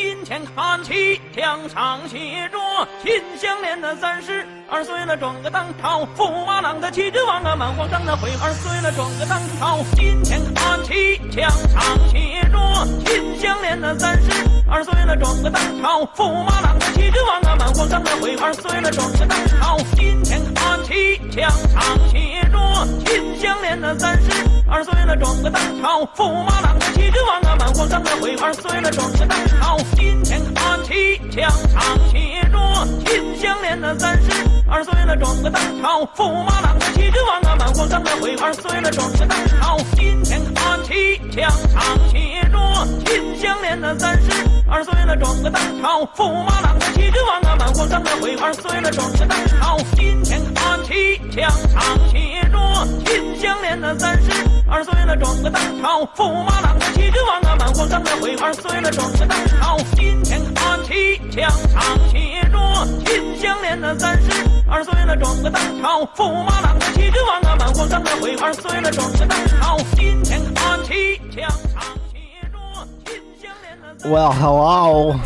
金钱看齐，墙上写着秦香莲的32岁了，装个当朝，驸马郎的气质王啊，满皇上的22岁了，装个当朝。金钱看齐，墙上写着秦香莲的32岁了，装个当朝，驸马郎的气质王啊，满皇上的22岁了，装个当朝。金钱看齐，墙上写着秦香莲的32岁了，装个当朝，驸马郎的气质王啊，满皇上的22岁了，装个当朝。金钱看齐，墙上写着秦香莲的32岁了，装个当朝，驸马郎的气质王啊，满皇上的22岁了，装个当朝。金钱看齐，墙上写着秦香莲的32岁了，装个当朝，驸马郎的气质王啊，满皇上的22岁了，装个当朝。金钱看齐，墙上写着秦香莲的32岁了，装个当朝，驸马郎的气质王啊，满皇上的22岁了，装个当朝。金钱看齐，墙上写着秦香莲的32岁了，装个当朝，驸马郎的气质王啊，满皇上的22岁了，装个当朝。金钱看齐，墙上写着秦香莲的。Well, hello.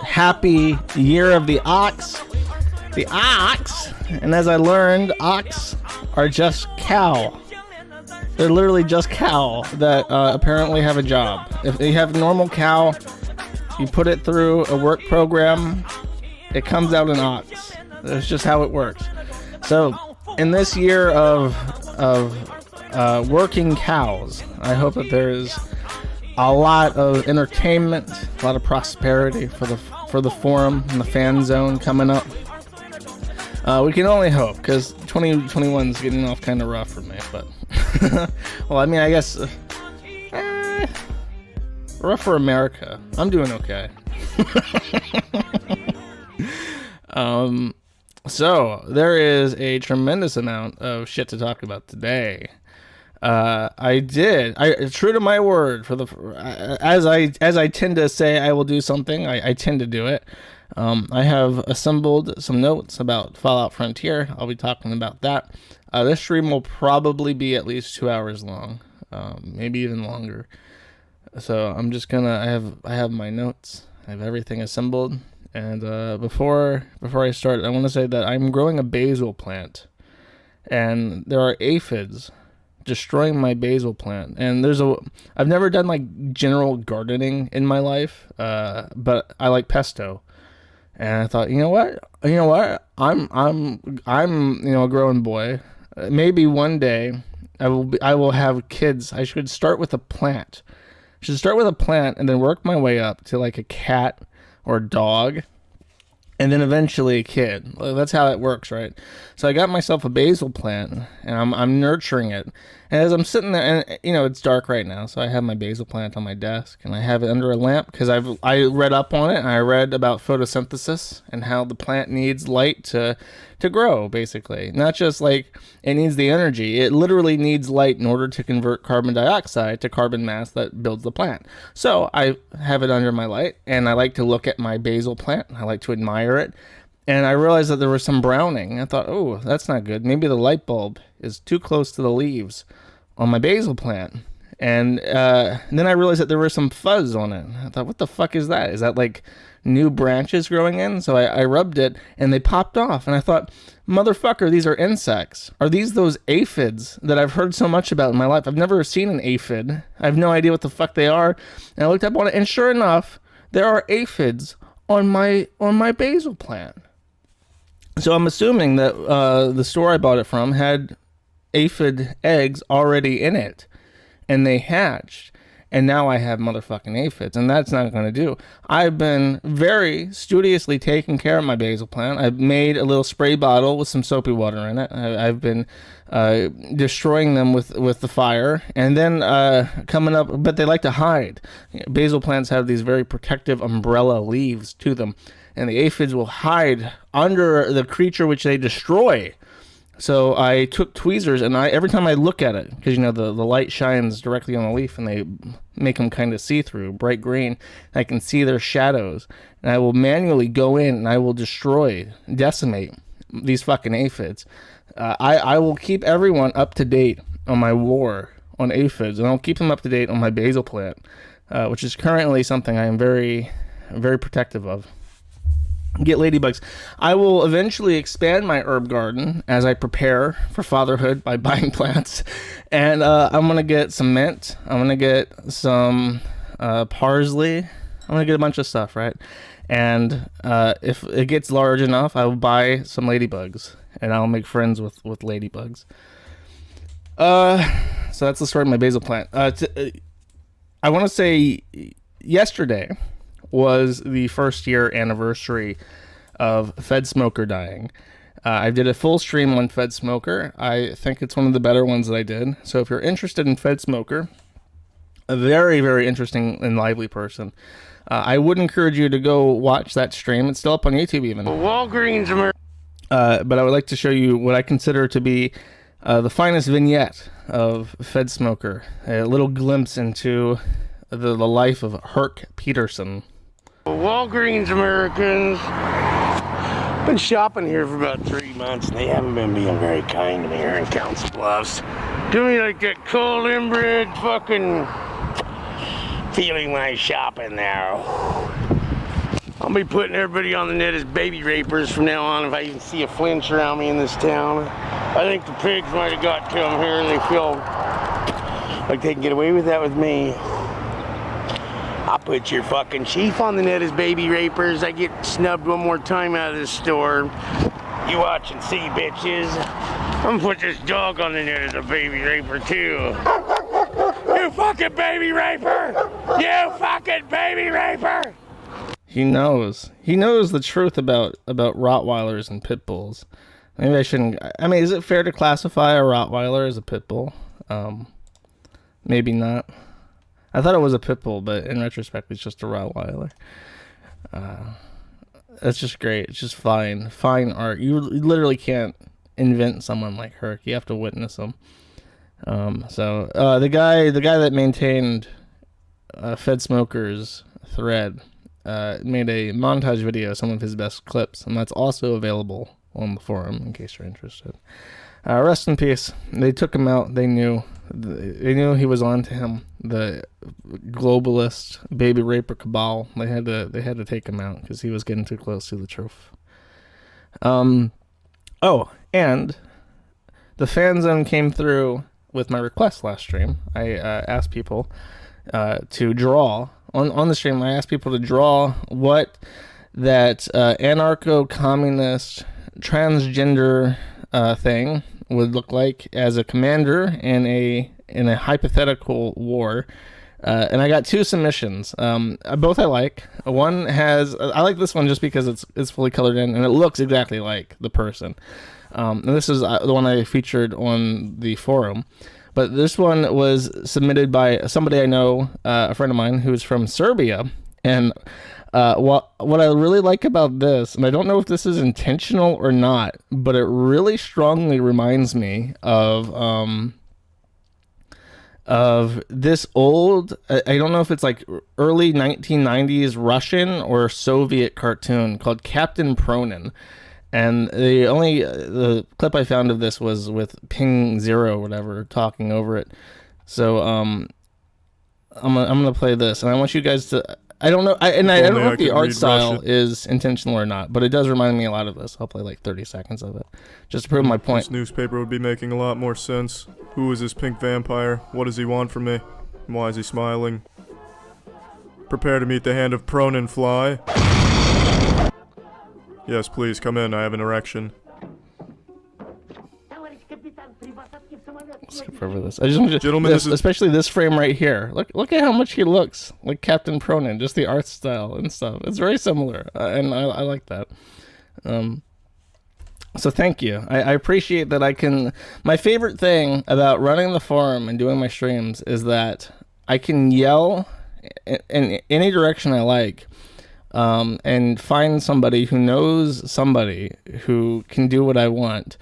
Happy year of the ox. The ox. And as I learned, ox are just cow. They're literally just cow that apparently have a job. If you have a normal cow, you put it through a work program, it comes out an ox. That's just how it works. So, in this year of working cows, I hope that there is a lot of entertainment, a lot of prosperity for the forum and the fan zone coming up. We can only hope, because 2021 is getting off kind of rough for me, but well, I mean, I guess rough for America. I'm doing okay. So there is a tremendous amount of shit to talk about today. I true to my word, as I tend to say I will do something, I tend to do it. I have assembled some notes about Fallout Frontier. I'll be talking about that. This stream will probably be at least 2 hours long, maybe even longer. So I'm just gonna, I have my notes, I have everything assembled, and before I start, I want to say that I'm growing a basil plant, and there are aphids destroying my basil plant. And I've never done like general gardening in my life, but I like pesto. And I thought, you know what? I'm a grown boy. Maybe one day I will have kids. I should start with a plant. I should start with a plant and then work my way up to like a cat or a dog, and then eventually a kid. That's how it works, right? So I got myself a basil plant, and I'm nurturing it. And as I'm sitting there, and it's dark right now, so I have my basil plant on my desk, and I have it under a lamp because I read up on it, and I read about photosynthesis and how the plant needs light to grow, basically. Not just like it needs the energy, it literally needs light in order to convert carbon dioxide to carbon mass that builds the plant. So I have it under my light, and I like to look at my basil plant. I like to admire it. And I realized that there was some browning. I thought, oh, that's not good. Maybe the light bulb is too close to the leaves on my basil plant. And then I realized that there was some fuzz on it. I thought, what the fuck is that? Is that like new branches growing in? So I rubbed it, and they popped off. And I thought, motherfucker, these are insects. Are these those aphids that I've heard so much about in my life? I've never seen an aphid. I have no idea what the fuck they are. And I looked up on it, and sure enough, there are aphids on my basil plant. So I'm assuming that the store I bought it from had aphid eggs already in it, and they hatched, and now I have motherfucking aphids, and that's not going to do. I've been very studiously taking care of my basil plant. I've made a little spray bottle with some soapy water in it. I've been destroying them with the fire, and then coming up, but they like to hide. Basil plants have these very protective umbrella leaves to them, and the aphids will hide under the creature which they destroy. So I took tweezers, and every time I look at it, because the light shines directly on the leaf, and they make them kind of see-through, bright green, I can see their shadows, and I will manually go in, and I will decimate these fucking aphids. I will keep everyone up to date on my war on aphids, and I'll keep them up to date on my basil plant, which is currently something I am very very protective of. Get ladybugs. I will eventually expand my herb garden as I prepare for fatherhood by buying plants. And I'm going to get some mint. I'm going to get some parsley. I'm going to get a bunch of stuff, right? And if it gets large enough, I will buy some ladybugs. And I'll make friends with ladybugs. So that's the story of my basil plant. I want to say yesterday was the first year anniversary of Fed Smoker dying. I did a full stream on Fed Smoker. I think it's one of the better ones that I did. So if you're interested in Fed Smoker, a very, very interesting and lively person, I would encourage you to go watch that stream. It's still up on YouTube even. Walgreens, but I would like to show you what I consider to be the finest vignette of Fed Smoker. A little glimpse into the life of Herc Peterson. Walgreens Americans. Been shopping here for about 3 months and they haven't been being very kind to me here in Council Bluffs. Give me like that cold inbred fucking feeling when I shop in there. I'll be putting everybody on the net as baby rapers from now on if I even see a flinch around me in this town. I think the pigs might have got to them here and they feel like they can get away with that with me. I'll put your fucking chief on the net as baby rapers. I get snubbed one more time out of this store. You watch and see, bitches. I'm gonna put this dog on the net as a baby raper too. You fucking baby raper! You fucking baby raper! He knows. He knows the truth about Rottweilers and pit bulls. Maybe I shouldn't. I mean, is it fair to classify a Rottweiler as a pit bull? Maybe not. I thought it was a pit bull, but in retrospect, it's just a Rottweiler. That's just great. It's just fine art. You literally can't invent someone like Herc. You have to witness them. So the guy that maintained Fed Smoker's thread made a montage video of some of his best clips, and that's also available on the forum in case you're interested. Rest in peace. They took him out. They knew he was on to him. The globalist baby raper cabal. They had to take him out because he was getting too close to the truth. Oh, and the fan zone came through with my request last stream. I asked people to draw on the stream. I asked people to draw what that anarcho-communist transgender thing would look like as a commander in a hypothetical war. And I got 2 submissions. Both I like. One has I like this one just because it's fully colored in and it looks exactly like the person. And this is the one I featured on the forum. But this one was submitted by somebody I know, a friend of mine who's from Serbia. And what I really like about this, and I don't know if this is intentional or not, but it really strongly reminds me of this old, I don't know if it's like early 1990s Russian or Soviet cartoon called Captain Pronin. And the clip I found of this was with Ping Zero or whatever talking over it. So I'm gonna play this, and I want you guys to. I don't know, I don't know if the art style is intentional or not, but it does remind me a lot of this. I'll play like 30 seconds of it, just to prove my point. This newspaper would be making a lot more sense. Who is this pink vampire? What does he want from me? And why is he smiling? Prepare to meet the hand of Pronin Fly. Yes, please, come in. I have an erection. Skip over this. I just want to, Gentlemen, especially this frame right here. Look at how much he looks like Captain Pronin. Just the art style and stuff. It's very similar, and I like that. So thank you. I appreciate that I can. My favorite thing about running the forum and doing my streams is that I can yell in any direction I like. And find somebody who knows somebody who can do what I want.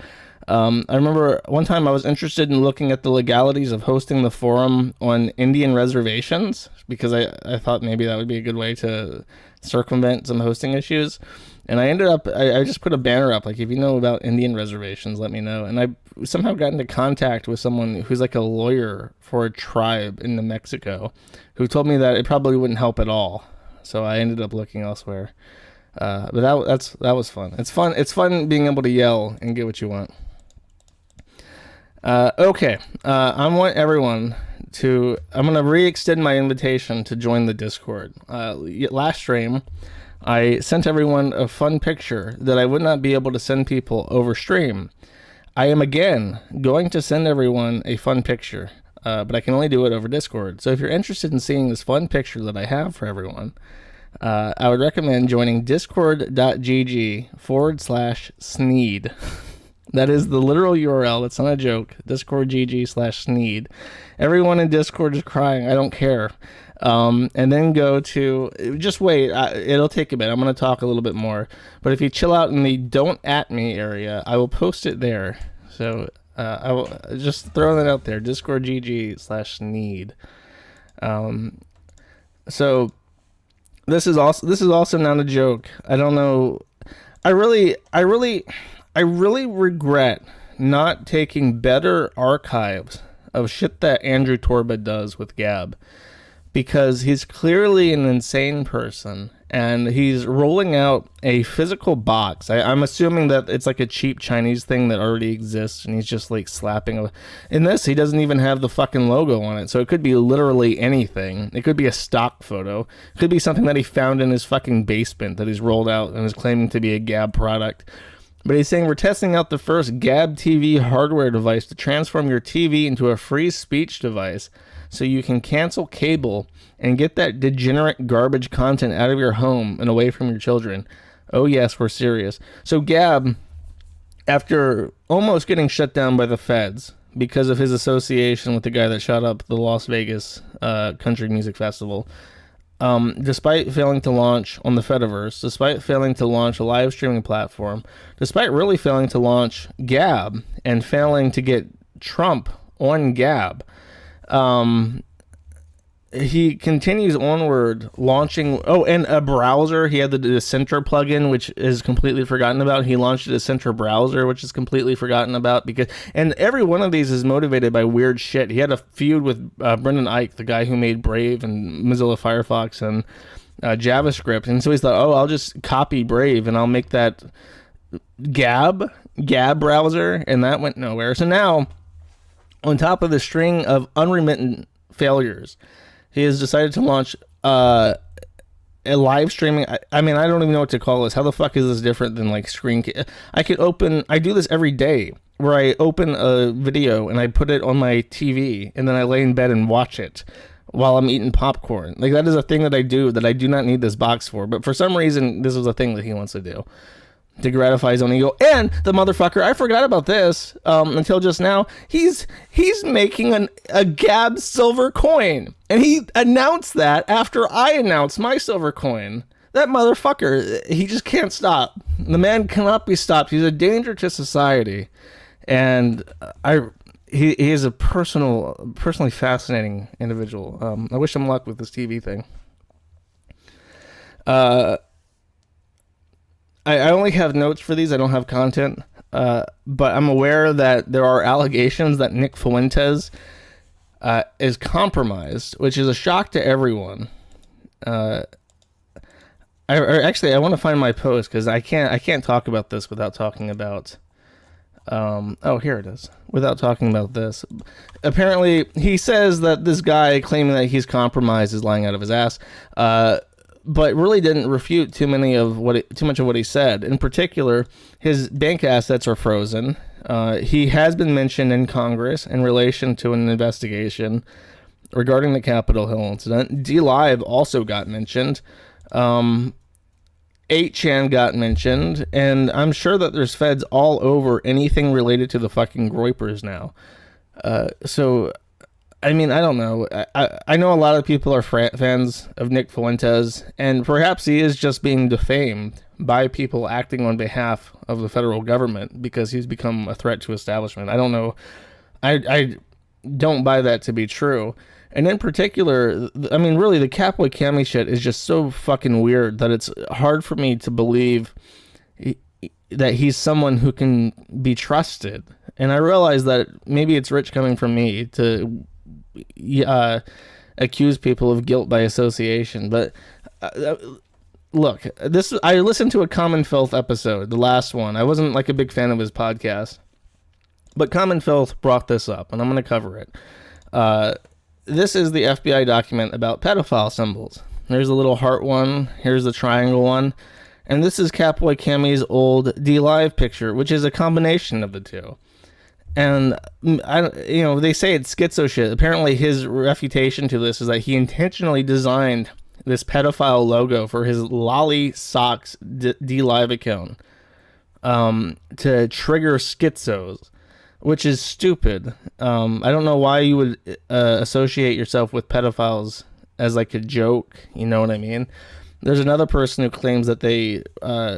I remember one time I was interested in looking at the legalities of hosting the forum on Indian reservations because I thought maybe that would be a good way to circumvent some hosting issues. And I ended up, I just put a banner up, like, if you know about Indian reservations, let me know. And I somehow got into contact with someone who's like a lawyer for a tribe in New Mexico who told me that it probably wouldn't help at all. so I ended up looking elsewhere. But that was fun. It's fun being able to yell and get what you want. Okay. I want everyone I'm going to re-extend my invitation to join the Discord. Last stream, I sent everyone a fun picture that I would not be able to send people over stream. I am again going to send everyone a fun picture, but I can only do it over Discord. So if you're interested in seeing this fun picture that I have for everyone, I would recommend joining discord.gg/Sneed. That is the literal URL. It's not a joke. Discord.gg/Sneed. Everyone in Discord is crying. I don't care. And then go to, just wait. It'll take a bit. I'm going to talk a little bit more. But if you chill out in the don't at me area, I will post it there. So I will just throw that out there. Discord.gg/Sneed. So this is also not a joke. I don't know. I really regret not taking better archives of shit that Andrew Torba does with Gab, because he's clearly an insane person and he's rolling out a physical box. I'm assuming that it's like a cheap Chinese thing that already exists and he's just like slapping. In this, he doesn't even have the fucking logo on it, so it could be literally anything. It could be a stock photo. It could be something that he found in his fucking basement that he's rolled out and is claiming to be a Gab product. But he's saying we're testing out the first Gab TV hardware device to transform your TV into a free speech device so you can cancel cable and get that degenerate garbage content out of your home and away from your children. Oh yes, we're serious. So Gab, after almost getting shut down by the feds because of his association with the guy that shot up the Las Vegas Country Music Festival, despite failing to launch on the Fediverse, despite failing to launch a live streaming platform, despite really failing to launch Gab and failing to get Trump on Gab, he continues onward launching, and a browser. He had the Dissenter plugin, which is completely forgotten about. He launched a Dissenter browser, which is completely forgotten about, and every one of these is motivated by weird shit. He had a feud with Brendan Ike, the guy who made Brave and Mozilla Firefox and JavaScript, and so he thought, I'll just copy Brave and I'll make that Gab browser, and that went nowhere. So now, on top of the string of unremittent failures, he has decided to launch a live streaming. I mean, I don't even know what to call this. How the fuck is this different than like I do this every day where I open a video and I put it on my TV and then I lay in bed and watch it while I'm eating popcorn. Like, that is a thing that I do that I do not need this box for. But for some reason, this is a thing that he wants to do to gratify his own ego. And the motherfucker, I forgot about this until just now, he's making a Gab silver coin. And he announced that after I announced my silver coin. That motherfucker, he just can't stop. The man cannot be stopped. He's a danger to society. And he is a personally fascinating individual. I wish him luck with this TV thing. I only have notes for these. I don't have content. But I'm aware that there are allegations that Nick Fuentes is compromised, which is a shock to everyone. Actually, I want to find my post because I can't talk about this without talking about. Here it is. Without talking about this, apparently he says that this guy claiming that he's compromised is lying out of his ass. But really didn't refute too much of what he said. In particular, his bank assets are frozen. He has been mentioned in Congress in relation to an investigation regarding the Capitol Hill incident. D-Live also got mentioned. 8chan got mentioned, and I'm sure that there's feds all over anything related to the fucking Gropyers now. So, I mean, I don't know. I know a lot of people are fans of Nick Fuentes, and perhaps he is just being defamed by people acting on behalf of the federal government because he's become a threat to establishment. I don't know. I don't buy that to be true. And in particular, I mean, really, the Catboy Cammy shit is just so fucking weird that it's hard for me to believe that he's someone who can be trusted. And I realize that maybe it's rich coming from me to accuse people of guilt by association, but look, I listened to a Common Filth episode, the last one. I wasn't like a big fan of his podcast, but Common Filth brought this up, and I'm going to cover it. This is the FBI document about pedophile symbols. There's a little heart one. Here's the triangle one. And this is Catboy Cammy's old D-Live picture, which is a combination of the two. And, they say it's schizo shit. Apparently his refutation to this is that he intentionally designed this pedophile logo for his Lolly Socks D-Live account to trigger schizos, which is stupid. I don't know why you would associate yourself with pedophiles as like a joke, you know what I mean? There's another person who claims that they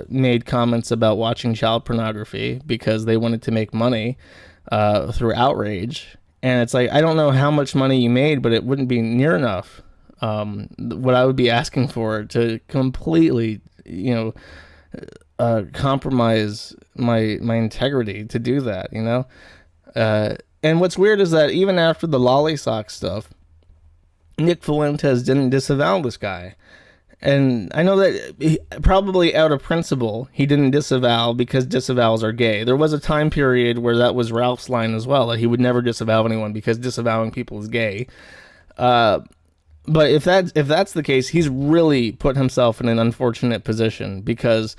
made comments about watching child pornography because they wanted to make money through outrage. And it's like, I don't know how much money you made, but it wouldn't be near enough what I would be asking for to completely, compromise my integrity to do that, and what's weird is that even after the Lolly Sock stuff, Nick Fuentes didn't disavow this guy. And I know that probably out of principle, he didn't disavow because disavows are gay. There was a time period where that was Ralph's line as well, that he would never disavow anyone because disavowing people is gay. But if that's the case, he's really put himself in an unfortunate position because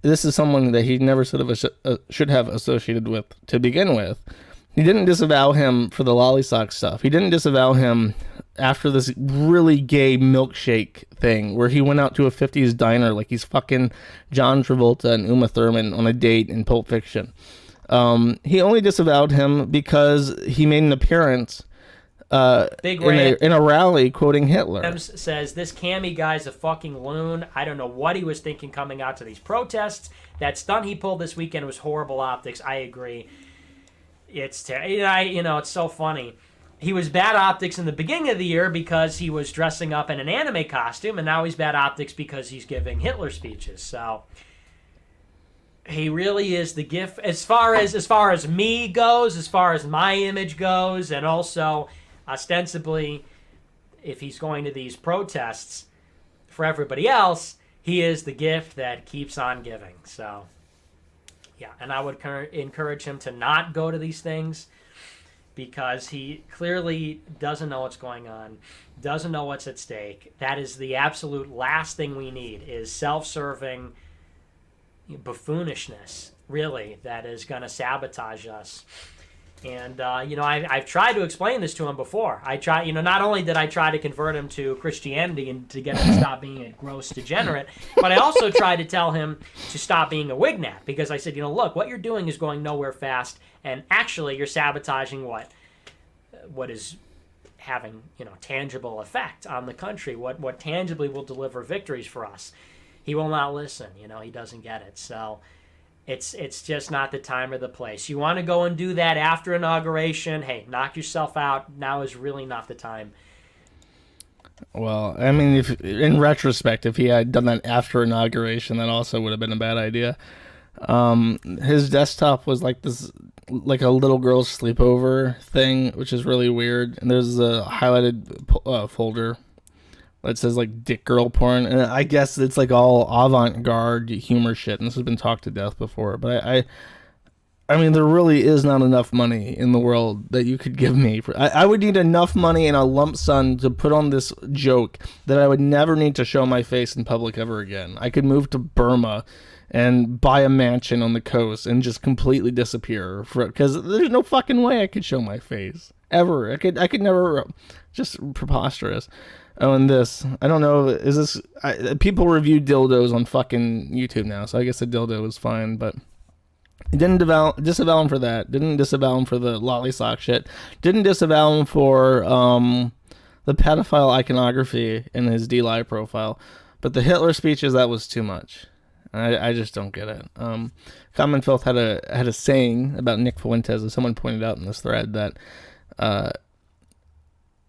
this is someone that he never should have associated with to begin with. He didn't disavow him for the Lolly Sock stuff. He didn't disavow him after this really gay milkshake thing where he went out to a 50s diner like he's fucking John Travolta and Uma Thurman on a date in Pulp Fiction. He only disavowed him because he made an appearance in a rally quoting Hitler. Says, this Cammy guy's a fucking loon. I don't know what he was thinking coming out to these protests. That stunt he pulled this weekend was horrible optics. I agree. It's it's so funny. He was bad optics in the beginning of the year because he was dressing up in an anime costume, and now he's bad optics because he's giving Hitler speeches. So he really is the gift as far as me goes, as far as my image goes, and also ostensibly, if he's going to these protests for everybody else, he is the gift that keeps on giving. So yeah, and I would encourage him to not go to these things because he clearly doesn't know what's going on, doesn't know what's at stake. That is the absolute last thing we need, is self-serving buffoonishness, really, that is going to sabotage us. And, I've tried to explain this to him before. Not only did I try to convert him to Christianity and to get him to stop being a gross degenerate, but I also tried to tell him to stop being a wignat, because I said, look, what you're doing is going nowhere fast, and actually you're sabotaging what is having, tangible effect on the country, what tangibly will deliver victories for us. He will not listen, he doesn't get it. So it's just not the time or the place. You want to go and do that after inauguration, hey, knock yourself out. Now is really not the time. Well, I mean, if in retrospect, if he had done that after inauguration, that also would have been a bad idea. His desktop was like a little girl's sleepover thing, which is really weird. And there's a highlighted folder that says like dick girl porn, and I guess it's like all avant-garde humor shit, and this has been talked to death before. But I mean, there really is not enough money in the world that you could give me. I would need enough money in a lump sum to put on this joke that I would never need to show my face in public ever again. I could move to Burma and buy a mansion on the coast and just completely disappear, because there's no fucking way I could show my face ever. I could never. Just preposterous. Oh, and this, I don't know, is this, people review dildos on fucking YouTube now, so I guess a dildo was fine, but didn't disavow him for that, didn't disavow him for the Lolly Sock shit, didn't disavow him for the pedophile iconography in his D-Live profile, but the Hitler speeches, that was too much. I just don't get it. Common Filth had a saying about Nick Fuentes, as someone pointed out in this thread, that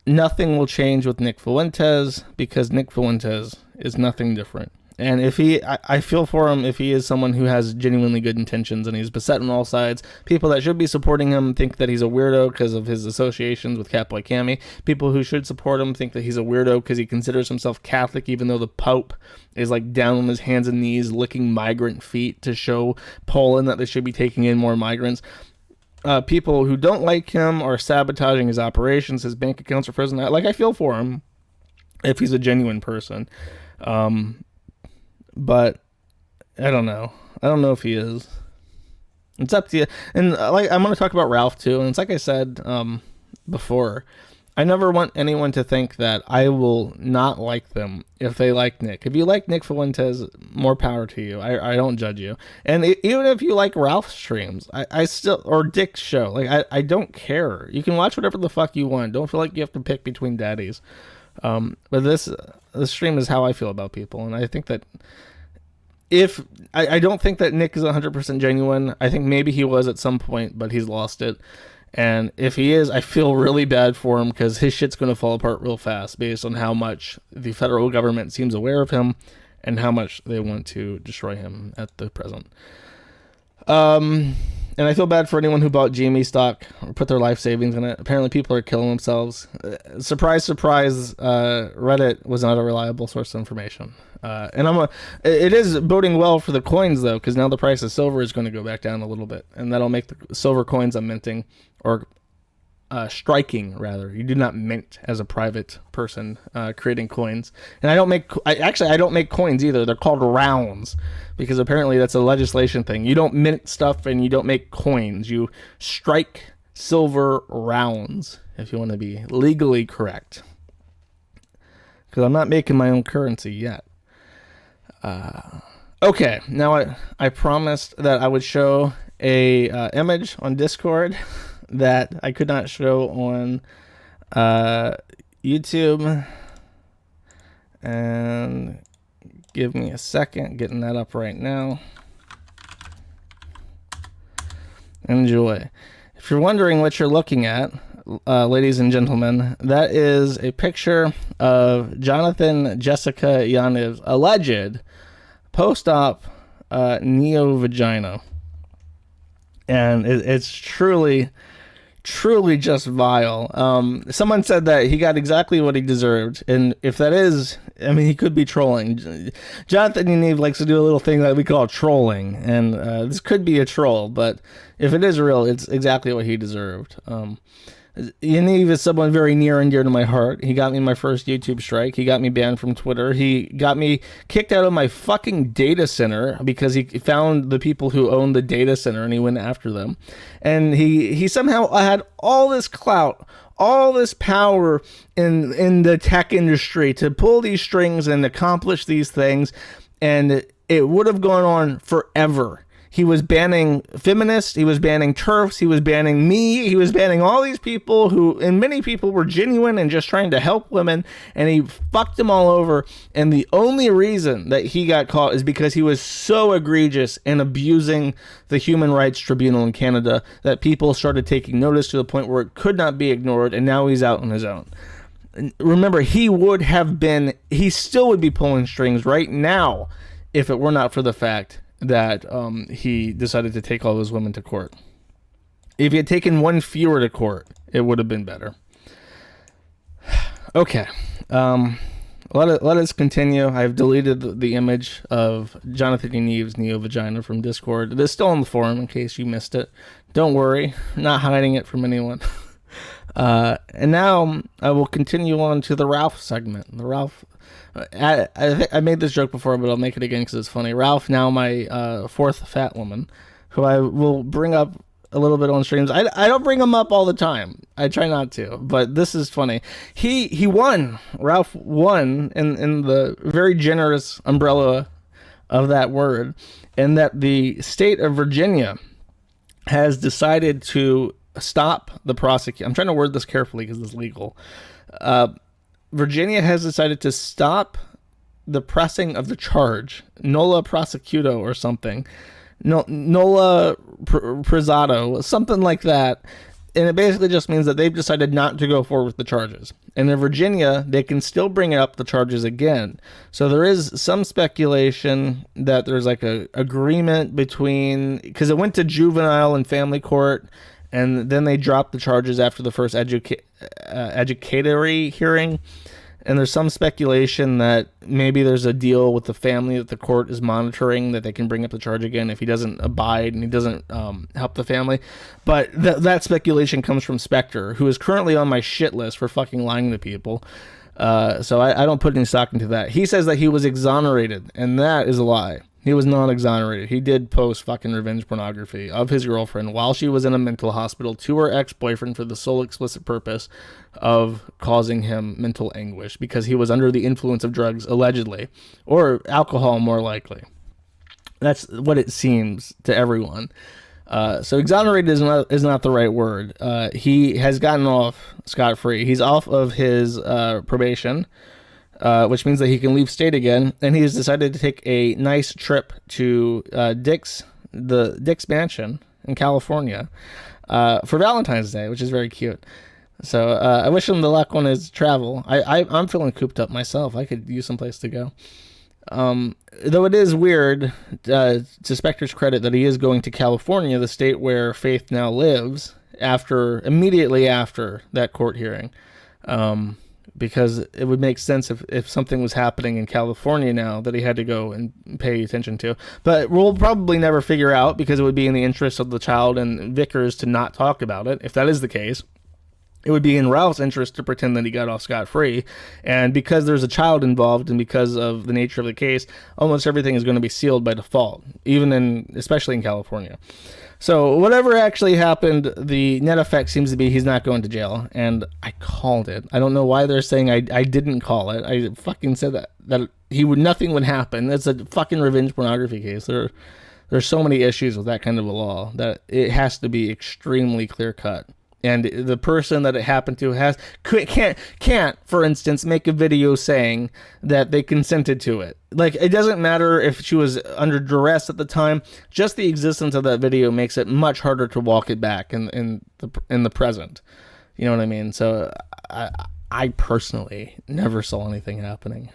nothing will change with Nick Fuentes because Nick Fuentes is nothing different. And if I feel for him if he is someone who has genuinely good intentions and he's beset on all sides. People that should be supporting him think that he's a weirdo because of his associations with Catboy Cammy. People who should support him think that he's a weirdo because he considers himself Catholic, even though the Pope is like down on his hands and knees licking migrant feet to show Poland that they should be taking in more migrants. People who don't like him are sabotaging his operations, his bank accounts are frozen. Like, I feel for him if he's a genuine person. But I don't know. I don't know if he is. It's up to you. And like, I'm going to talk about Ralph too. And it's like I said before, I never want anyone to think that I will not like them if they like Nick. If you like Nick Fuentes, more power to you. I don't judge you. And even if you like Ralph's streams, I still, or Dick's show, like I don't care. You can watch whatever the fuck you want. Don't feel like you have to pick between daddies. But this stream is how I feel about people. And I think that if I don't think that Nick is 100% genuine. I think maybe he was at some point, but he's lost it. And if he is, I feel really bad for him because his shit's going to fall apart real fast based on how much the federal government seems aware of him and how much they want to destroy him at the present. And I feel bad for anyone who bought GME stock or put their life savings in it. Apparently people are killing themselves. Surprise, surprise, Reddit was not a reliable source of information. And it is boding well for the coins, though, because now the price of silver is going to go back down a little bit. And that'll make the silver coins I'm minting, or striking, rather. You do not mint as a private person creating coins. And I don't make coins either. They're called rounds, because apparently that's a legislation thing. You don't mint stuff and you don't make coins. You strike silver rounds, if you want to be legally correct. Because I'm not making my own currency yet. Okay, now I promised that I would show a image on Discord that I could not show on YouTube. And give me a second, getting that up right now. Enjoy. If you're wondering what you're looking at, ladies and gentlemen, that is a picture of Jonathan Jessica Yaniv's alleged post-op neo-vagina. And it's truly just vile. Someone said that he got exactly what he deserved, and if that is, I mean, he could be trolling. Jonathan Yaniv likes to do a little thing that we call trolling, and this could be a troll, but if it is real, it's exactly what he deserved. Yaniv is someone very near and dear to my heart. He got me my first YouTube strike. He got me banned from Twitter. He got me kicked out of my fucking data center because he found the people who owned the data center and he went after them. And he somehow had all this clout, all this power in the tech industry to pull these strings and accomplish these things. And it would have gone on forever. He was banning feminists, he was banning TERFs, he was banning me, he was banning all these people who, and many people were genuine and just trying to help women, and he fucked them all over. And the only reason that he got caught is because he was so egregious in abusing the Human Rights Tribunal in Canada that people started taking notice to the point where it could not be ignored, and now he's out on his own. Remember, he still would be pulling strings right now if it were not for the fact that he decided to take all those women to court. If he had taken one fewer to court, it would have been better. Okay. Let us continue. I've deleted the image of Jonathan Yaniv's neo-vagina from Discord. It is still on the forum in case you missed it. Don't worry. I'm not hiding it from anyone. And now I will continue on to the Ralph segment. The Ralph... I think I made this joke before, but I'll make it again because it's funny. Ralph, now my fourth fat woman, who I will bring up a little bit on streams. I don't bring him up all the time. I try not to, but this is funny. He won. Ralph won in the very generous umbrella of that word, and that the state of Virginia has decided to stop the prosecution. I'm trying to word this carefully because it's legal. Virginia has decided to stop the pressing of the charge, nolla prosecuto or something, nolla prisado, something like that, And it basically just means that they've decided not to go forward with the charges. And in Virginia, they can still bring up the charges again. So there is some speculation that there's like a agreement between, because it went to juvenile and family court, and then they dropped the charges after the first educatory hearing. And there's some speculation that maybe there's a deal with the family that the court is monitoring, that they can bring up the charge again if he doesn't abide and he doesn't help the family. But that speculation comes from Spectre, who is currently on my shit list for fucking lying to people. So I don't put any stock into that. He says that he was exonerated, and that is a lie. He was not exonerated. He did post fucking revenge pornography of his girlfriend while she was in a mental hospital to her ex-boyfriend for the sole explicit purpose of causing him mental anguish because he was under the influence of drugs, allegedly, or alcohol, more likely. That's what it seems to everyone. So exonerated is not the right word. He has gotten off scot-free. He's off of his probation, which means that he can leave state again, and he has decided to take a nice trip to Dick's Mansion in California for Valentine's Day, which is very cute. So I wish him the luck on his travel. I'm feeling cooped up myself. I could use some place to go. Though it is weird, to Spectre's credit, that he is going to California, the state where Faith now lives, immediately after that court hearing. Because it would make sense if something was happening in California now that he had to go and pay attention to. But we'll probably never figure out, because it would be in the interest of the child and Vickers to not talk about it, if that is the case. It would be in Ralph's interest to pretend that he got off scot-free. And because there's a child involved and because of the nature of the case, almost everything is going to be sealed by default, especially in California. So whatever actually happened, the net effect seems to be he's not going to jail, and I called it. I don't know why they're saying I didn't call it. I fucking said that nothing would happen. It's a fucking revenge pornography case. There's so many issues with that kind of a law that it has to be extremely clear cut. And the person that it happened to can't, for instance, make a video saying that they consented to it. Like, it doesn't matter if she was under duress at the time. Just the existence of that video makes it much harder to walk it back in the present. You know what I mean? So I personally never saw anything happening.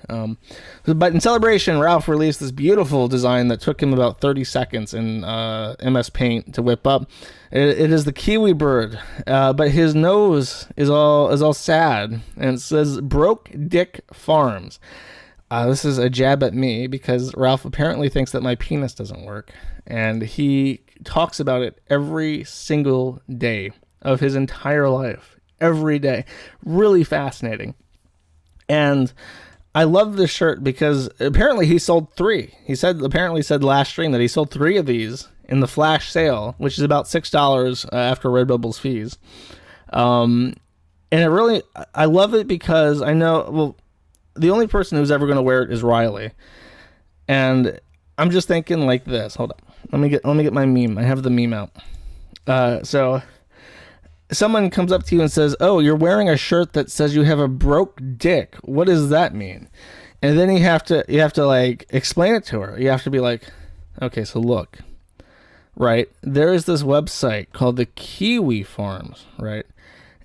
But in celebration, Ralph released this beautiful design that took him about 30 seconds in MS Paint to whip up. It is the kiwi bird, but his nose is all sad, and it says Broke Dick Farms. This is a jab at me because Ralph apparently thinks that my penis doesn't work, and he talks about it every single day of his entire life. Every day. Really fascinating. And I love this shirt because apparently he sold 3. He said last stream that he sold 3 of these in the flash sale, which is about $6 after Redbubble's fees. And I love it because I know, well, the only person who's ever going to wear it is Riley. And I'm just thinking like this. Hold on. Let me get my meme. I have the meme out. So someone comes up to you and says, "Oh, you're wearing a shirt that says you have a broke dick. What does that mean?" And then you have to like explain it to her. You have to be like, "Okay, so look, right? There is this website called the Kiwi Farms, right?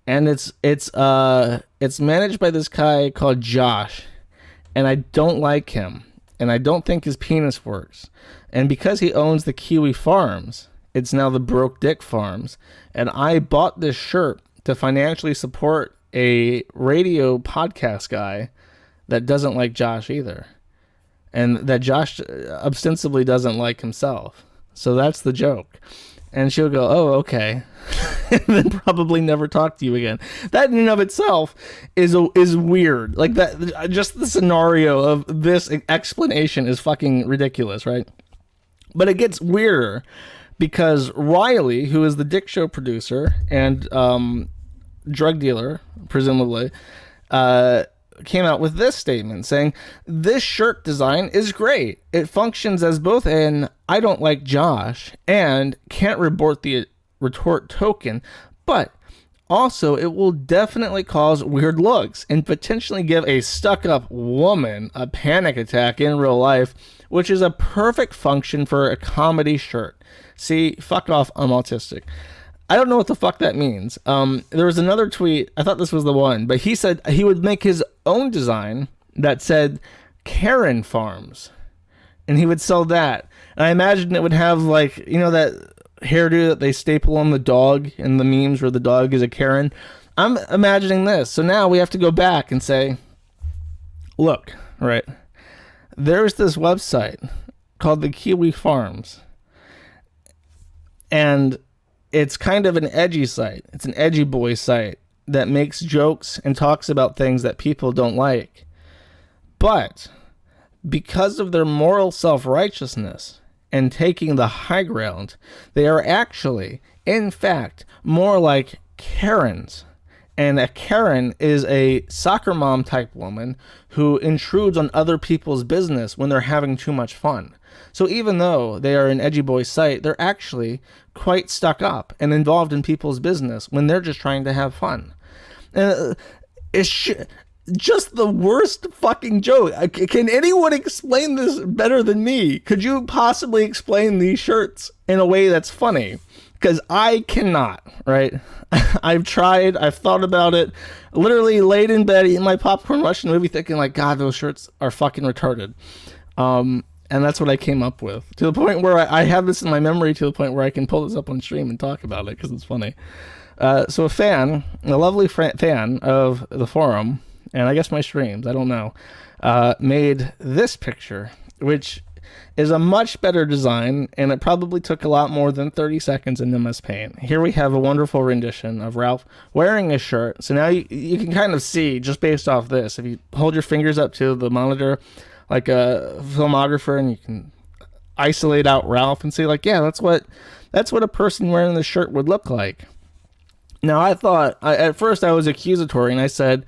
And it's managed by this guy called Josh, and I don't like him, and I don't think his penis works. And because he owns the Kiwi Farms, it's now the Broke Dick Farms. And I bought this shirt to financially support a radio podcast guy that doesn't like Josh either. And that Josh ostensibly doesn't like himself. So that's the joke." And she'll go, "Oh, okay." And then probably never talk to you again. That in and of itself is weird. Like that, just the scenario of this explanation is fucking ridiculous, right? But it gets weirder because Riley, who is the Dick Show producer and drug dealer, presumably, came out with this statement saying, "This shirt design is great. It functions as both an I don't like Josh and can't retort token, but also it will definitely cause weird looks and potentially give a stuck-up woman a panic attack in real life, which is a perfect function for a comedy shirt. See, fuck off, I'm autistic." I don't know what the fuck that means. There was another tweet. I thought this was the one, but he said he would make his own design that said Karen Farms, and he would sell that. And I imagine it would have like, you know, that hairdo that they staple on the dog in the memes where the dog is a Karen. I'm imagining this. So now we have to go back and say, look, right, there's this website called the Kiwi Farms, and it's kind of an edgy site. It's an edgy boy site that makes jokes and talks about things that people don't like. But because of their moral self-righteousness and taking the high ground, they are actually, in fact, more like Karens. And a Karen is a soccer mom type woman who intrudes on other people's business when they're having too much fun. So even though they are an edgy boy site, they're actually quite stuck up and involved in people's business when they're just trying to have fun. It's just the worst fucking joke. Can anyone explain this better than me? Could you possibly explain these shirts in a way that's funny? Because I cannot, right? I've tried, I've thought about it, literally laid in bed eating my popcorn, watching the movie thinking like, God, those shirts are fucking retarded. And that's what I came up with. To the point where I have this in my memory, to the point where I can pull this up on stream and talk about it because it's funny. So a lovely fan of the forum, and I guess my streams, I don't know, made this picture, which is a much better design, and it probably took a lot more than 30 seconds in MS Paint. Here we have a wonderful rendition of Ralph wearing a shirt. So now you can kind of see, just based off this, if you hold your fingers up to the monitor like a filmographer, and you can isolate out Ralph and see like, yeah, that's what a person wearing this shirt would look like. Now I thought, at first I was accusatory, and I said,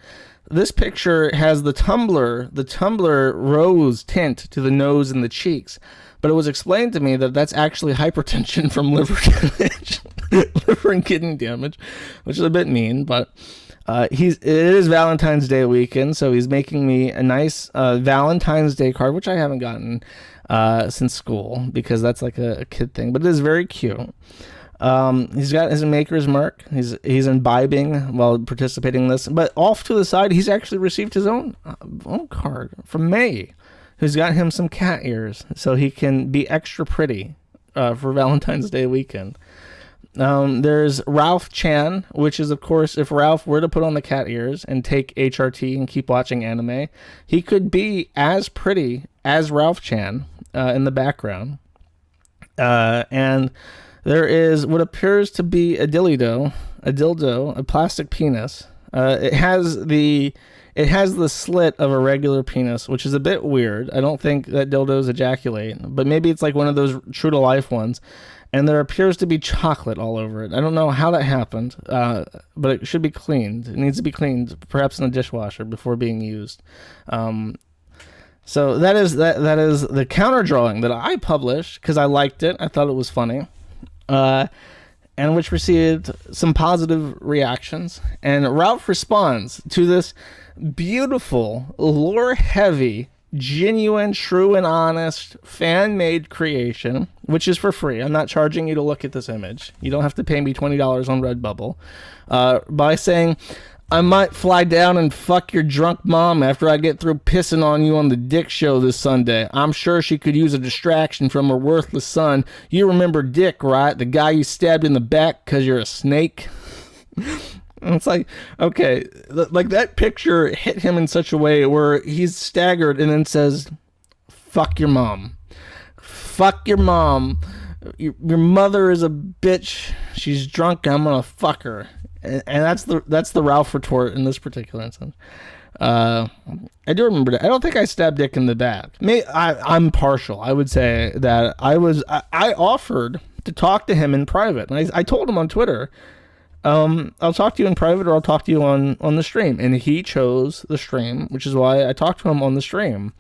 this picture has the Tumblr rose tint to the nose and the cheeks, but it was explained to me that that's actually hypertension from liver damage, liver and kidney damage, which is a bit mean, but it is Valentine's Day weekend, so he's making me a nice Valentine's Day card, which I haven't gotten since school because that's like a kid thing, but it is very cute. He's got his maker's mark. He's imbibing while participating in this. But off to the side, he's actually received his own card from May, who's got him some cat ears so he can be extra pretty for Valentine's Day weekend. There's Ralph Chan, which is, of course, if Ralph were to put on the cat ears and take HRT and keep watching anime, he could be as pretty as Ralph Chan in the background. And there is what appears to be a dildo, a plastic penis. It has the slit of a regular penis, which is a bit weird. I don't think that dildos ejaculate, but maybe it's like one of those true to life ones. And there appears to be chocolate all over it. I don't know how that happened, but it should be cleaned. It needs to be cleaned, perhaps in a dishwasher before being used. So that is the counter drawing that I published because I liked it. I thought it was funny. And which received some positive reactions. And Ralph responds to this beautiful, lore-heavy, genuine, true and honest, fan-made creation, which is for free. I'm not charging you to look at this image. You don't have to pay me $20 on Redbubble. By saying, I might fly down and fuck your drunk mom after I get through pissing on you on the Dick Show this Sunday. I'm sure she could use a distraction from her worthless son. You remember Dick, right? The guy you stabbed in the back because you're a snake? And it's like, okay, like that picture hit him in such a way where he's staggered and then says, fuck your mom. Fuck your mom. Your mother is a bitch. She's drunk. I'm gonna fuck her. And that's the Ralph retort in this particular instance. I do remember that. I don't think I stabbed Dick in the back. I'm partial. I would say that I offered to talk to him in private. And I told him on Twitter, I'll talk to you in private or I'll talk to you on the stream. And he chose the stream, which is why I talked to him on the stream.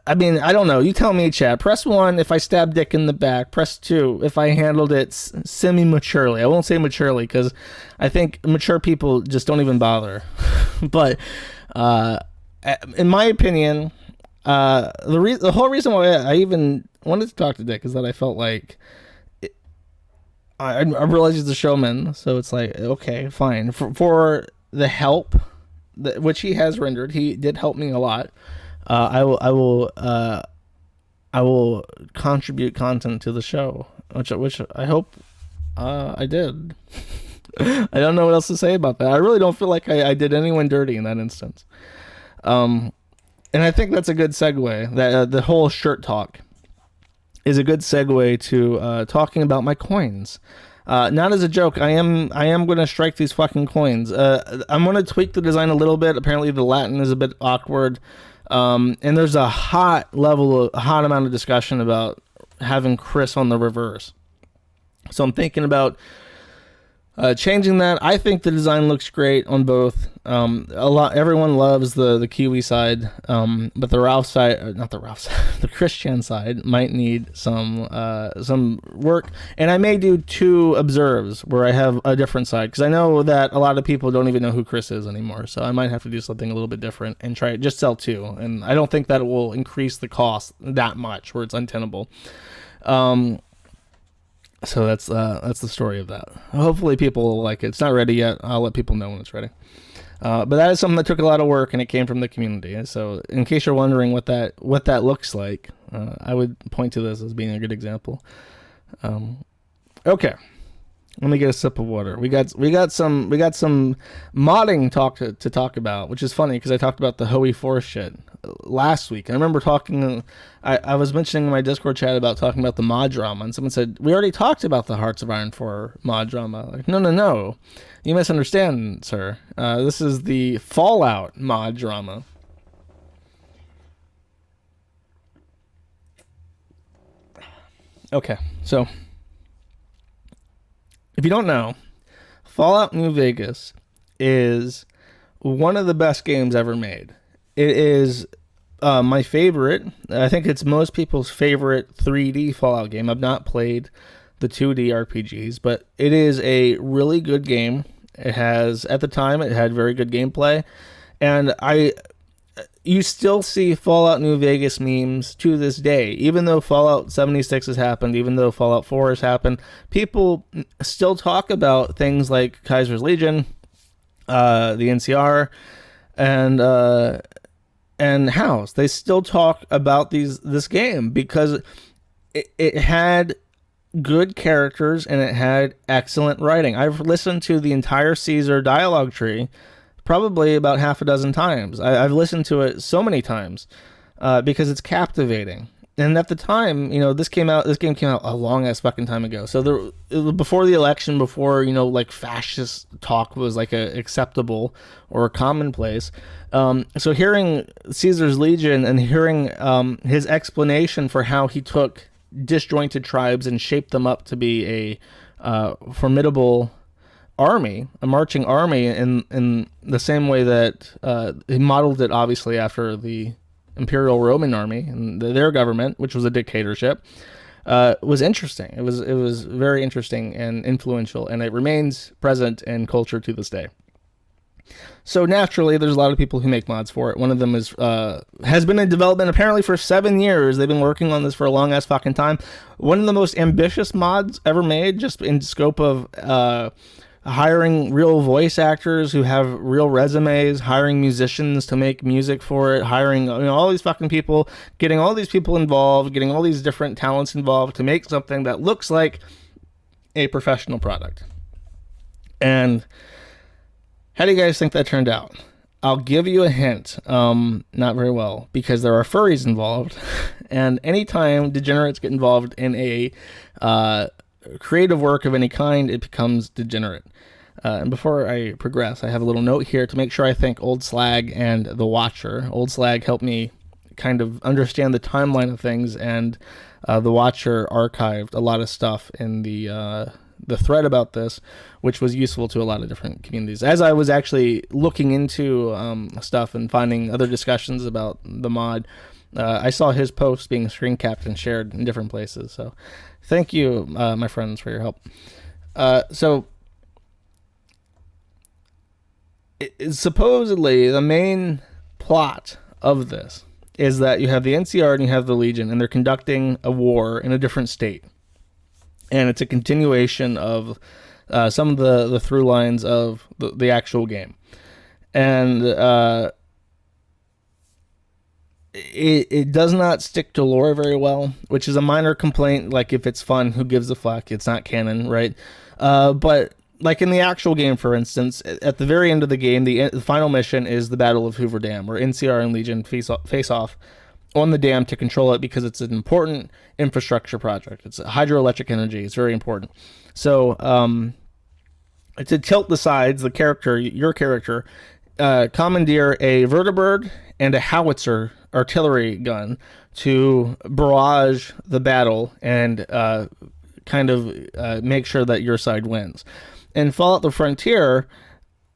I mean, I don't know. You tell me, chat. Press 1 if I stab Dick in the back. Press 2 if I handled it semi-maturely. I won't say maturely because I think mature people just don't even bother. But in my opinion, the whole reason why I even wanted to talk to Dick is that I felt like I realize he's a showman, so it's like, okay, fine. For the help, which he has rendered, he did help me a lot. I will contribute content to the show, which I hope I did. I don't know what else to say about that. I really don't feel like I did anyone dirty in that instance. And I think that's a good segue. That the whole shirt talk is a good segue to talking about my coins. Not as a joke. I am going to strike these fucking coins. I'm going to tweak the design a little bit. Apparently, the Latin is a bit awkward. And there's a hot amount of discussion about having Chris on the reverse. So I'm thinking about changing that. I think the design looks great on both. Everyone loves the Kiwi side, but the Ralph side, not the Ralph side, the Christian side might need some work. And I may do 2 observes where I have a different side, because I know that a lot of people don't even know who Chris is anymore. So I might have to do something a little bit different and try just sell 2. And I don't think that it will increase the cost that much where it's untenable. So that's the story of that. Hopefully people will like it. It's not ready yet. I'll let people know when it's ready. But that is something that took a lot of work, and it came from the community. So in case you're wondering what that looks like, I would point to this as being a good example. Okay. Let me get a sip of water. We got some modding talk to talk about, which is funny because I talked about the Hoey Force shit last week. I remember talking. I was mentioning in my Discord chat about talking about the mod drama, and someone said we already talked about the Hearts of Iron 4 mod drama. Like, no, you misunderstand, sir. This is the Fallout mod drama. Okay, so. If you don't know, Fallout New Vegas is one of the best games ever made. It is my favorite. I think it's most people's favorite 3D Fallout game. I've not played the 2D RPGs, but it is a really good game. It has, at the time, it had very good gameplay. And you still see Fallout New Vegas memes to this day. Even though Fallout 76 has happened, even though Fallout 4 has happened, people still talk about things like Kaiser's Legion, the NCR, and House. They still talk about this game because it had good characters and it had excellent writing. I've listened to the entire Caesar dialogue tree probably about half a dozen times. I've listened to it so many times because it's captivating. And at the time, this game came out a long ass fucking time ago. So before the election, before like fascist talk was like a acceptable or a commonplace. So hearing Caesar's Legion and hearing his explanation for how he took disjointed tribes and shaped them up to be a formidable army, a marching army, in the same way that he modeled it obviously after the Imperial Roman army and their government, which was a dictatorship, was interesting. It was very interesting and influential, and it remains present in culture to this day. So naturally, there's a lot of people who make mods for it. One of them has been in development apparently for 7 years. They've been working on this for a long ass fucking time. One of the most ambitious mods ever made, just in scope of hiring real voice actors who have real resumes, hiring musicians to make music for it, hiring all these fucking people, getting all these people involved, getting all these different talents involved to make something that looks like a professional product. And how do you guys think that turned out? I'll give you a hint. Not very well, because there are furries involved. And anytime degenerates get involved in a creative work of any kind, it becomes degenerate. And before I progress, I have a little note here to make sure I thank Old Slag and The Watcher. Old Slag helped me kind of understand the timeline of things, and The Watcher archived a lot of stuff in the thread about this, which was useful to a lot of different communities. As I was actually looking into stuff and finding other discussions about the mod, I saw his posts being screen capped and shared in different places. So thank you, my friends, for your help. So supposedly the main plot of this is that you have the NCR and you have the Legion, and they're conducting a war in a different state. and it's a continuation of some of the through lines of the actual game. And it does not stick to lore very well, which is a minor complaint. Like, if it's fun, who gives a fuck? It's not canon, right? But like in the actual game, for instance, at the very end of the game, the final mission is the Battle of Hoover Dam, where NCR and Legion face off on the dam to control it, because it's an important infrastructure project. It's hydroelectric energy. It's very important. So to tilt the sides, your character, commandeer a vertibird and a howitzer artillery gun to barrage the battle and make sure that your side wins. In Fallout the Frontier,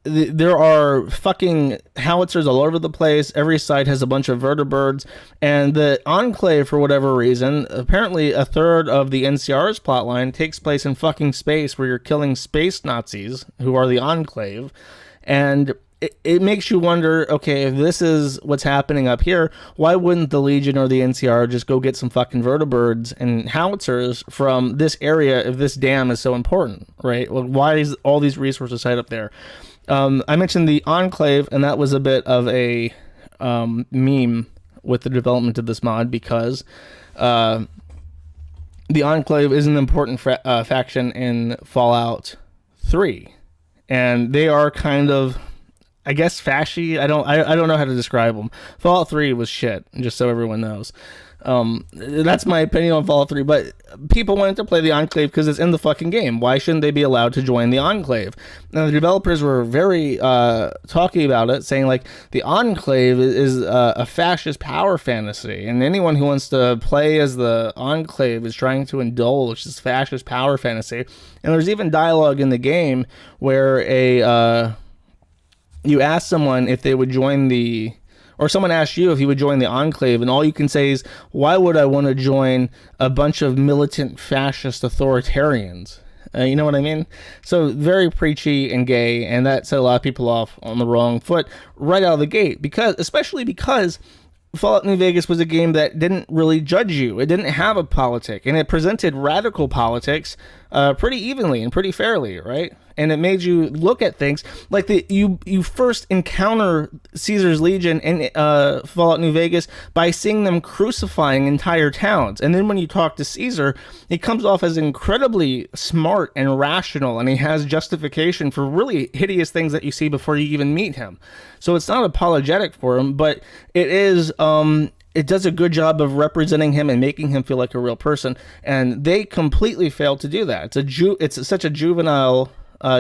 there are fucking howitzers all over the place. Every side has a bunch of vertibirds, and the Enclave, for whatever reason, apparently a third of the NCR's plotline takes place in fucking space, where you're killing space Nazis who are the Enclave, and it makes you wonder, okay, if this is what's happening up here, why wouldn't the Legion or the NCR just go get some fucking vertibirds and howitzers from this area if this dam is so important, right? Well, why is all these resources tied up there? I mentioned the Enclave, and that was a bit of a meme with the development of this mod, because the Enclave is an important faction in Fallout 3, and they are kind of, I guess, fashy. I don't know how to describe them. Fallout 3 was shit, just so everyone knows. That's my opinion on Fallout 3, but people wanted to play the Enclave because it's in the fucking game. Why shouldn't they be allowed to join the Enclave? Now, the developers were very talky about it, saying, like, the Enclave is a fascist power fantasy, and anyone who wants to play as the Enclave is trying to indulge this fascist power fantasy. And there's even dialogue in the game where you ask someone if they would join or someone asks you if you would join the Enclave, and all you can say is, why would I want to join a bunch of militant fascist authoritarians? You know what I mean? So very preachy and gay, and that set a lot of people off on the wrong foot right out of the gate, especially because Fallout New Vegas was a game that didn't really judge you. It didn't have a politic, and it presented radical politics pretty evenly and pretty fairly, right? And it made you look at things like you first encounter Caesar's Legion in Fallout New Vegas by seeing them crucifying entire towns. And then when you talk to Caesar, he comes off as incredibly smart and rational, and he has justification for really hideous things that you see before you even meet him. So it's not apologetic for him, but it is... it does a good job of representing him and making him feel like a real person, and they completely failed to do that. It's such a juvenile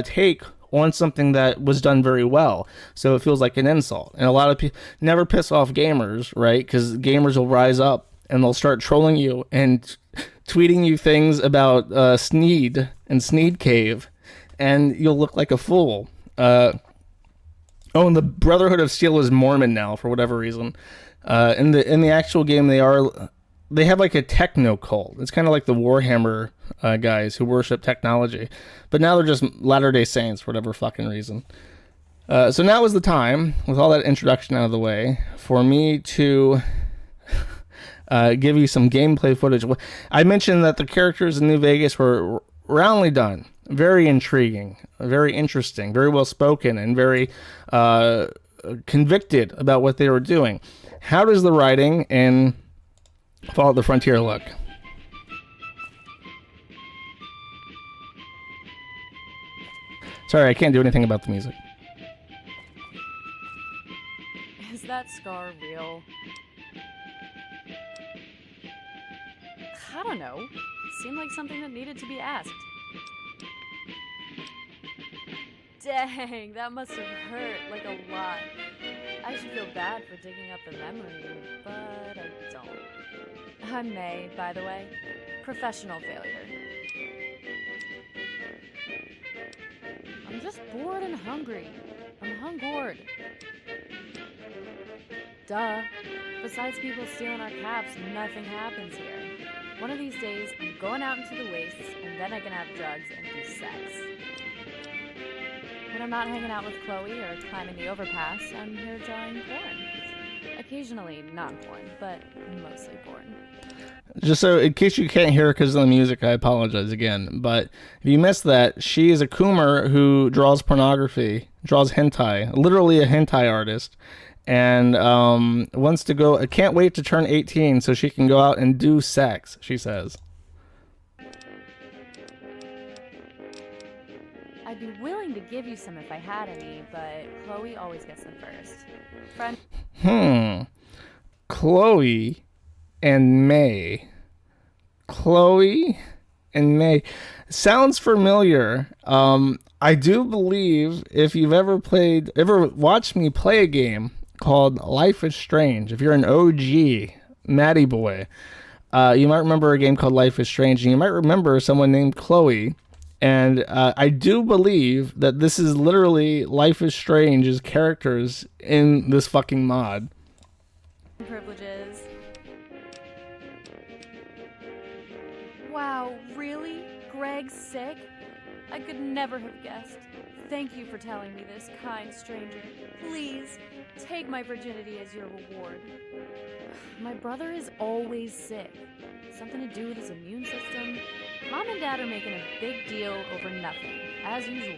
take on something that was done very well, so it feels like an insult. And a lot of people never piss off gamers, right? Because gamers will rise up and they'll start trolling you and tweeting you things about Sneed and Sneed Cave, and you'll look like a fool. And the Brotherhood of Steel is Mormon now for whatever reason. In the actual game, they have like a techno cult. It's kind of like the Warhammer guys who worship technology, but now they're just Latter-day Saints for whatever fucking reason. So now is the time, with all that introduction out of the way, for me to give you some gameplay footage. I mentioned that the characters in New Vegas were roundly done, very intriguing, very interesting, very well spoken, and very convicted about what they were doing. How does the writing in Fallout the Frontier look? Sorry, I can't do anything about the music. Is that scar real? I don't know. Seemed like something that needed to be asked. Dang, that must have hurt like a lot. I should feel bad for digging up the memory, but I don't. I'm May, by the way. Professional failure. I'm just bored and hungry. I'm hungored. Duh. Besides people stealing our caps, nothing happens here. One of these days, I'm going out into the wastes, and then I can have drugs and do sex. When I'm not hanging out with Chloe or climbing the overpass, I'm here drawing porn. I Occasionally non-porn, but mostly porn. Just so, in case you can't hear because of the music, I apologize again. But if you missed that, she is a Coomer who draws pornography, draws hentai, literally a hentai artist, and wants to go. Can't wait to turn 18 so she can go out and do sex. She says. I'd be willing to give you some if I had any, but Chloe always gets them first. Chloe and May. Chloe and May. Sounds familiar. I do believe if you've ever watched me play a game called Life is Strange, if you're an OG Matty boy, you might remember a game called Life is Strange, and you might remember someone named Chloe. And I do believe that this is literally Life is Strange's characters in this fucking mod. Privileges. Wow, really? Greg's sick? I could never have guessed. Thank you for telling me this, kind stranger. Please, take my virginity as your reward. My brother is always sick. Something to do with his immune system? Mom and Dad are making a big deal over nothing, as usual.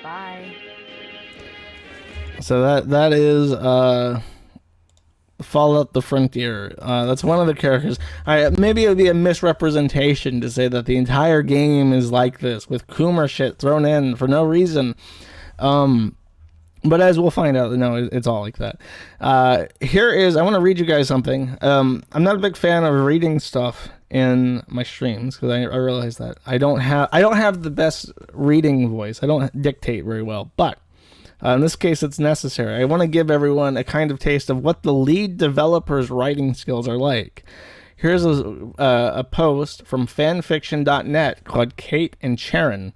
Bye. So that is Fallout the Frontier. That's one of the characters. Maybe it would be a misrepresentation to say that the entire game is like this, with Coomer shit thrown in for no reason. But as we'll find out, no, it's all like that. I want to read you guys something. I'm not a big fan of reading stuff in my streams because I realize that I don't have the best reading voice. I don't dictate very well, but in this case, it's necessary. I want to give everyone a kind of taste of what the lead developer's writing skills are like. Here's a post from fanfiction.net called Kate and Sharon.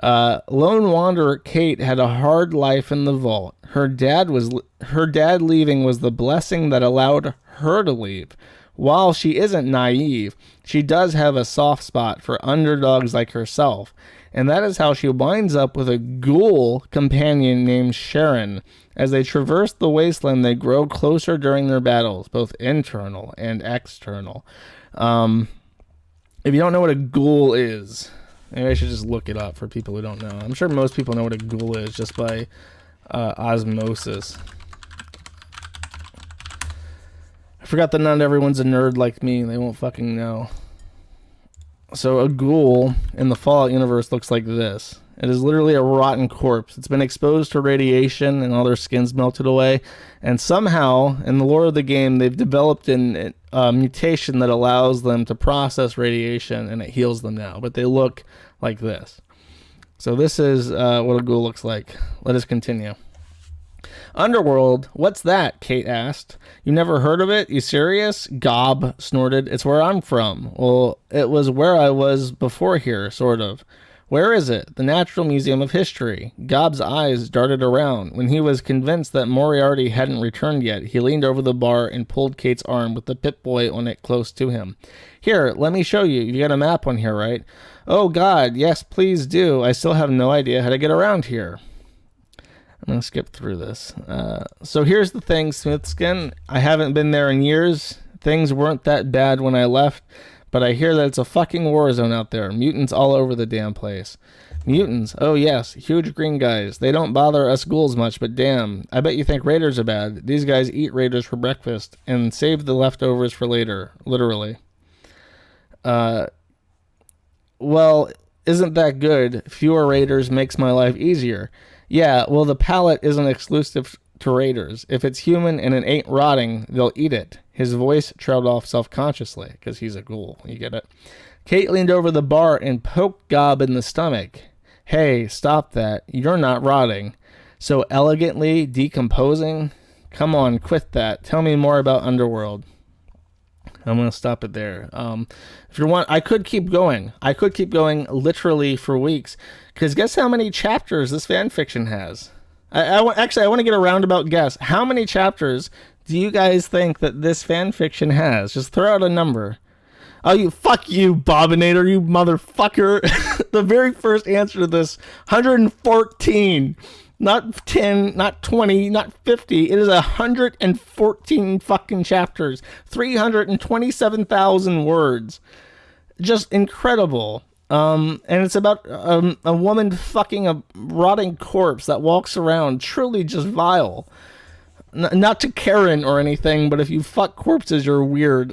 Lone wanderer Kate had a hard life in the vault. Her dad leaving was the blessing that allowed her to leave. While she isn't naive, she does have a soft spot for underdogs like herself, and that is how she winds up with a ghoul companion named Sharon. As they traverse the wasteland, they grow closer during their battles, both internal and external. If you don't know what a ghoul is, maybe I should just look it up for people who don't know. I'm sure most people know what a ghoul is just by osmosis. I forgot that not everyone's a nerd like me. They won't fucking know. So a ghoul in the Fallout universe looks like this. It is literally a rotten corpse. It's been exposed to radiation and all their skin's melted away. And somehow, in the lore of the game, they've developed a mutation that allows them to process radiation and it heals them now. But they look like this. So this is what a ghoul looks like. Let us continue. Underworld, what's that? Kate asked. You never heard of it? You serious? Gob snorted. It's where I'm from. Well, it was where I was before here, sort of. Where is it? The Natural Museum of History. Gob's eyes darted around. When he was convinced that Moriarty hadn't returned yet, he leaned over the bar and pulled Kate's arm with the Pip-Boy on it close to him. Here, let me show you. You got a map on here, right? Oh, God, yes, please do. I still have no idea how to get around here. I'm going to skip through this. So here's the thing, Smithskin. I haven't been there in years. Things weren't that bad when I left, but I hear that it's a fucking war zone out there. Mutants all over the damn place. Mutants? Oh yes, huge green guys. They don't bother us ghouls much, but damn. I bet you think raiders are bad. These guys eat raiders for breakfast and save the leftovers for later. Literally. Well, isn't that good? Fewer raiders makes my life easier. Yeah, well, the palate isn't exclusive to raiders. If it's human and it ain't rotting, they'll eat it. His voice trailed off self-consciously, because he's a ghoul. You get it? Kate leaned over the bar and poked Gob in the stomach. Hey, stop that. You're not rotting. So elegantly decomposing? Come on, quit that. Tell me more about Underworld. I'm going to stop it there. If you want, I could keep going. I could keep going literally for weeks. Because guess how many chapters this fanfiction has? I want to get a roundabout guess. How many chapters do you guys think that this fanfiction has? Just throw out a number. Oh, fuck you, Bobinator, you motherfucker. The very first answer to this, 114. Not 10, not 20, not 50. It is 114 fucking chapters. 327,000 words. Just incredible. And it's about a woman fucking a rotting corpse that walks around, truly just vile. Not to Karen or anything, but if you fuck corpses, you're weird.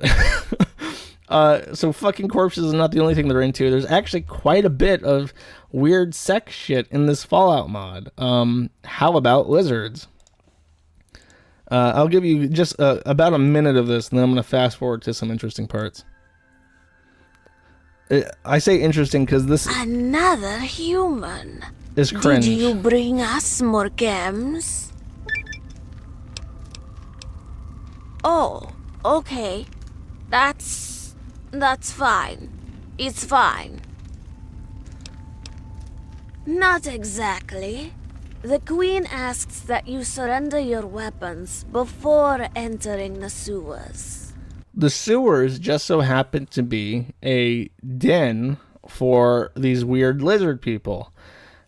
So fucking corpses is not the only thing they're into. There's actually quite a bit of weird sex shit in this Fallout mod. How about lizards? I'll give you just about a minute of this, and then I'm going to fast forward to some interesting parts. I say interesting because this Another human. is cringe. Did you bring us more gems? Oh, okay. That's fine. It's fine. Not exactly. The Queen asks that you surrender your weapons before entering the sewers. The sewers just so happen to be a den for these weird lizard people.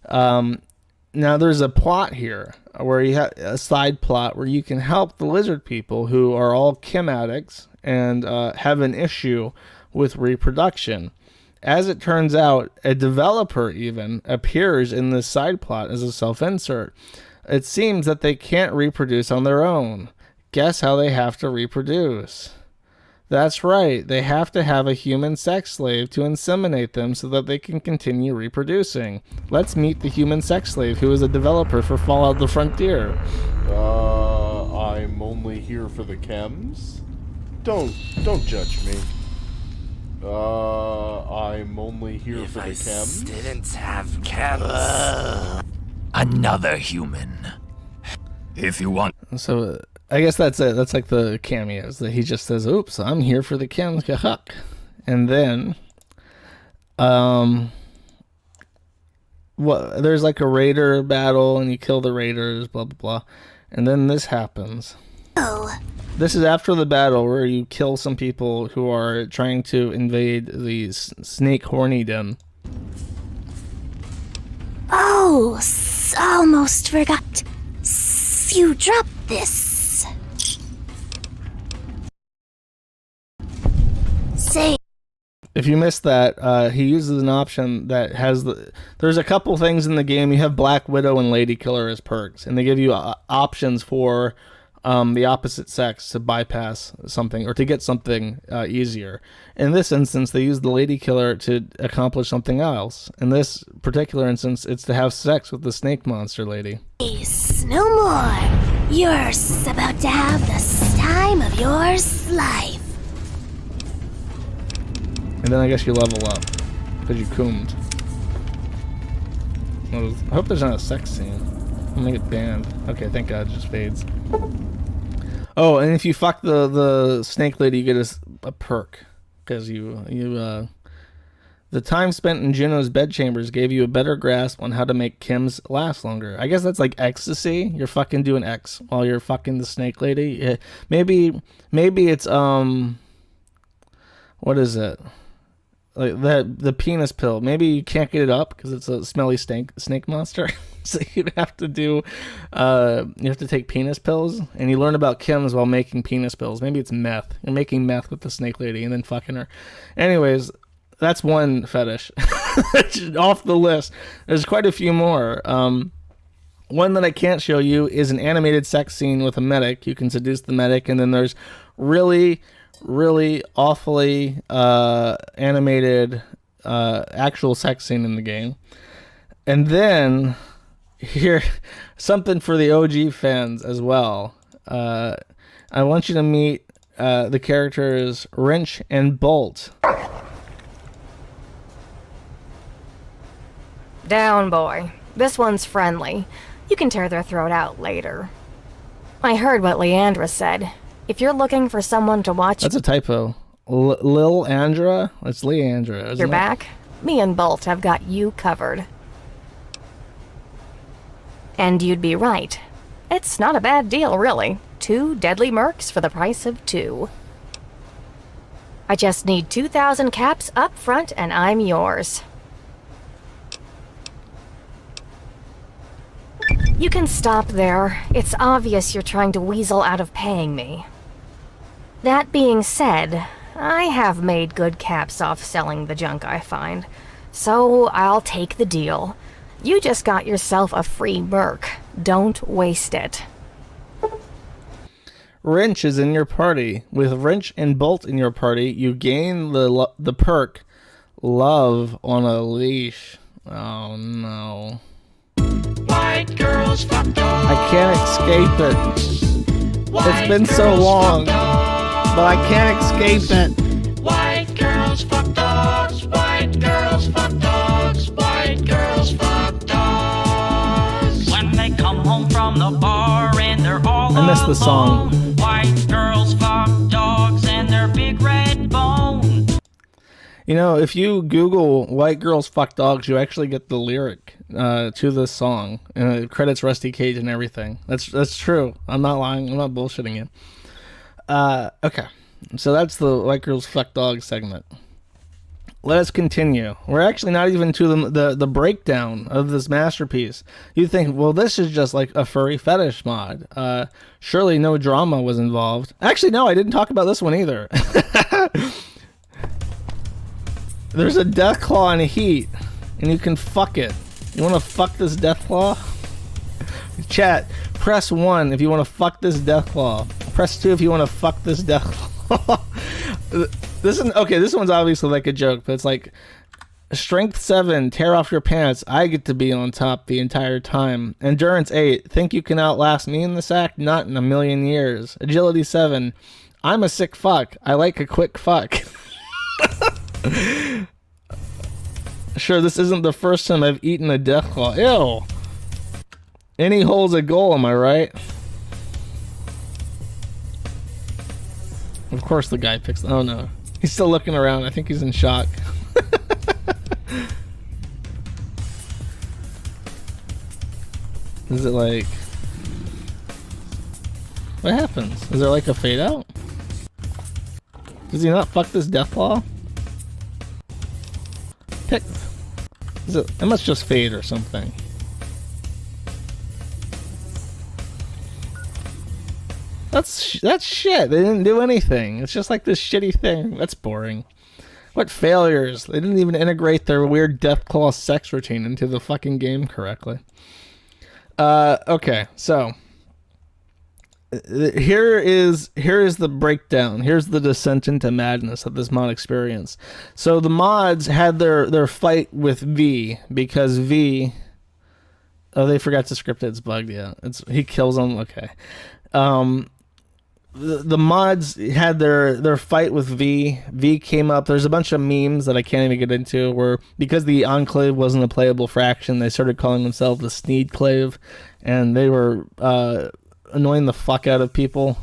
Now there's a plot here where you have a side plot where you can help the lizard people who are all chem addicts and have an issue with reproduction. As it turns out, a developer even appears in this side plot as a self-insert. It seems that they can't reproduce on their own. Guess how they have to reproduce? That's right, they have to have a human sex slave to inseminate them so that they can continue reproducing. Let's meet the human sex slave who is a developer for Fallout the Frontier. I'm only here for the chems? Don't judge me. I'm only here for the chems. Didn't have chems. Another human. If you want. So I guess that's it. That's like the cameos that he just says, "Oops, I'm here for the chems." And then, there's like a raider battle, and you kill the raiders, blah blah blah, and then this happens. Oh. This is after the battle where you kill some people who are trying to invade the snake hornydom. Oh, almost forgot. You dropped this. Say. If you missed that, he uses an option that has there's a couple things in the game. You have Black Widow and Lady Killer as perks, and they give you options for the opposite sex to bypass something or to get something easier. In this instance, they use the Lady Killer to accomplish something else. In this particular instance, it's to have sex with the snake monster lady. No more. You're about to have the time of your life. And then I guess you level up because you coomed. I hope there's not a sex scene. I'm gonna get banned. Okay, thank God, it just fades. Oh, and if you fuck the snake lady, you get a perk because the time spent in Juno's bedchambers gave you a better grasp on how to make chems last longer. I guess that's like ecstasy. You're fucking doing X while you're fucking the snake lady. Maybe it's what is it? Like the penis pill. Maybe you can't get it up because it's a smelly snake monster. So you'd have to do, you have to take penis pills, and you learn about chems while making penis pills. Maybe it's meth. You're making meth with the snake lady and then fucking her. Anyways, that's one fetish off the list. There's quite a few more. One that I can't show you is an animated sex scene with a medic. You can seduce the medic, and then there's really awfully animated actual sex scene in the game. And then here, something for the OG fans as well. I want you to meet the characters Wrench and Bolt. Down, boy. This one's friendly. You can tear their throat out later. I heard what Leandra said. If you're looking for someone to watch... That's a typo. Lil Andra? It's Leandra, isn't your it? back, me and Bolt have got you covered. And you'd be right. It's not a bad deal, really. 2 deadly mercs for the price of 2. I just need 2,000 caps up front, and I'm yours. You can stop there. It's obvious you're trying to weasel out of paying me. That being said, I have made good caps off selling the junk I find, so I'll take the deal. You just got yourself a free merc. Don't waste it. Wrench is in your party. With Wrench and Bolt in your party, you gain the perk Love on a Leash. Oh no. White girls fuck dogs. I can't escape it. It's been so long, but I can't escape it. White girls fuck dogs. White girls fuck dogs. White girls fuck dogs. When they come home from the bar and they're all I missed the song. alone. White girls fuck dogs and their big red bone. You know, if you Google "white girls fuck dogs," you actually get the lyric to this song, and it credits Rusty Cage and everything. That's true. I'm not lying. I'm not bullshitting you. Okay, so that's the "white girls fuck dogs" segment. Let us continue. We're actually not even to the breakdown of this masterpiece. You think, well, this is just like a furry fetish mod. Surely no drama was involved. Actually, no, I didn't talk about this one either. There's a death claw in heat, and you can fuck it. You want to fuck this death claw? Chat, press 1 if you want to fuck this death claw. Press 2 if you want to fuck this death claw. This one's obviously like a joke, but it's like strength 7, tear off your pants. I get to be on top the entire time. Endurance 8, think you can outlast me in the sack? Not in a million years. Agility 7, I'm a sick fuck. I like a quick fuck. Sure, this isn't the first time I've eaten a death claw. Ew. Any hole's a goal, am I right? Of course the guy picks... Oh no. He's still looking around. I think he's in shock. Is it like... What happens? Is there like a fade out? Does he not fuck this death claw? Pick. It must just fade or something. That's shit. They didn't do anything. It's just like this shitty thing. That's boring. What failures. They didn't even integrate their weird Deathclaw sex routine into the fucking game correctly. Okay, so here is the breakdown. Here's the descent into madness of this mod experience. So the mods had their fight with V because V... Oh, they forgot to script it. It's bugged, yeah. He kills them. Okay. The mods had their fight with V. V came up. There's a bunch of memes that I can't even get into where because the Enclave wasn't a playable fraction, they started calling themselves the Sneedclave, and they were annoying the fuck out of people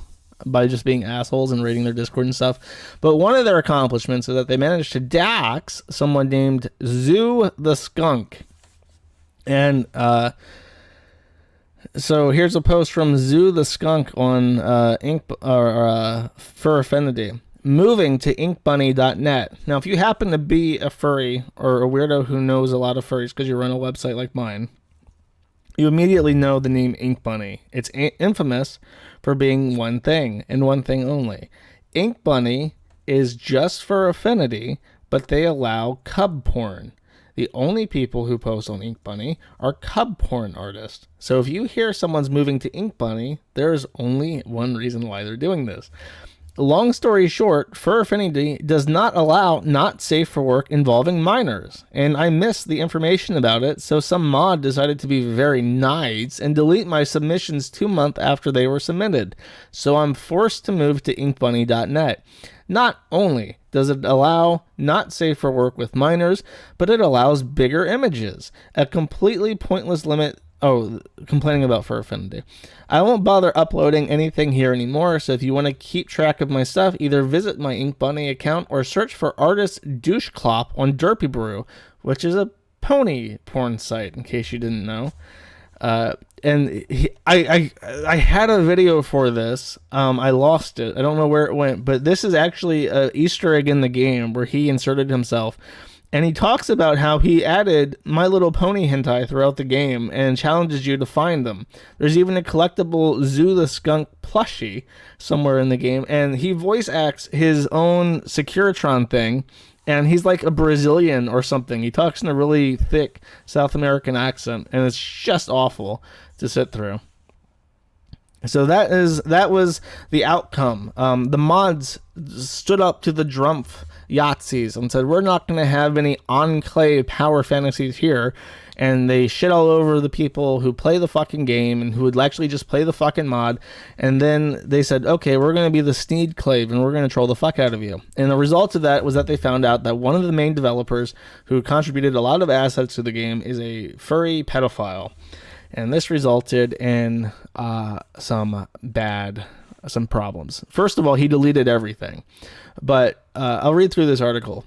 by just being assholes and raiding their Discord and stuff. But one of their accomplishments is that they managed to dox someone named Zoo the Skunk. And so here's a post from Zoo the Skunk on Fur Affinity. Moving to inkbunny.net. Now, if you happen to be a furry or a weirdo who knows a lot of furries because you run a website like mine, you immediately know the name Ink Bunny. It's infamous for being one thing and one thing only. Ink Bunny is just for affinity, but they allow cub porn. The only people who post on Ink Bunny are cub porn artists. So if you hear someone's moving to Ink Bunny, there's only one reason why they're doing this. Long story short, Fur Affinity does not allow not safe for work involving minors, and I missed the information about it, so some mod decided to be very nice and delete my submissions 2 months after they were submitted. So I'm forced to move to inkbunny.net. Not only does it allow not safe for work with minors, but it allows bigger images, a completely pointless limit. Oh, complaining about Fur Affinity. I won't bother uploading anything here anymore, so if you want to keep track of my stuff, either visit my Ink Bunny account or search for artist Doucheclop on Derpy Brew, which is a pony porn site, in case you didn't know. I had a video for this. I lost it. I don't know where it went, but this is actually an Easter egg in the game where he inserted himself. And he talks about how he added My Little Pony hentai throughout the game and challenges you to find them. There's even a collectible Zoo the Skunk plushie somewhere in the game, and he voice acts his own Securitron thing, and he's like a Brazilian or something. He talks in a really thick South American accent, and it's just awful to sit through. So that was the outcome. The mods stood up to the Drumpf Yahtzees and said, we're not going to have any enclave power fantasies here. And they shit all over the people who play the fucking game and who would actually just play the fucking mod. And then they said, okay, we're going to be the Sneedclave and we're going to troll the fuck out of you. And the result of that was that they found out that one of the main developers who contributed a lot of assets to the game is a furry pedophile. And this resulted in some problems. First of all, he deleted everything. But I'll read through this article.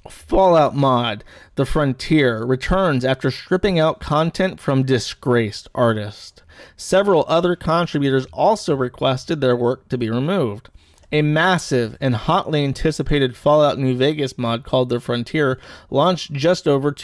Fallout mod, The Frontier, returns after stripping out content from disgraced artists. Several other contributors also requested their work to be removed. A massive and hotly anticipated Fallout New Vegas mod called The Frontier launched just over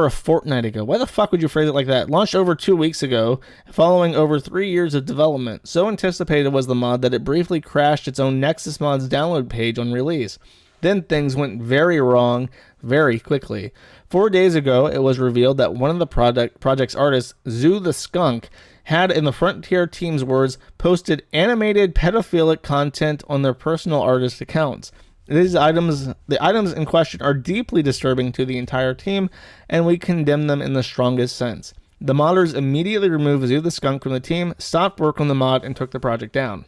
a fortnight ago. Why the fuck would you phrase it like that? Launched over 2 weeks ago, following over 3 years of development. So anticipated was the mod that it briefly crashed its own Nexus Mods download page on release. Then things went very wrong very quickly. 4 days ago, it was revealed that one of the project's artists, Zoo the Skunk, had, in the Frontier team's words, posted animated pedophilic content on their personal artist accounts. The items in question are deeply disturbing to the entire team, and we condemn them in the strongest sense. The modders immediately removed Zoo the Skunk from the team, stopped work on the mod, and took the project down.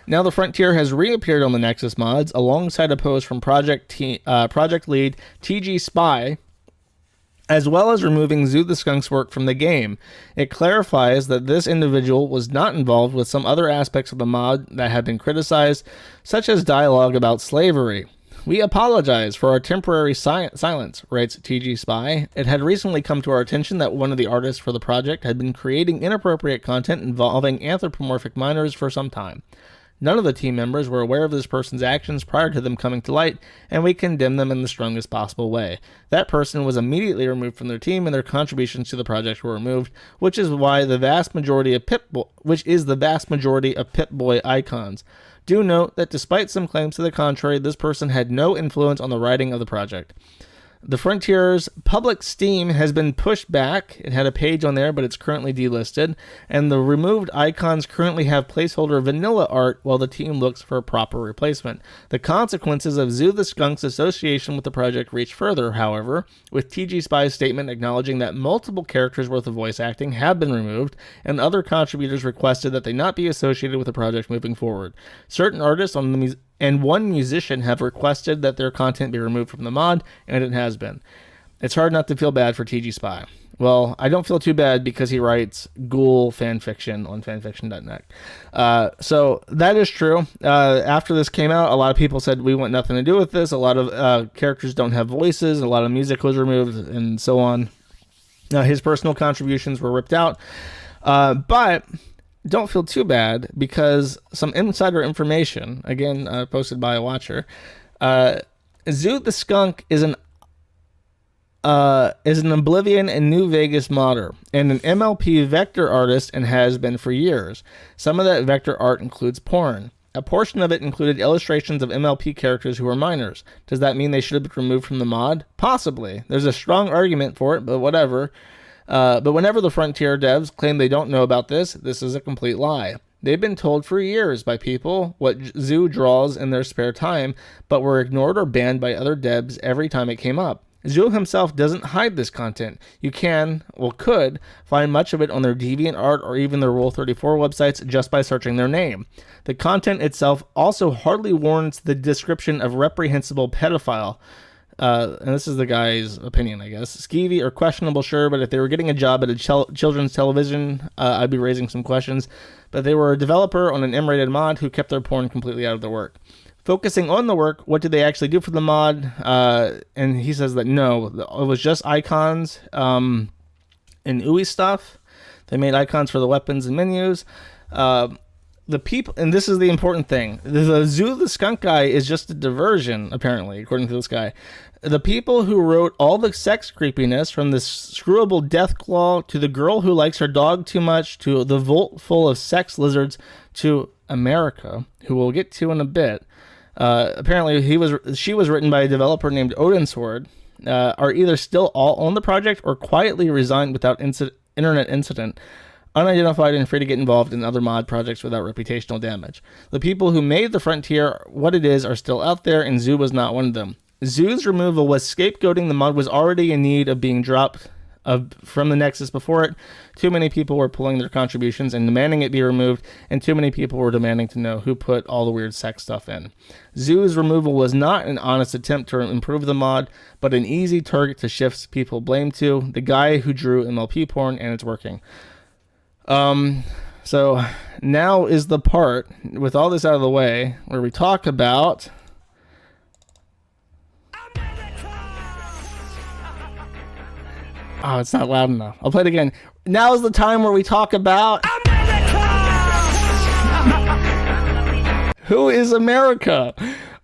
Now the Frontier has reappeared on the Nexus mods alongside a post from project lead TG Spy, as well as removing Zoo the Skunk's work from the game. It clarifies that this individual was not involved with some other aspects of the mod that have been criticized, such as dialogue about slavery. We apologize for our temporary silence, writes TG Spy. It had recently come to our attention that one of the artists for the project had been creating inappropriate content involving anthropomorphic minors for some time. None of the team members were aware of this person's actions prior to them coming to light, and we condemn them in the strongest possible way. That person was immediately removed from their team, and their contributions to the project were removed, which is the vast majority of Pip-Boy icons. Do note that despite some claims to the contrary, this person had no influence on the writing of the project. The Frontier's public Steam has been pushed back. It had a page on there, but it's currently delisted. And the removed icons currently have placeholder vanilla art while the team looks for a proper replacement. The consequences of Zoo the Skunk's association with the project reach further, however, with TG Spy's statement acknowledging that multiple characters worth of voice acting have been removed, and other contributors requested that they not be associated with the project moving forward. Certain artists and one musician have requested that their content be removed from the mod, and it has been. It's hard not to feel bad for TG Spy. Well, I don't feel too bad because he writes ghoul fanfiction on fanfiction.net. So that is true. After this came out, a lot of people said we want nothing to do with this. A lot of characters don't have voices. A lot of music was removed and so on. His personal contributions were ripped out. But don't feel too bad because some insider information, again, posted by a watcher, Zoo the Skunk is an Oblivion and New Vegas modder and an MLP vector artist and has been for years. Some of that vector art includes porn. A portion of it included illustrations of MLP characters who were minors. Does that mean they should have been removed from the mod? Possibly. There's a strong argument for it, but whatever. But whenever the Frontier devs claim they don't know about this is a complete lie. They've been told for years by people what Zoo draws in their spare time, but were ignored or banned by other devs every time it came up. Zoo himself doesn't hide this content. You could find much of it on their DeviantArt or even their Rule34 websites just by searching their name. The content itself also hardly warrants the description of reprehensible pedophile. And this is the guy's opinion, I guess. Skeevy or questionable, sure, but if they were getting a job at a children's television, I'd be raising some questions. But they were a developer on an M-rated mod who kept their porn completely out of their work. Focusing on the work, what did they actually do for the mod? And he says that no, it was just icons and UI stuff. They made icons for the weapons and menus. the people, and this is the important thing, the Zoo the skunk guy is just a diversion, apparently, according to this guy. The people who wrote all the sex creepiness, from the screwable Deathclaw to the girl who likes her dog too much to the vault full of sex lizards to America, who we'll get to in a bit. Apparently, she was written by a developer named Odinsword, are either still all on the project or quietly resigned without internet incident, unidentified and free to get involved in other mod projects without reputational damage. The people who made the Frontier what it is are still out there, and Zoo was not one of them. Zoo's removal was scapegoating the mod was already in need of being dropped from the Nexus before it. Too many people were pulling their contributions and demanding it be removed, and too many people were demanding to know who put all the weird sex stuff in. Zoo's removal was not an honest attempt to improve the mod, but an easy target to shift people blame to the guy who drew MLP porn, and it's working. So now is the part, with all this out of the way, where we talk about... Oh, it's not loud enough. I'll play it again. Now is the time where we talk about... Who is America?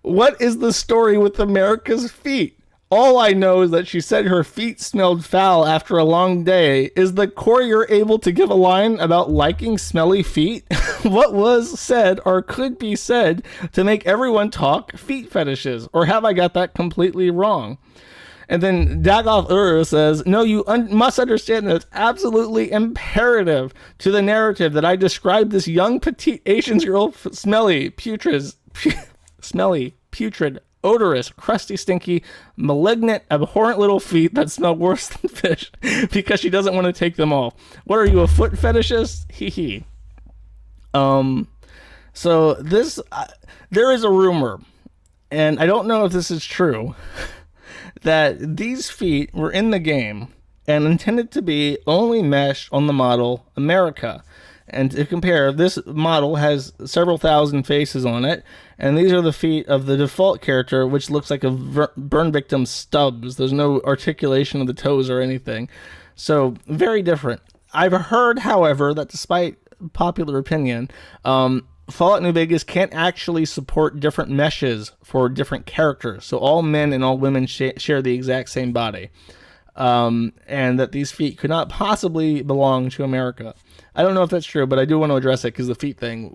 What is the story with America's feet? All I know is that she said her feet smelled foul after a long day. Is the courier able to give a line about liking smelly feet? What was said or could be said to make everyone talk feet fetishes? Or have I got that completely wrong? And then Dagoth Ur says, no, you must understand that it's absolutely imperative to the narrative that I describe this young petite Asian girl smelly, putrid, odorous, crusty, stinky, malignant, abhorrent little feet that smell worse than fish because she doesn't want to take them off. What are you, a foot fetishist? Hee hee. So this, there is a rumor, and I don't know if this is true, that these feet were in the game and intended to be only meshed on the model America. And to compare, this model has several thousand faces on it, and these are the feet of the default character, which looks like a burn victim's stubs. There's no articulation of the toes or anything. So, very different. I've heard, however, that despite popular opinion, Fallout New Vegas can't actually support different meshes for different characters. So all men and all women share the exact same body. And that these feet could not possibly belong to America. I don't know if that's true, but I do want to address it because the feet thing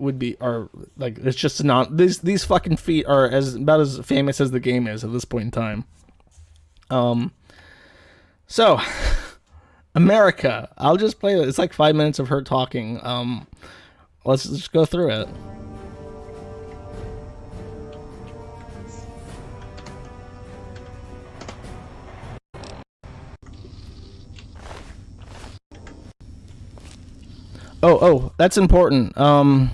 it's just not, these fucking feet are about as famous as the game is at this point in time. So America, I'll just play it. It's like 5 minutes of her talking. Let's just go through it. Oh, that's important. When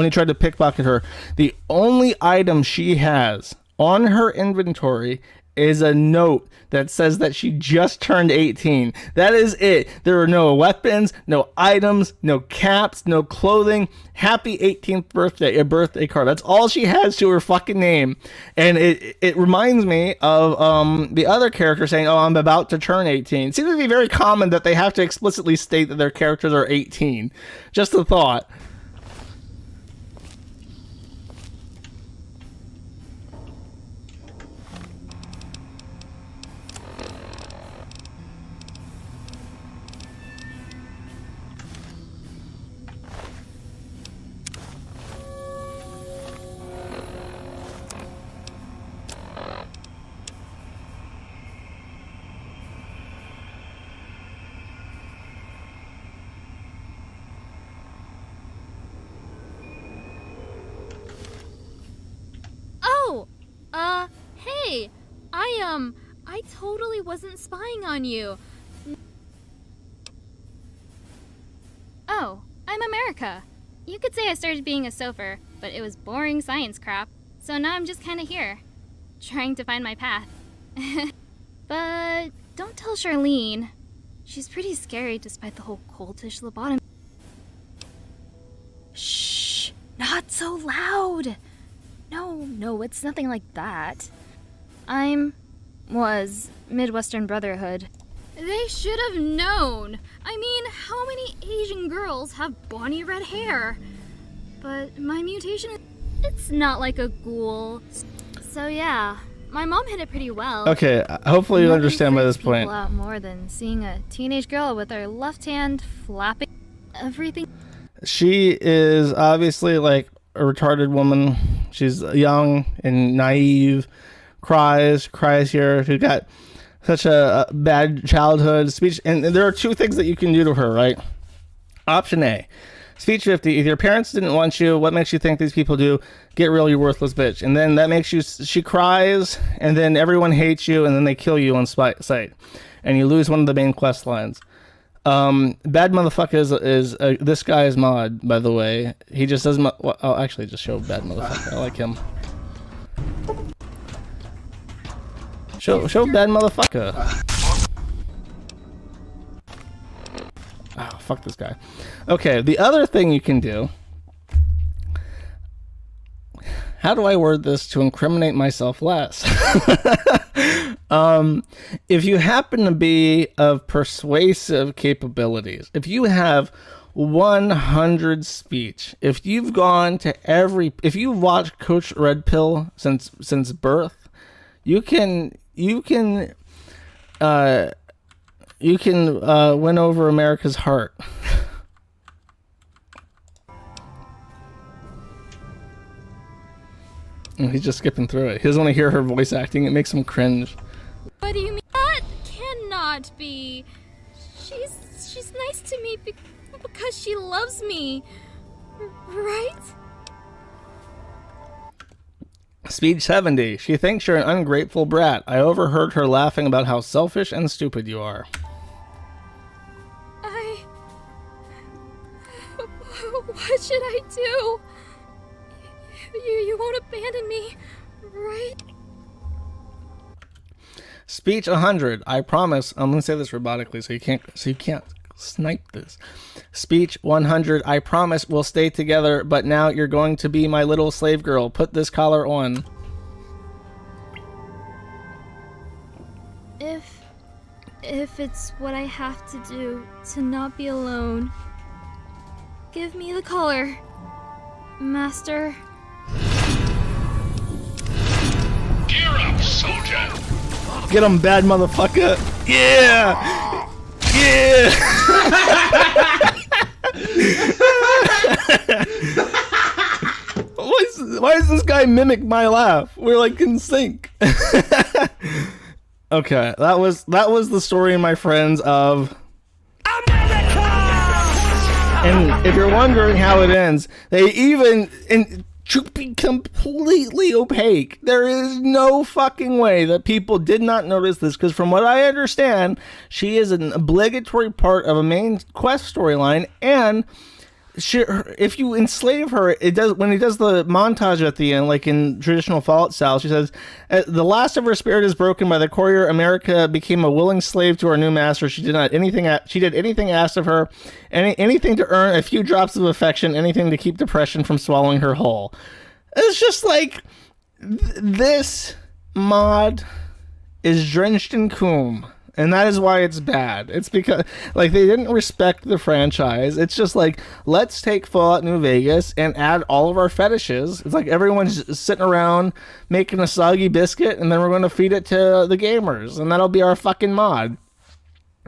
he tried to pickpocket her, the only item she has on her inventory is a note that says that she just turned 18. That is it. There are no weapons, no items, no caps, no clothing. Happy 18th birthday, a birthday card. That's all she has to her fucking name. And it reminds me of the other character saying, oh, I'm about to turn 18. It seems to be very common that they have to explicitly state that their characters are 18. Just a thought. Hey, I totally wasn't spying on you. Oh, I'm America. You could say I started being a sofer, but it was boring science crap, so now I'm just kinda here, trying to find my path. But don't tell Charlene. She's pretty scary despite the whole cultish lobotomy. Shh, not so loud. No, it's nothing like that. Was Midwestern Brotherhood. They should have known. I mean, how many Asian girls have bonny red hair? but my mutation, it's not like a ghoul. So yeah, my mom hid it pretty well. Okay, hopefully you understand by this Nothing freaks point. people out more than seeing a teenage girl with her left hand flapping everything. She is obviously like a retarded woman. She's young and naive, cries here. She got such a bad childhood. Speech, and there are two things that you can do to her, right? Option A, speech 50. If your parents didn't want you, what makes you think these people do? Get real, you worthless bitch. And then that makes you, she cries, and then everyone hates you, and then they kill you on sight. And you lose one of the main quest lines. Bad motherfucker is this guy's mod, by the way. He just does I'll actually just show bad motherfucker. I like him. Show bad motherfucker. Oh, fuck this guy. Okay, the other thing you can do. How do I word this to incriminate myself less? If you happen to be of persuasive capabilities, if you have 100 speech, if you've gone to if you've watched Coach Red Pill since birth, you can win over America's heart. And he's just skipping through it. He doesn't want to hear her voice acting. It makes him cringe. What do you mean? That cannot be. She's nice to me because she loves me, right? Speed 70. She thinks you're an ungrateful brat. I overheard her laughing about how selfish and stupid you are. What should I do? You won't abandon me, right? Speech 100. I promise. I'm gonna say this robotically so you can't snipe this. Speech 100. I promise we'll stay together, but now you're going to be my little slave girl. Put this collar on. If it's what I have to do to not be alone, give me the collar, Master. Gear up, soldier! Get him, bad motherfucker! Yeah! Yeah! Why does this guy mimic my laugh? We're like in sync. Okay, that was the story, my friends, of America! And if you're wondering how it ends, they even... to be completely opaque. There is no fucking way that people did not notice this, because from what I understand, she is an obligatory part of a main quest storyline, and if you enslave her, it does, when he does the montage at the end, like in traditional Fallout style, she says, the last of her spirit is broken by the courier. America became a willing slave to our new master. She did anything asked of her, anything to earn a few drops of affection, anything to keep depression from swallowing her whole. It's just like, this mod is drenched in cum. And that is why it's bad. It's because, like, they didn't respect the franchise. It's just like, let's take Fallout New Vegas and add all of our fetishes. It's like everyone's sitting around making a soggy biscuit, and then we're going to feed it to the gamers, and that'll be our fucking mod.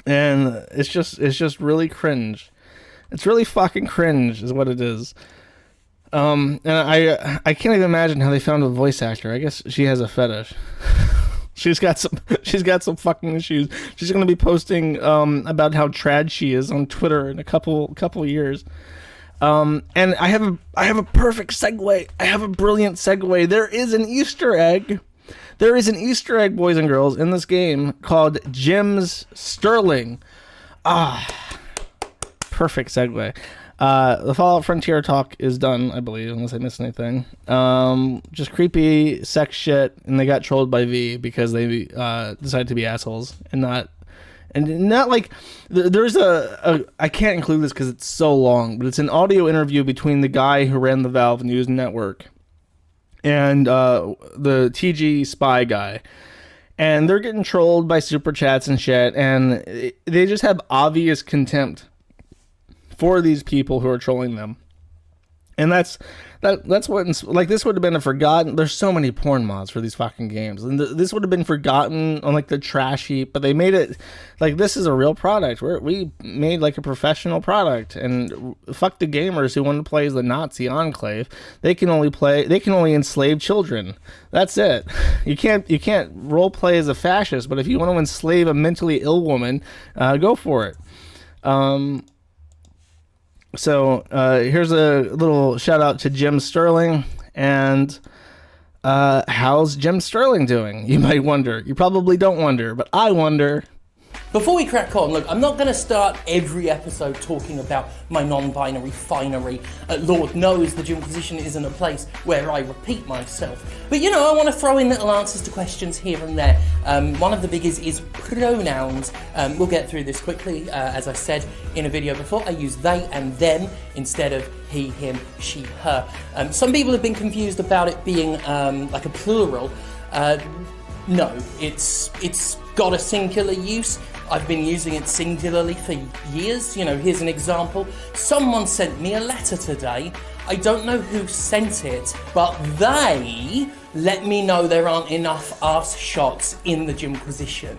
And it's just really cringe. It's really fucking cringe, is what it is. And I can't even imagine how they found a voice actor. I guess she has a fetish. She's got some fucking issues. She's gonna be posting about how trad she is on Twitter in a couple years. And I have a perfect segue. I have a brilliant segue. There is an Easter egg. There is an Easter egg, boys and girls, in this game called Jim's Sterling. Perfect segue. The Fallout Frontier talk is done, I believe, unless I missed anything. Just creepy sex shit, and they got trolled by V because they decided to be assholes and not like there's I can't include this because it's so long, but it's an audio interview between the guy who ran the Valve News Network and the TG spy guy. And they're getting trolled by super chats and shit, and they just have obvious contempt for these people who are trolling them. And that's what, like, this would have been a forgotten. There's so many porn mods for these fucking games, and this would have been forgotten on like the trash heap. But they made it like this is a real product. We made like a professional product, and fuck the gamers who want to play as the Nazi enclave. They can only enslave children. That's it. You can't role play as a fascist. But if you want to enslave a mentally ill woman, go for it. So here's a little shout out to Jim Sterling. And how's Jim Sterling doing? You might wonder. You probably don't wonder, but I wonder. Before we crack on, look, I'm not going to start every episode talking about my non-binary finery. Lord knows the Jimquisition isn't a place where I repeat myself. But, you know, I want to throw in little answers to questions here and there. One of the biggest is pronouns. We'll get through this quickly. As I said in a video before, I use they and them instead of he, him, she, her. Some people have been confused about it being like a plural. No, it's got a singular use. I've been using it singularly for years. You know, here's an example. Someone sent me a letter today. I don't know who sent it, but they let me know there aren't enough arse shots in the Jimquisition.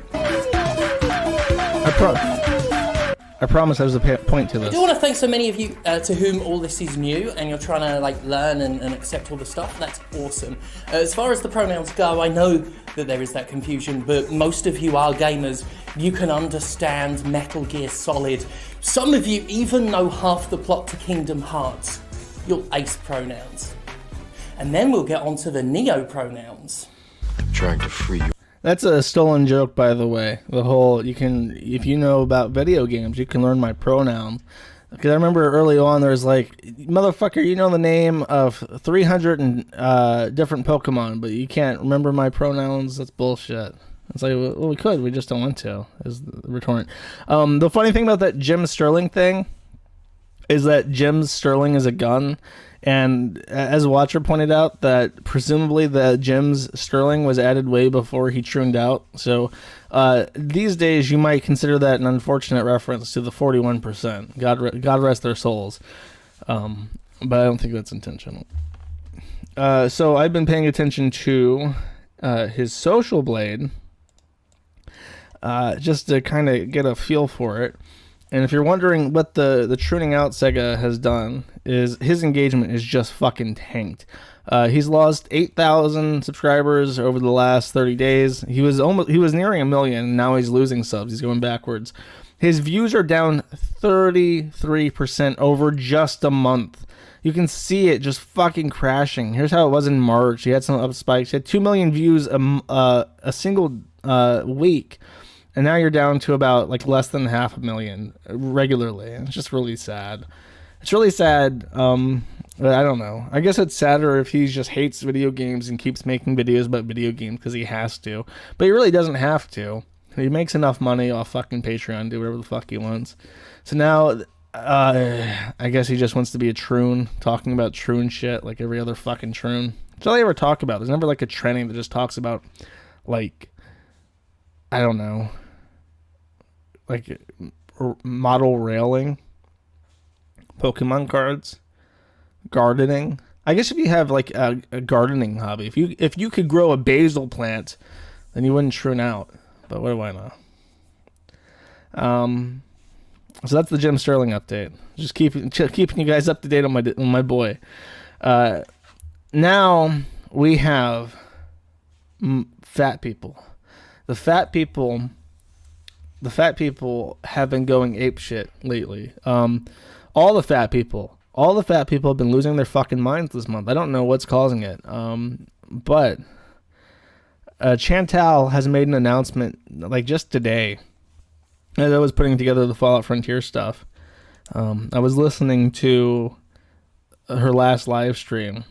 I promise there's a point to this. I do want to thank so many of you to whom all this is new and you're trying to like learn and accept all the stuff. That's awesome. As far as the pronouns go, I know that there is that confusion, but most of you are gamers. You can understand Metal Gear Solid. Some of you even know half the plot to Kingdom Hearts. You'll ace pronouns. And then we'll get on to the Neo pronouns. I'm trying to free you. That's a stolen joke, by the way. The whole, if you know about video games, you can learn my pronoun. Because I remember early on, there was like, motherfucker, you know the name of 300 different Pokemon, but you can't remember my pronouns? That's bullshit. It's like, well, we could, we just don't want to, is the retort. The funny thing about that Jim Sterling thing is that Jim Sterling is a gun. And as Watcher pointed out, that presumably the Jim's Sterling was added way before he trooned out. So these days you might consider that an unfortunate reference to the 41%. God rest their souls. But I don't think that's intentional. So I've been paying attention to his social blade just to kind of get a feel for it. And if you're wondering what the trooning out Sega has done, is his engagement is just fucking tanked. He's lost 8,000 subscribers over the last 30 days. He was nearing 1 million, and now he's losing subs. He's going backwards. His views are down 33% over just a month. You can see it just fucking crashing. Here's how it was in March. He had some up spikes. He had 2 million views a single week. And now you're down to about like less than 500,000 regularly. It's just really sad. It's really sad. But I don't know. I guess it's sadder if he just hates video games and keeps making videos about video games because he has to. But he really doesn't have to. He makes enough money off fucking Patreon, do whatever the fuck he wants. So now, I guess he just wants to be a troon, talking about troon shit like every other fucking troon. That's all they ever talk about. There's never like a training that just talks about, like, I don't know, like model railing, Pokemon cards, gardening. I guess if you have like a gardening hobby, if you could grow a basil plant, then you wouldn't troon out. But what do I know? So that's the Jim Sterling update. Just keeping you guys up to date on my boy. Now we have fat people. The fat people have been going apeshit lately. All the fat people have been losing their fucking minds this month. I don't know what's causing it. But Chantal has made an announcement like just today. As I was putting together the Fallout Frontier stuff, I was listening to her last live stream,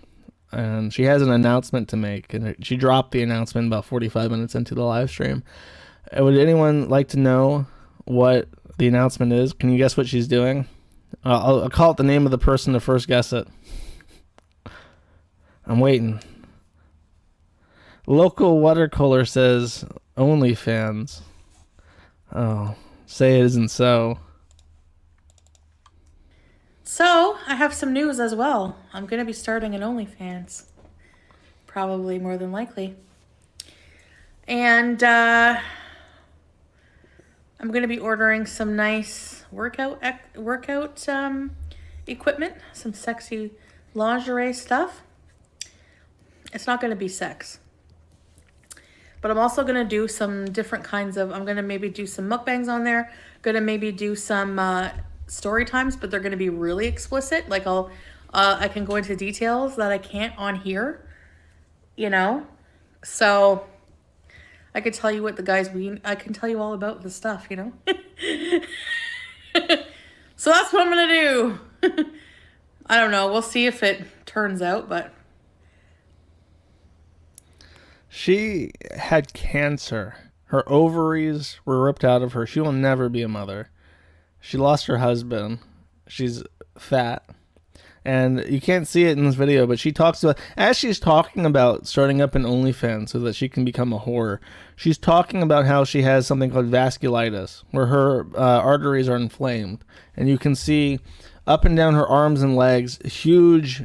and she has an announcement to make, and she dropped the announcement about 45 minutes into the live stream. Would anyone like to know what the announcement is? Can you guess what she's doing? I'll call it the name of the person to first guess it. I'm waiting. Local watercolor says OnlyFans. Oh, say it isn't so. So, I have some news as well. I'm going to be starting an OnlyFans. Probably, more than likely. And I'm going to be ordering some nice workout equipment. Some sexy lingerie stuff. It's not going to be sex. But I'm also going to do some different kinds of... I'm going to maybe do some mukbangs on there. Going to maybe do some... story times, but they're going to be really explicit. Like I can go into details that I can't on here, you know? So I could tell you what the guys mean. I can tell you all about the stuff, you know? So that's what I'm going to do. I don't know. We'll see if it turns out, but. She had cancer. Her ovaries were ripped out of her. She will never be a mother. She lost her husband. She's fat. And you can't see it in this video, but she talks about, as she's talking about starting up an OnlyFans so that she can become a whore, she's talking about how she has something called vasculitis, where her arteries are inflamed. And you can see up and down her arms and legs, huge,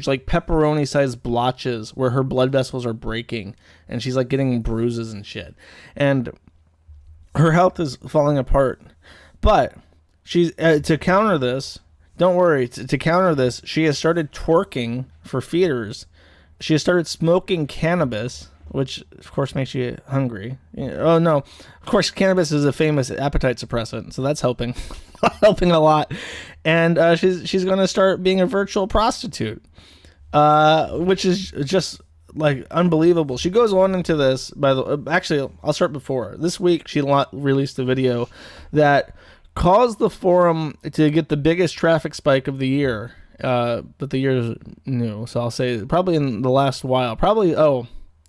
like pepperoni-sized blotches where her blood vessels are breaking. And she's like getting bruises and shit. And her health is falling apart. But she's to counter this, don't worry, to counter this, she has started twerking for feeders. She has started smoking cannabis, which of course makes you hungry. Oh no, of course cannabis is a famous appetite suppressant, so that's helping helping a lot. And she's going to start being a virtual prostitute, which is just like unbelievable. She goes on into this, actually I'll start before. This week she released a video that caused the forum to get the biggest traffic spike of the year, but the year is new, so I'll say probably in the last while.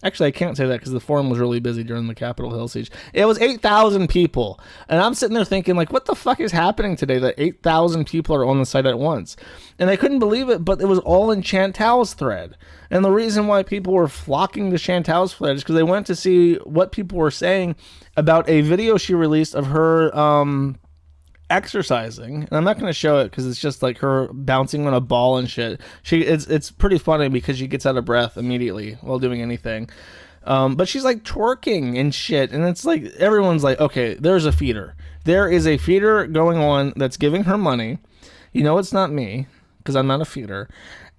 Actually I can't say that because the forum was really busy during the Capitol Hill siege. It was 8,000 people, and I'm sitting there thinking, like, what the fuck is happening today that 8,000 people are on the site at once? And I couldn't believe it, but it was all in Chantal's thread. And the reason why people were flocking to Chantal's thread is because they went to see what people were saying about a video she released of her exercising, and I'm not going to show it because it's just like her bouncing on a ball and shit. It's pretty funny because she gets out of breath immediately while doing anything, but she's like twerking and shit, and it's like everyone's like, okay, there is a feeder going on that's giving her money. You know, it's not me because I'm not a feeder,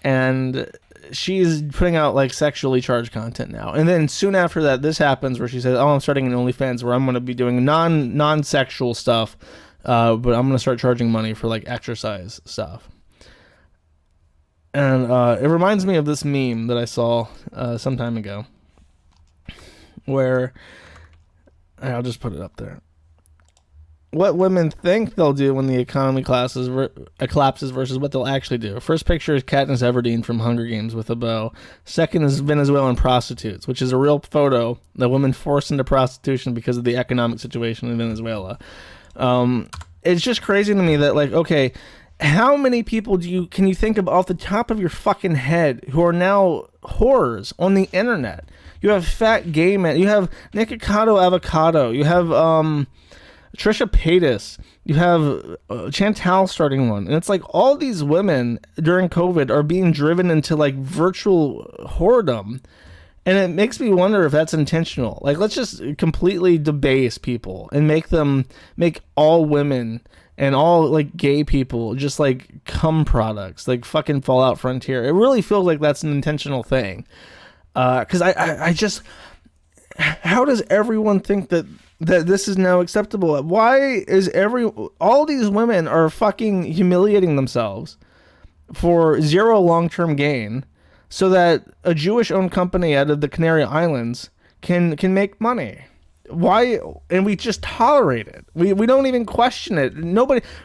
and she's putting out like sexually charged content now. And then soon after that, this happens where she says, oh, I'm starting an OnlyFans where I'm going to be doing non-sexual stuff. But I'm going to start charging money for like exercise stuff. And it reminds me of this meme that I saw some time ago where I'll just put it up there. What women think they'll do when the economy collapses versus what they'll actually do. First picture is Katniss Everdeen from Hunger Games with a bow. Second is Venezuelan prostitutes, which is a real photo that women forced into prostitution because of the economic situation in Venezuela. It's just crazy to me that, like, okay, how many people can you think of off the top of your fucking head who are now whores on the internet? You have fat gay men. You have Nikocado Avocado. You have Trisha Paytas. You have Chantal starting one. And it's like all these women during COVID are being driven into like virtual whoredom. And it makes me wonder if that's intentional. Like, let's just completely debase people and make all women and all like gay people just like cum products, like fucking Fallout Frontier. It really feels like that's an intentional thing. Because I just, how does everyone think that this is now acceptable? Why is all these women are fucking humiliating themselves for zero long-term gain, so that a Jewish-owned company out of the Canary Islands can make money? Why? And we just tolerate it. We don't even question it.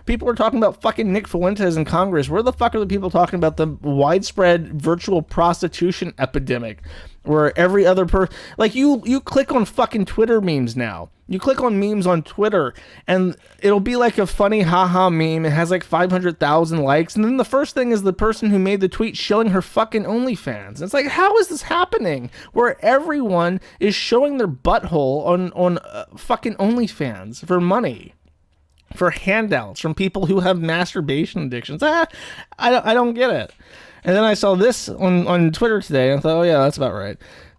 People are talking about fucking Nick Fuentes in Congress. Where the fuck are the people talking about the widespread virtual prostitution epidemic? Where every other person, like you click on fucking Twitter memes now. You click on memes on Twitter and it'll be like a funny haha meme. It has like 500,000 likes. And then the first thing is the person who made the tweet showing her fucking OnlyFans. It's like, how is this happening? Where everyone is showing their butthole on fucking OnlyFans for money. for handouts from people who have masturbation addictions. I don't get it. And then I saw this on Twitter today, and I thought, oh yeah, that's about right.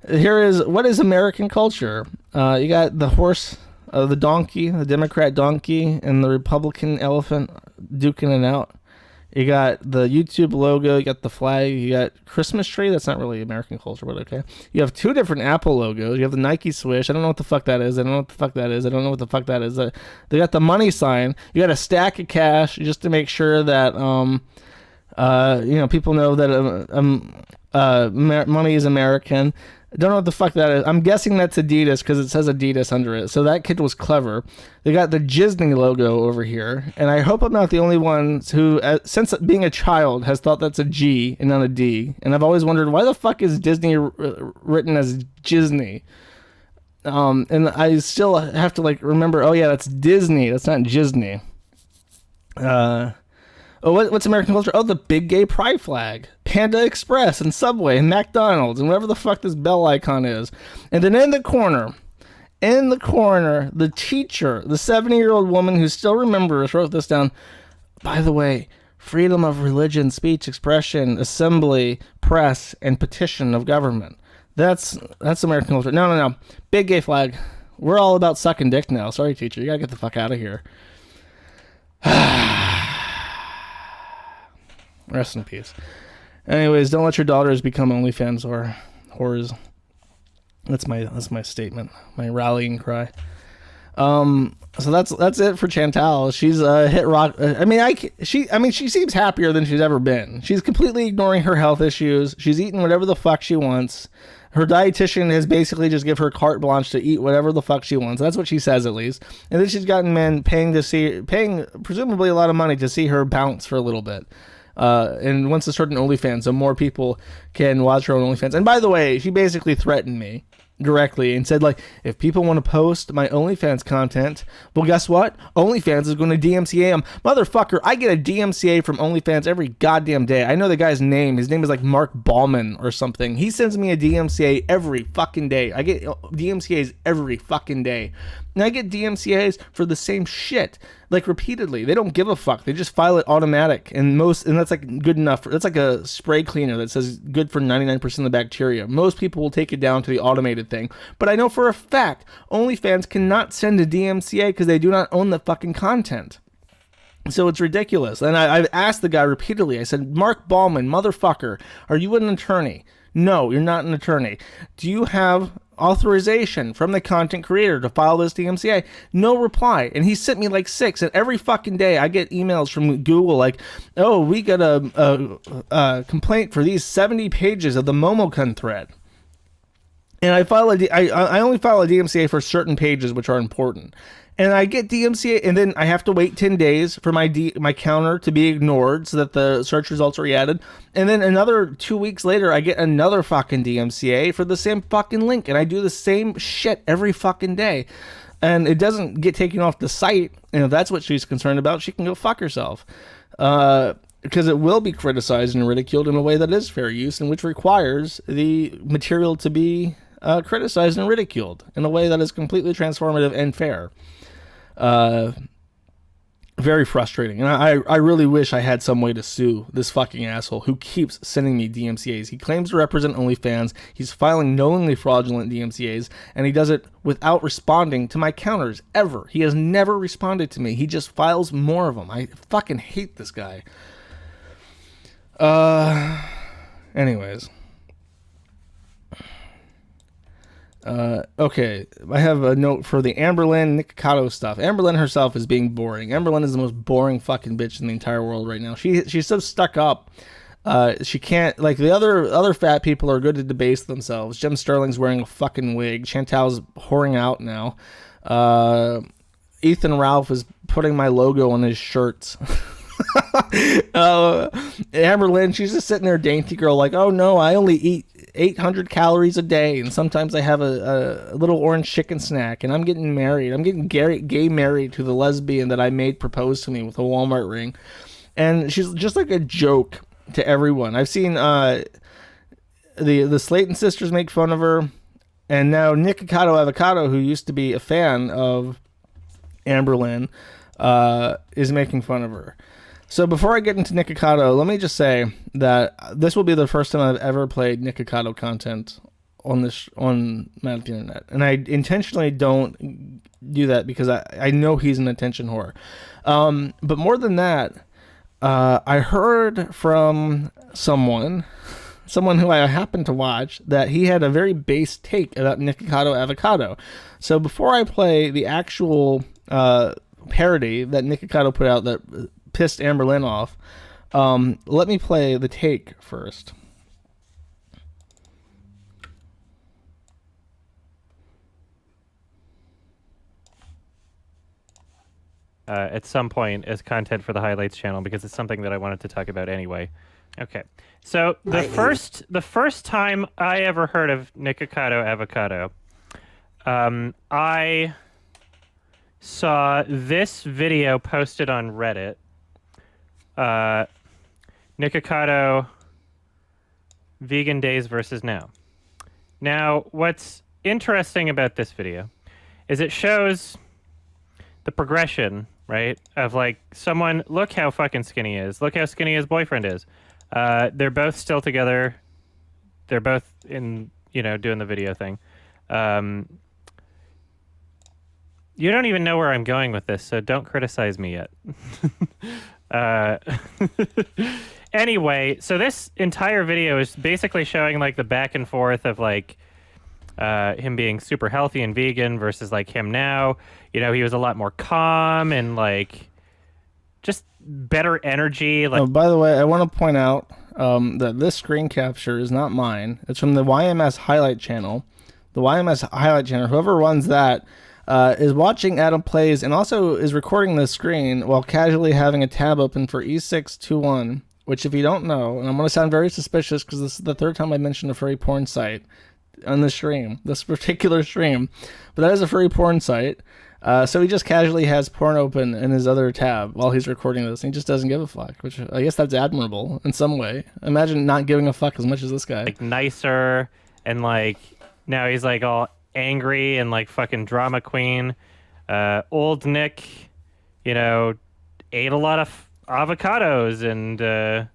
Here is, what is American culture? You got the horse, the donkey, the Democrat donkey, and the Republican elephant duking it out. You got the YouTube logo, you got the flag, you got Christmas tree. That's not really American culture, but okay. You have two different Apple logos. You have the Nike Swish. I don't know what the fuck that is. I don't know what the fuck that is. I don't know what the fuck that is. They got the money sign. You got a stack of cash just to make sure that people know that money is American. I don't know what the fuck that is. I'm guessing that's Adidas because it says Adidas under it. So that kid was clever. They got the Disney logo over here. And I hope I'm not the only one who, since being a child, has thought that's a G and not a D. And I've always wondered, why the fuck is Disney written as Disney? And I still have to remember, oh yeah, that's Disney. That's not Disney. What's American culture? Oh, the big gay pride flag. Panda Express and Subway and McDonald's and whatever the fuck this bell icon is. And then in the corner, the teacher, the 70-year-old woman who still remembers, wrote this down. By the way, freedom of religion, speech, expression, assembly, press, and petition of government. That's American culture. No. Big gay flag. We're all about sucking dick now. Sorry, teacher. You gotta get the fuck out of here. Rest in peace. Anyways, don't let your daughters become OnlyFans or whores. That's my statement, my rallying cry. So that's it for Chantal. She's hit rock. She seems happier than she's ever been. She's completely ignoring her health issues. She's eating whatever the fuck she wants. Her dietitian has basically just give her carte blanche to eat whatever the fuck she wants. That's what she says, at least. And then she's gotten men paying presumably a lot of money to see her bounce for a little bit. And once to start an OnlyFans, so more people can watch her on OnlyFans. And by the way, she basically threatened me directly and said, if people want to post my OnlyFans content, well, guess what? OnlyFans is going to DMCA them. Motherfucker, I get a DMCA from OnlyFans every goddamn day. I know the guy's name. His name is Mark Ballman or something. He sends me a DMCA every fucking day. I get DMCAs every fucking day. And I get DMCAs for the same shit, repeatedly. They don't give a fuck. They just file it automatic. And that's good enough. That's like a spray cleaner that says good for 99% of the bacteria. Most people will take it down to the automated thing. But I know for a fact, OnlyFans cannot send a DMCA because they do not own the fucking content. So it's ridiculous. And I've asked the guy repeatedly. I said, Mark Ballman, motherfucker, are you an attorney? No, you're not an attorney. Do you have authorization from the content creator to file this DMCA? No reply. And he sent me 6, and every fucking day I get emails from Google oh, we got a complaint for these 70 pages of the Momocon thread. And I only file a DMCA for certain pages which are important. And I get DMCA, and then I have to wait 10 days for my counter to be ignored so that the search results are re-added. And then another 2 weeks later, I get another fucking DMCA for the same fucking link. And I do the same shit every fucking day. And it doesn't get taken off the site. And if that's what she's concerned about, she can go fuck herself. Because it will be criticized and ridiculed in a way that is fair use, and which requires the material to be criticized and ridiculed in a way that is completely transformative and fair. Very frustrating. And I really wish I had some way to sue this fucking asshole who keeps sending me DMCAs. He claims to represent OnlyFans. He's filing knowingly fraudulent DMCAs, and he does it without responding to my counters ever. He has never responded to me. He just files more of them. I fucking hate this guy. Anyways. Okay, I have a note for the Amberlynn Nikocado stuff. Amberlynn herself is being boring. Amberlynn is the most boring fucking bitch in the entire world right now. She's so stuck up. She can't, the other fat people are good to debase themselves. Jim Sterling's wearing a fucking wig. Chantal's whoring out now. Ethan Ralph is putting my logo on his shirts. Amberlynn, she's just sitting there, dainty girl, oh no, I only eat 800 calories a day, and sometimes I have a little orange chicken snack, and I'm getting married. I'm getting gay married to the lesbian that I made propose to me with a Walmart ring. And she's just a joke to everyone. I've seen the Slayton sisters make fun of her, and now Nikocado Avocado, who used to be a fan of Amberlynn, is making fun of her. So before I get into Nikocado, let me just say that this will be the first time I've ever played Nikocado content on Mad at the Internet. And I intentionally don't do that because I know he's an attention whore. But more than that, I heard from someone who I happened to watch, that he had a very base take about Nikocado Avocado. So before I play the actual parody that Nikocado put out that pissed Amberlynn off, let me play the take first. At some point as content for the highlights channel, because it's something that I wanted to talk about anyway. Okay, so the first time I ever heard of Nikocado Avocado, I saw this video posted on Reddit. Nikocado vegan days versus now. Now, what's interesting about this video is it shows the progression, right, of like someone, look how fucking skinny he is, look how skinny his boyfriend is. They're both still together. They're both in, doing the video thing. You don't even know where I'm going with this, so don't criticize me yet. Anyway, so this entire video is basically showing like the back and forth of like him being super healthy and vegan versus like him now. He was a lot more calm and like just better energy. Like, by the way, I want to point out that this screen capture is not mine. It's from the YMS highlight channel. The YMS highlight channel, whoever runs that, is watching Adam Plays and also is recording this screen while casually having a tab open for E621, which if you don't know, and I'm going to sound very suspicious because this is the third time I mentioned a furry porn site on the stream, this particular stream, but that is a furry porn site. So he just casually has porn open in his other tab while he's recording this. And he just doesn't give a fuck, which I guess that's admirable in some way. Imagine not giving a fuck as much as this guy. Like nicer, and like now he's like all angry and like fucking drama queen. Old Nick, ate a lot of avocados and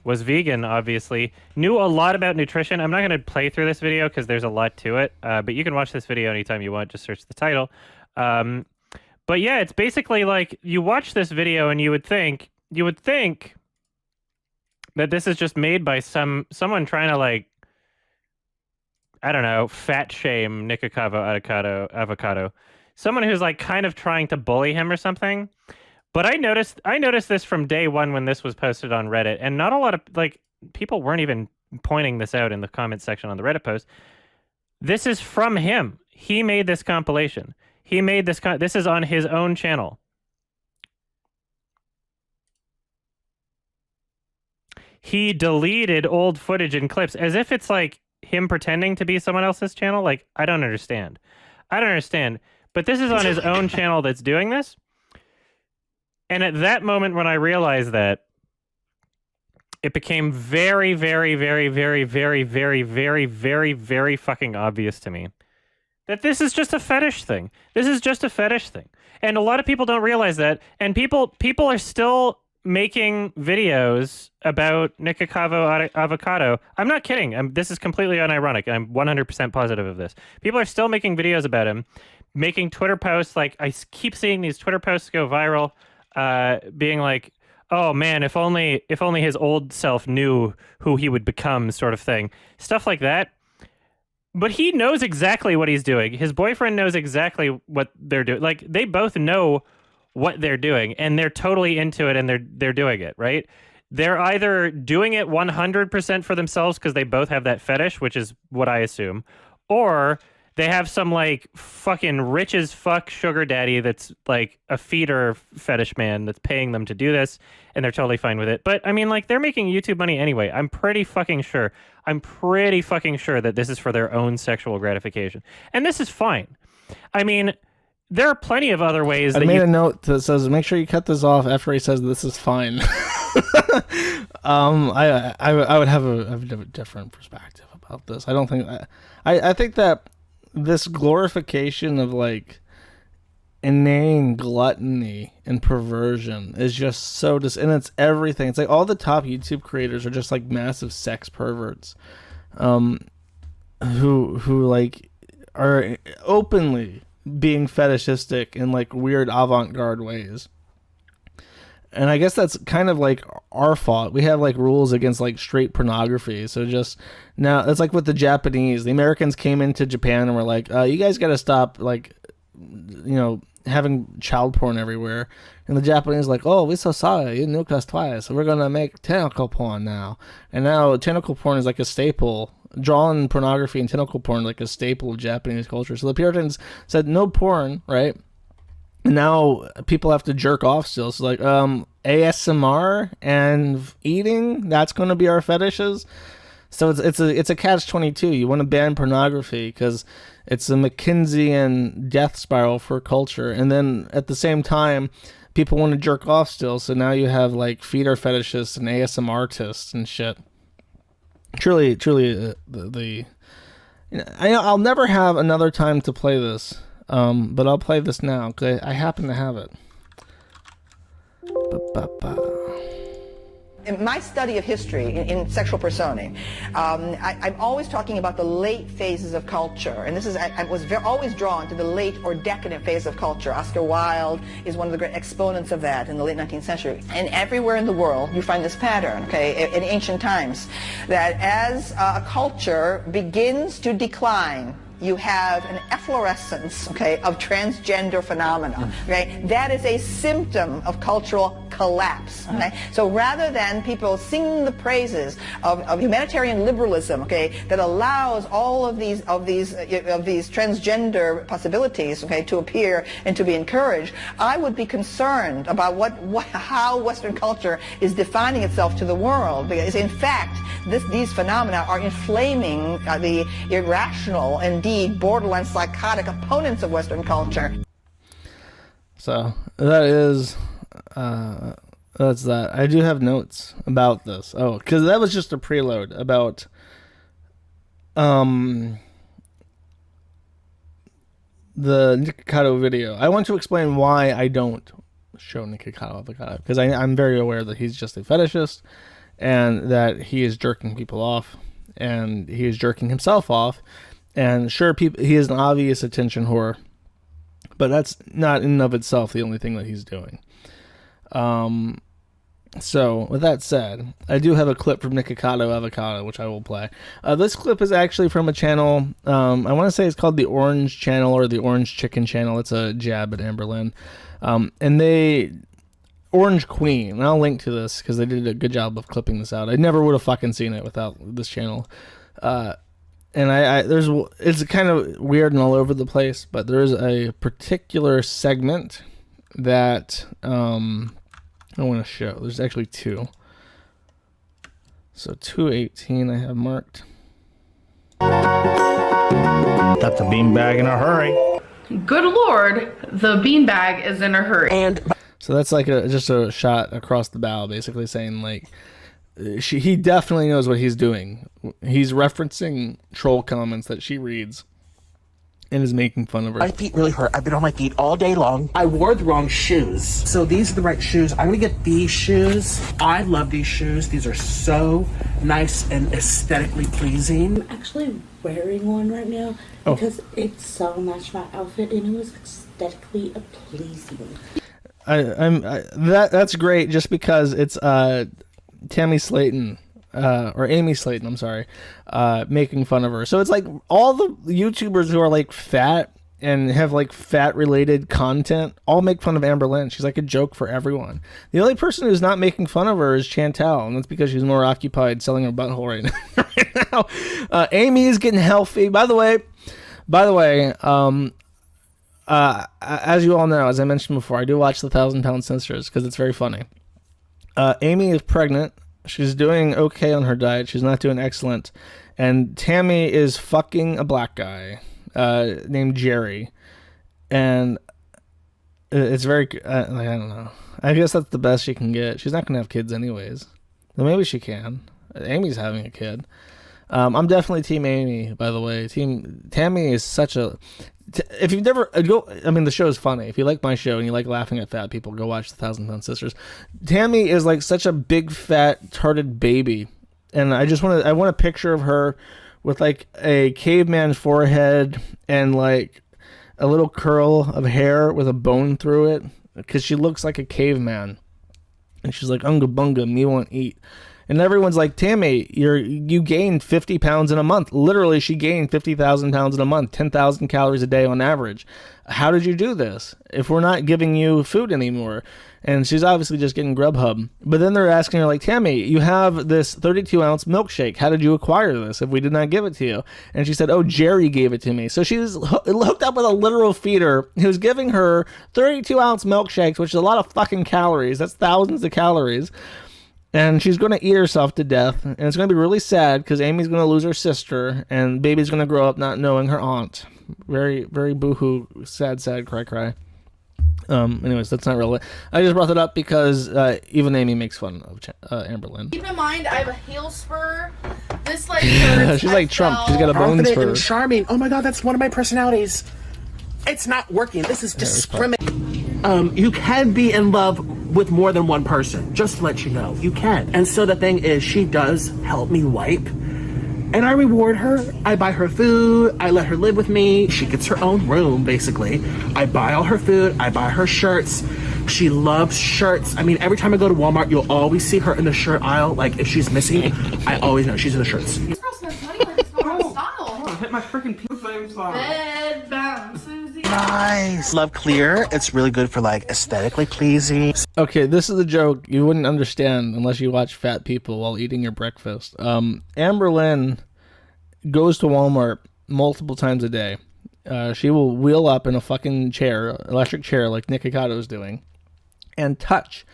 was vegan, obviously. Knew a lot about nutrition. I'm not going to play through this video because there's a lot to it, but you can watch this video anytime you want. Just search the title. But yeah, it's basically like you watch this video and you would think that this is just made by someone trying to like, I don't know, fat shame Nikocado Avocado. Someone who's like kind of trying to bully him or something. But I noticed this from day one when this was posted on Reddit, and not a lot of like people weren't even pointing this out in the comment section on the Reddit post. This is from him. He made this compilation. He made this. This is on his own channel. He deleted old footage and clips as if it's like him pretending to be someone else's channel. Like, I don't understand. But this is on his own channel that's doing this. And at that moment when I realized that, it became very, very, very, very, very, very, very, very, very fucking obvious to me that this is just a fetish thing. And a lot of people don't realize that. And people are still making videos about Nikocado Avocado. I'm not kidding. This is completely unironic. I'm 100% positive of this. People are still making videos about him, making Twitter posts. Like, I keep seeing these Twitter posts go viral, being like, oh man, if only his old self knew who he would become, sort of thing. Stuff like that. But he knows exactly what he's doing. His boyfriend knows exactly what they're doing. Like, they both know what they're doing, and they're totally into it, and they're doing it, right? They're either doing it 100% for themselves because they both have that fetish, which is what I assume, or they have some like fucking rich as fuck sugar daddy that's like a feeder fetish man that's paying them to do this, and they're totally fine with it. But I mean, like, they're making YouTube money anyway. I'm pretty fucking sure that this is for their own sexual gratification, and this is fine. I mean, there are plenty of other ways. I made a note that says, make sure you cut this off after he says this is fine. I would have a different perspective about this. I don't think I think that this glorification of like inane gluttony and perversion is just so and it's everything. It's like all the top YouTube creators are just like massive sex perverts, who like are openly being fetishistic in like weird avant-garde ways. And I guess that's kind of like our fault. We have like rules against like straight pornography. So just now it's like with the Japanese. The Americans came into Japan and were like, you guys got to stop like, having child porn everywhere. And the Japanese like, oh, we're so sorry, you nuked us twice, so we're gonna make tentacle porn now. And now tentacle porn is like a staple. Drawn pornography and tentacle porn like a staple of Japanese culture. So the Puritans said no porn, right? And now people have to jerk off still. So like ASMR and eating, that's going to be our fetishes. So it's a catch-22. You want to ban pornography because it's a Mackenzian death spiral for culture. And then at the same time, people want to jerk off still. So now you have like feeder fetishists and ASMR artists and shit. Truly, I'll never have another time to play this, but I'll play this now because I happen to have it. In my study of history in sexual personae, I'm always talking about the late phases of culture, and I was always drawn to the late or decadent phase of culture. Oscar Wilde is one of the great exponents of that in the late 19th century. And everywhere in the world, you find this pattern, okay, in ancient times, that as a culture begins to decline, you have an efflorescence, okay, of transgender phenomena, right? That is a symptom of cultural collapse, okay? So rather than people singing the praises of humanitarian liberalism, okay, that allows all of these transgender possibilities, okay, to appear and to be encouraged, I would be concerned about how Western culture is defining itself to the world, because in fact these phenomena are inflaming the irrational and borderline psychotic opponents of Western culture. So that is that's that. I do have notes about this. Oh, because that was just a preload about the Nikocado video. I want to explain why I don't show Nikocado avocado, because I'm very aware that he's just a fetishist and that he is jerking people off and he is jerking himself off. And sure, he is an obvious attention whore, but that's not in and of itself the only thing that he's doing. So, with that said, I do have a clip from Nikocado Avocado, which I will play. This clip is actually from a channel, I want to say it's called the Orange Channel or the Orange Chicken Channel. It's a jab at Amberlynn. And Orange Queen, and I'll link to this because they did a good job of clipping this out. I never would have fucking seen it without this channel. And it's kind of weird and all over the place, but there is a particular segment that I want to show. There's actually two. So 2:18 I have marked. That's a beanbag in a hurry. Good Lord, the beanbag is in a hurry. And so that's like just a shot across the bow, basically saying like, he definitely knows what he's doing. He's referencing troll comments that she reads and is making fun of her. My feet really hurt. I've been on my feet all day long. I wore the wrong shoes. So these are the right shoes. I'm gonna get these shoes. I love these shoes. These are so nice and aesthetically pleasing. I'm actually wearing one right now because it so matched my outfit and it was aesthetically pleasing. That's great just because it's Tammy Slayton, or Amy Slayton, I'm sorry, making fun of her. So it's like all the YouTubers who are like fat and have like fat related content all make fun of Amberlynn. She's like a joke for everyone. The only person who's not making fun of her is Chantal, and that's because she's more occupied selling her butthole right now. Amy is getting healthy. By the way, as you all know, as I mentioned before, I do watch the 1,000-Pound Sisters because it's very funny. Amy is pregnant. She's doing okay on her diet. She's not doing excellent. And Tammy is fucking a black guy named Jerry. And it's very... I don't know. I guess that's the best she can get. She's not going to have kids anyways. Well, maybe she can. Amy's having a kid. I'm definitely Team Amy, by the way. Team Tammy is such a... If you've never... I mean, the show is funny. If you like my show and you like laughing at fat people, go watch The 1,000 Sisters. Tammy is like such a big, fat, tarted baby. And I want a picture of her with like a caveman forehead and like a little curl of hair with a bone through it. Because she looks like a caveman. And she's like, unga bunga, me won't eat. And everyone's like, Tammy, you gained 50 pounds in a month. Literally, she gained 50,000 pounds in a month, 10,000 calories a day on average. How did you do this if we're not giving you food anymore? And she's obviously just getting Grubhub. But then they're asking her, like, Tammy, you have this 32-ounce milkshake. How did you acquire this if we did not give it to you? And she said, oh, Jerry gave it to me. So she was hooked up with a literal feeder who's giving her 32-ounce milkshakes, which is a lot of fucking calories. That's thousands of calories. And she's going to eat herself to death. And it's going to be really sad because Amy's going to lose her sister. And baby's going to grow up not knowing her aunt. Very, very boo-hoo, sad, cry. Anyways, that's not relevant. I just brought that up because even Amy makes fun of Amberlynn. Keep in mind, I have a heel spur. This like she's like Trump. She's got a bone Confident spur. and charming. Oh my god, that's one of my personalities. It's not working. This is discrimination. You can be in love with more than one person. Just to let you know, you can. And so the thing is, she does help me wipe. And I reward her. I buy her food. I let her live with me. She gets her own room, basically. I buy all her food. I buy her shirts. She loves shirts. I mean, every time I go to Walmart, you'll always see her in the shirt aisle. Like, if she's missing, I always know she's in the shirts. This girl spends money like it's going out of style. Oh, hit my freaking flame song. Bed bound Susie. Nice. Love Clear. It's really good for, like, aesthetically pleasing. Okay, this is a joke you wouldn't understand unless you watch fat people while eating your breakfast. Amberlynn goes to Walmart multiple times a day. She will wheel up in a fucking chair, electric chair like Nikocado is doing, and touch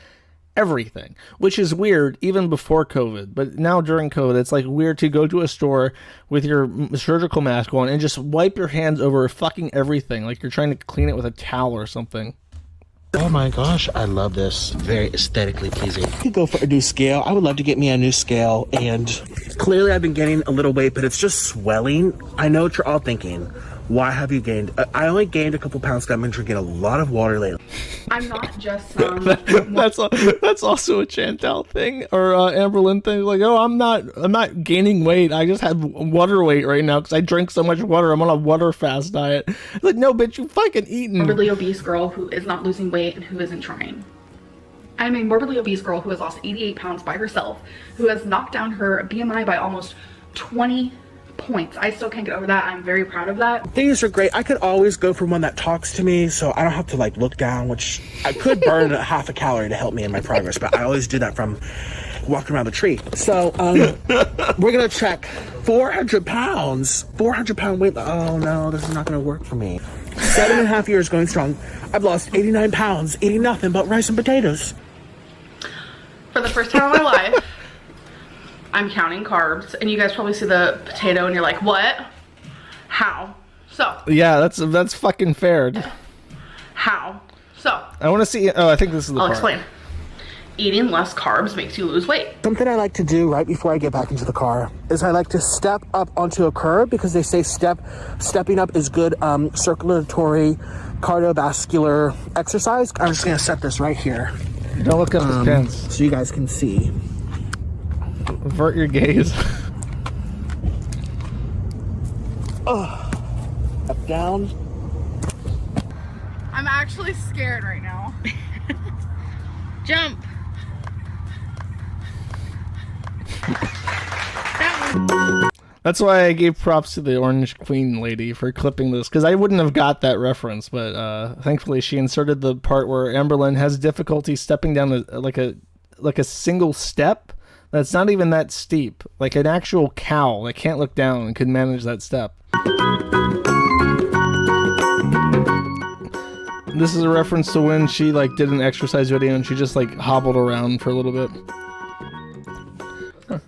everything, which is weird even before COVID. But now during COVID, it's like weird to go to a store with your surgical mask on and just wipe your hands over fucking everything like you're trying to clean it with a towel or something. Oh my gosh, I love this. Very aesthetically pleasing. I could go for a new scale. I would love to get me a new scale. And clearly I've been gaining a little weight, but it's just swelling. I know what you're all thinking. Why have you gained? I only gained a couple pounds because I've been drinking a lot of water lately. I'm not just That's also a Chantal thing or Amberlynn thing. Like, oh, I'm not gaining weight. I just have water weight right now because I drink so much water. I'm on a water fast diet. It's like, no, bitch, you fucking eating. Morbidly obese girl who is not losing weight and who isn't trying. I'm a morbidly obese girl who has lost 88 pounds by herself, who has knocked down her BMI by almost 20 points. I still can't get over that. I'm very proud of that. These are great. I could always go for one that talks to me, so I don't have to like look down, which I could burn half a calorie to help me in my progress, but I always do that from walking around the tree. So we're gonna check 400 pounds. 400-pound weight. Oh no, this is not gonna work for me. 7.5 years going strong. I've lost 89 pounds eating nothing but rice and potatoes. For the first time in my life, I'm counting carbs, and you guys probably see the potato and you're like, what? How? So. Yeah, that's fucking fair. How? So. I want to see. Oh, I think this is the I'll part. explain. Eating less carbs makes you lose weight. Something I like to do right before I get back into the car is I like to step up onto a curb because they say stepping up is good circulatory cardiovascular exercise. I'm just gonna set this right here. Don't look up his pants so you guys can see. Avert your gaze. Oh, up, down. I'm actually scared right now. Jump. That's why I gave props to the Orange Queen lady for clipping this, because I wouldn't have got that reference, but thankfully she inserted the part where Amberlynn has difficulty stepping down like a single step that's not even that steep. Like an actual cow that can't look down and could manage that step. This is a reference to when she like did an exercise video and she just like hobbled around for a little bit. Huh.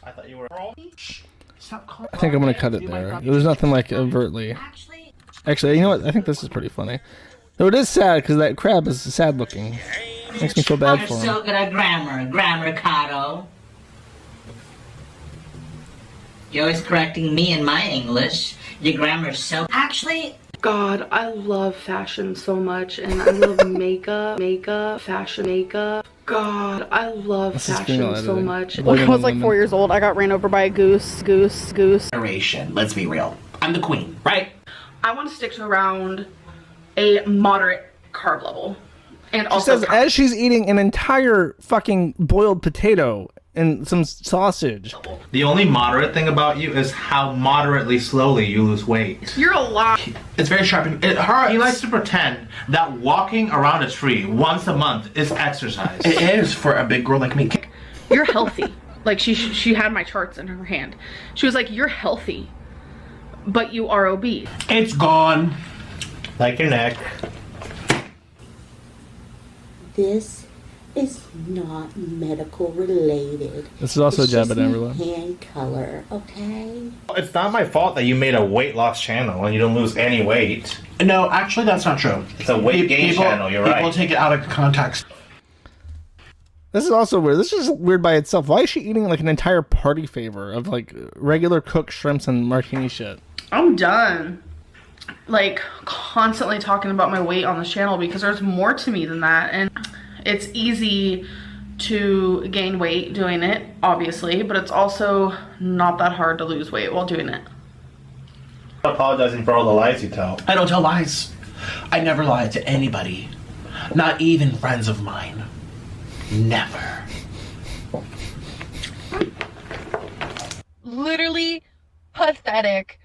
I thought you were. I think I'm gonna cut it there. There's nothing like overtly. Actually, you know what? I think this is pretty funny. Though it is sad because that crab is sad looking. Makes me feel bad for him. I'm so good at grammar, Gropyer. You're always correcting me in my English. Your grammar's so... Actually... God, I love fashion so much, and I love makeup, fashion makeup. God, I love fashion so much. When I was like 4 years old, I got ran over by a goose. Generation, let's be real. I'm the queen, right? I want to stick to around a moderate carb level. And She also says as she's eating an entire fucking boiled potato and some sausage. The only moderate thing about you is how moderately slowly you lose weight. You're a lot. It's very sharp and it hurts. He likes to pretend that walking around a tree once a month is exercise. It is for a big girl like me. You're healthy. Like she had my charts in her hand. She was like, you're healthy, but you are obese. It's gone. Like your neck. This is not medical related. This is also a jab at Amberlynn. Hand color, okay? It's not my fault that you made a weight loss channel and you don't lose any weight. No, actually that's not true. It's a weight gain channel, you're right. People take it out of context. This is also weird. This is weird by itself. Why is she eating like an entire party favor of like regular cooked shrimps and martini shit? I'm done. Like constantly talking about my weight on this channel because there's more to me than that, and it's easy to gain weight doing it, obviously, but it's also not that hard to lose weight while doing it. I'm apologizing for all the lies you tell. I don't tell lies. I never lie to anybody. Not even friends of mine. Never. Literally pathetic,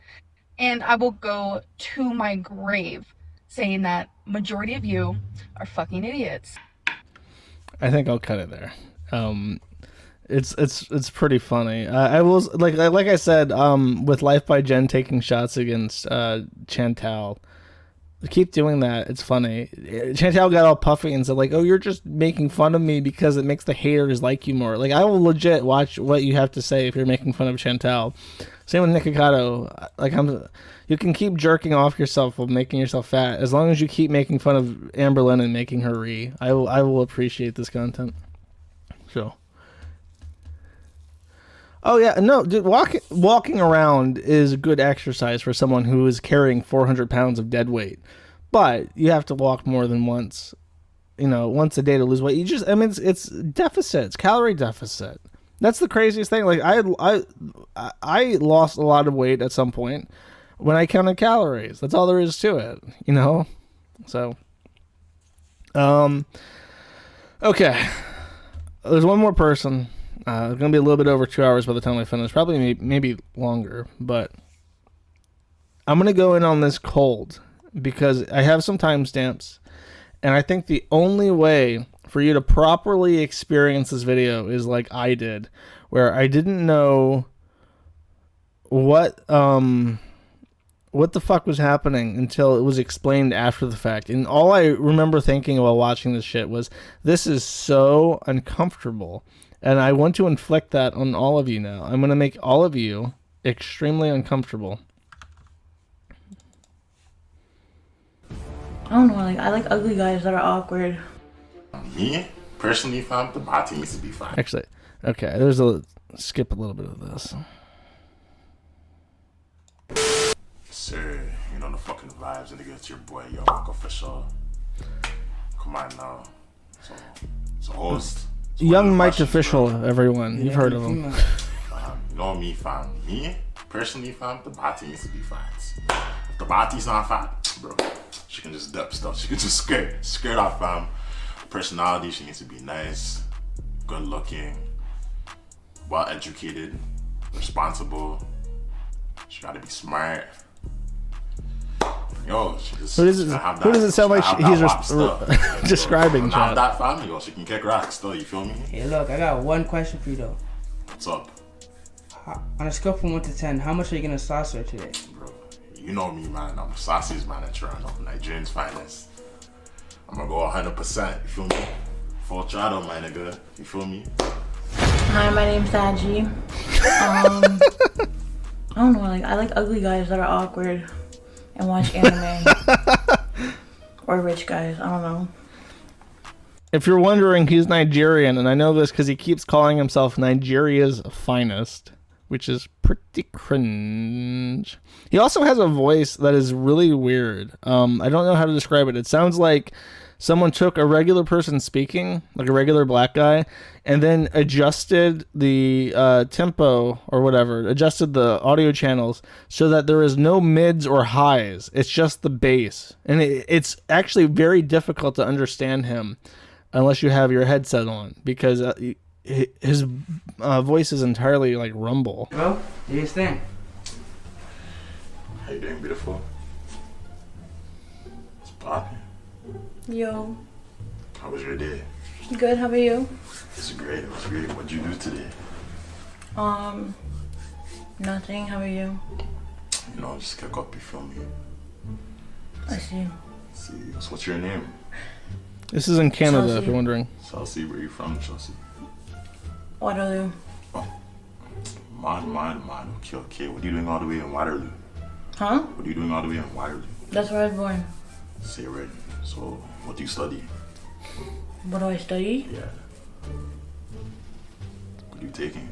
and I will go to my grave saying that majority of you are fucking idiots. I think I'll cut it there. It's pretty funny. I will like I said with Life by Jen taking shots against Chantal. Keep doing that. It's funny. Chantal got all puffy and said like, "Oh, you're just making fun of me because it makes the haters like you more." Like I will legit watch what you have to say if you're making fun of Chantal. Same with Nikocado. Like you can keep jerking off yourself while making yourself fat as long as you keep making fun of Amberlynn and making her I will appreciate this content. So. Oh yeah, no, dude. Walking around is good exercise for someone who is carrying 400 pounds of dead weight, but you have to walk more than once, once a day to lose weight. It's deficit. It's calorie deficit. That's the craziest thing. Like I lost a lot of weight at some point when I counted calories. That's all there is to it, So, okay. There's one more person. It's going to be a little bit over 2 hours by the time I finish. Probably maybe longer, but I'm going to go in on this cold because I have some timestamps, and I think the only way for you to properly experience this video is like I did, where I didn't know what the fuck was happening until it was explained after the fact. And all I remember thinking while watching this shit was, this is so uncomfortable. And I want to inflict that on all of you now. I'm going to make all of you extremely uncomfortable. I don't know, I like ugly guys that are awkward. Me, personally, fam, the body needs to be fine. Actually, okay, skip a little bit of this. Sir, the fucking vibes, and it's your boy, yo, Mark Official. Come on now. So host. Young Mike Official, everyone. You've heard of him. You know me, fam. Me, personally, fam, the body needs to be fat. If the body's not fat, bro, she can just dip stuff. She can just skirt off, fam. Personality, she needs to be nice, good looking, well educated, responsible. She gotta be smart. Yo, she just who does it sound like he's describing? Have that family, yo, she can kick rocks still. You feel me? Hey, look, I got one question for you though. What's up? On a scale from 1 to 10, how much are you gonna sauce her today? Bro, you know me, man. I'm the sauciest man in Toronto, Nigerian's finest. I'm gonna go 100%. You feel me? Full throttle, my nigga. You feel me? Hi, my name's Hanji. I don't know, I like ugly guys that are awkward and watch anime. Or rich guys, I don't know. If you're wondering, he's Nigerian, and I know this because he keeps calling himself Nigeria's finest. which is pretty cringe. He also has a voice that is really weird. I don't know how to describe it. It sounds like someone took a regular person speaking, like a regular black guy, and then adjusted the tempo or whatever, adjusted the audio channels so that there is no mids or highs. It's just the bass. And it's actually very difficult to understand him unless you have your headset on, because his voice is entirely like rumble. Well, do your thing. How you doing, beautiful? What's poppin'? Yo. How was your day? Good, how about you? It's great, it was great. What'd you do today? Nothing, how about you? You know, just kick up, you feel me? I see. See, so what's your name? This is in Canada, Chelsea. if you're wondering. Chelsea, where you from, Chelsea? Waterloo. Man. Okay. What are you doing all the way in Waterloo? Huh? What are you doing all the way in Waterloo? That's where I was born. Say it right. So, what do you study? What do I study? Yeah. What are you taking?